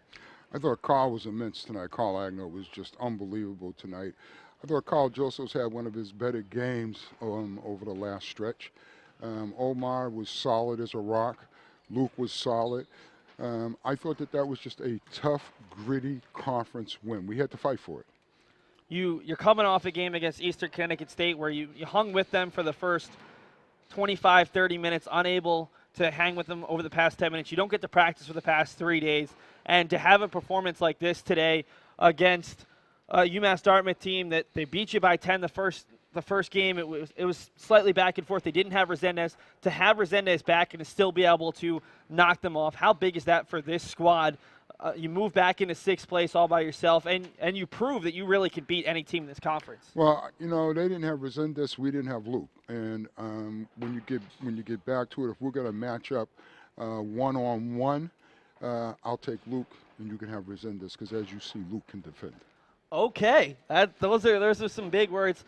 I thought Karl was immense tonight. Karl Agenor was just unbelievable tonight. I thought Karl Josephs had one of his better games over the last stretch. Omar was solid as a rock. Luke was solid. I thought that was just a tough, gritty conference win. We had to fight for it. You're coming off a game against Eastern Connecticut State where you hung with them for the first 25, 30 minutes, unable to hang with them over the past 10 minutes. You don't get to practice for the past 3 days. And to have a performance like this today against a UMass Dartmouth team that they beat you by 10 the first game, it was slightly back and forth. They didn't have Resendez. To have Resendez back and to still be able to knock them off, how big is that for this squad? You move back into 6th place all by yourself, and you prove that you really can beat any team in this conference. Well, you know, they didn't have Resendez, we didn't have Luke. And when you get back to it, if we're going to match up one-on-one, I'll take Luke, and you can have Resendez, because as you see, Luke can defend. Okay, those are some big words.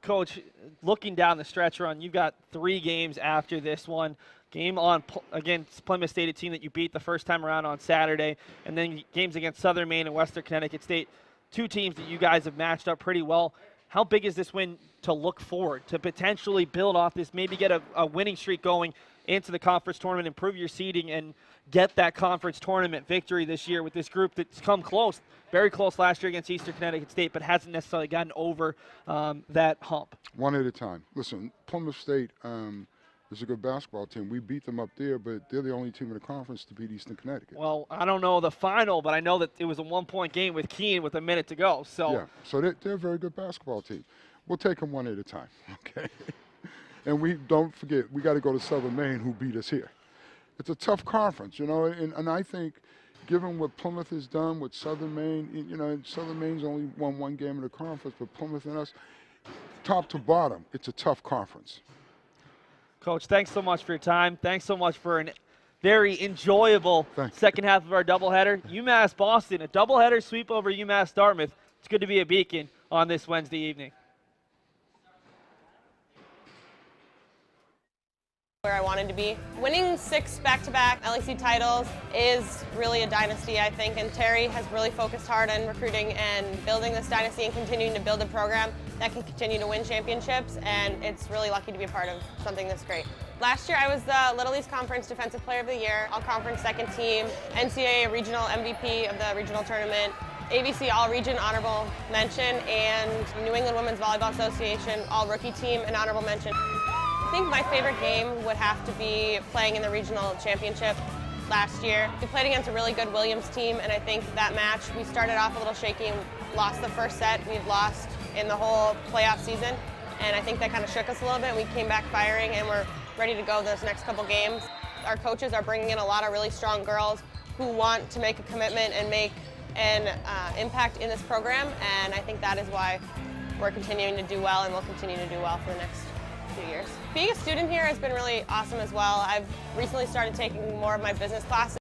Coach, looking down the stretch run, you've got 3 games after this one. Game on against Plymouth State, a team that you beat the first time around on Saturday, and then games against Southern Maine and Western Connecticut State, 2 teams that you guys have matched up pretty well. How big is this win to look forward, to potentially build off this, maybe get a winning streak going into the conference tournament, improve your seeding, and get that conference tournament victory this year with this group that's come close, very close last year against Eastern Connecticut State, but hasn't necessarily gotten over that hump? One at a time. Listen, Plymouth State is a good basketball team. We beat them up there, but they're the only team in the conference to beat Eastern Connecticut. Well, I don't know the final, but I know that it was a 1-point game with Keene with a minute to go. So yeah, so they're a very good basketball team. We'll take them one at a time, okay? And we don't forget, we got to go to Southern Maine, who beat us here. It's a tough conference, you know, and I think given what Plymouth has done with Southern Maine, you know, Southern Maine's only won 1 game in the conference, but Plymouth and us, top to bottom, it's a tough conference. Coach, thanks so much for your time. Thanks so much for a very enjoyable second half of our doubleheader. UMass Boston, a doubleheader sweep over UMass Dartmouth. It's good to be a Beacon on this Wednesday evening. Where I wanted to be. Winning 6 back-to-back LEC titles is really a dynasty, I think, and Terry has really focused hard on recruiting and building this dynasty and continuing to build a program that can continue to win championships, and it's really lucky to be a part of something this great. Last year I was the Little East Conference Defensive Player of the Year, All-Conference second team, NCAA Regional MVP of the regional tournament, ABC All-Region Honorable Mention, and New England Women's Volleyball Association All-Rookie Team and Honorable Mention. I think my favorite game would have to be playing in the regional championship last year. We played against a really good Williams team, and I think that match, we started off a little shaky and lost the first set. We've lost in the whole playoff season, and I think that kind of shook us a little bit. We came back firing, and we're ready to go those next couple games. Our coaches are bringing in a lot of really strong girls who want to make a commitment and make an impact in this program, and I think that is why we're continuing to do well, and we'll continue to do well for the next few years. Being a student here has been really awesome as well. I've recently started taking more of my business classes.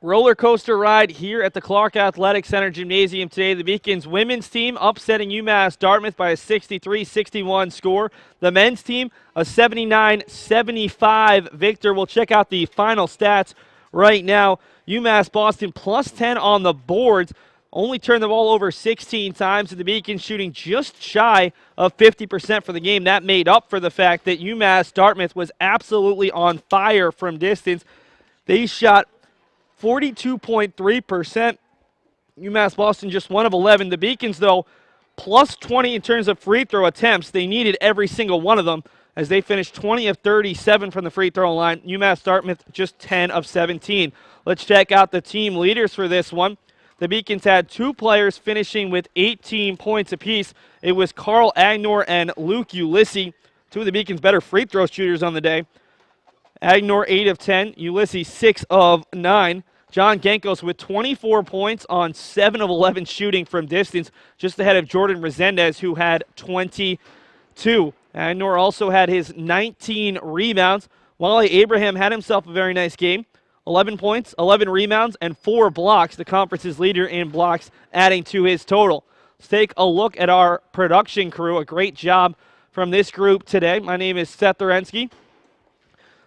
Roller coaster ride here at the Clark Athletic Center Gymnasium today. The Beacons women's team upsetting UMass Dartmouth by a 63-61 score. The men's team, a 79-75 victor. We'll check out the final stats right now. UMass Boston plus 10 on the boards. only turned the ball over 16 times, and the Beacons shooting just shy of 50% for the game. That made up for the fact that UMass Dartmouth was absolutely on fire from distance. They shot 42.3%. UMass Boston just 1 of 11. The Beacons, though, plus 20 in terms of free throw attempts. They needed every single one of them as they finished 20 of 37 from the free throw line. UMass Dartmouth just 10 of 17. Let's check out the team leaders for this one. The Beacons had 2 players finishing with 18 points apiece. It was Karl Agenor and Luke Ulysses, 2 of the Beacons' better free throw shooters on the day. Agenor 8 of 10, Ulysses 6 of 9. John Genkos with 24 points on 7 of 11 shooting from distance, just ahead of Jordan Resendez, who had 22. Agenor also had his 19 rebounds. Wally Abraham had himself a very nice game. 11 points, 11 rebounds, and 4 blocks, the conference's leader in blocks, adding to his total. Let's take a look at our production crew. A great job from this group today. My name is Seth Orensky.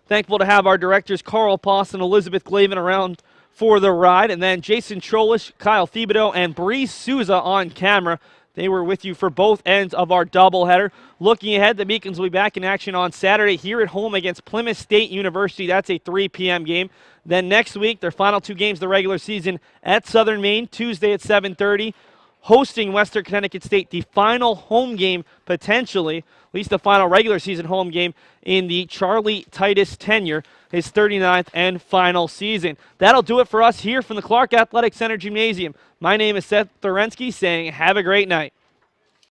Thankful to have our directors Carl Poss and Elizabeth Glavin around for the ride, and then Jason Trolish, Kyle Thibodeau, and Bree Souza on camera. They were with you for both ends of our doubleheader. Looking ahead, the Beacons will be back in action on Saturday here at home against Plymouth State University. That's a 3 p.m. game. Then next week, their final 2 games of the regular season at Southern Maine, Tuesday at 7:30. Hosting Western Connecticut State, the final home game, potentially, at least the final regular season home game in the Charlie Titus tenure, his 39th and final season. That'll do it for us here from the Clark Athletic Center Gymnasium. My name is Seth Thorensky, saying have a great night.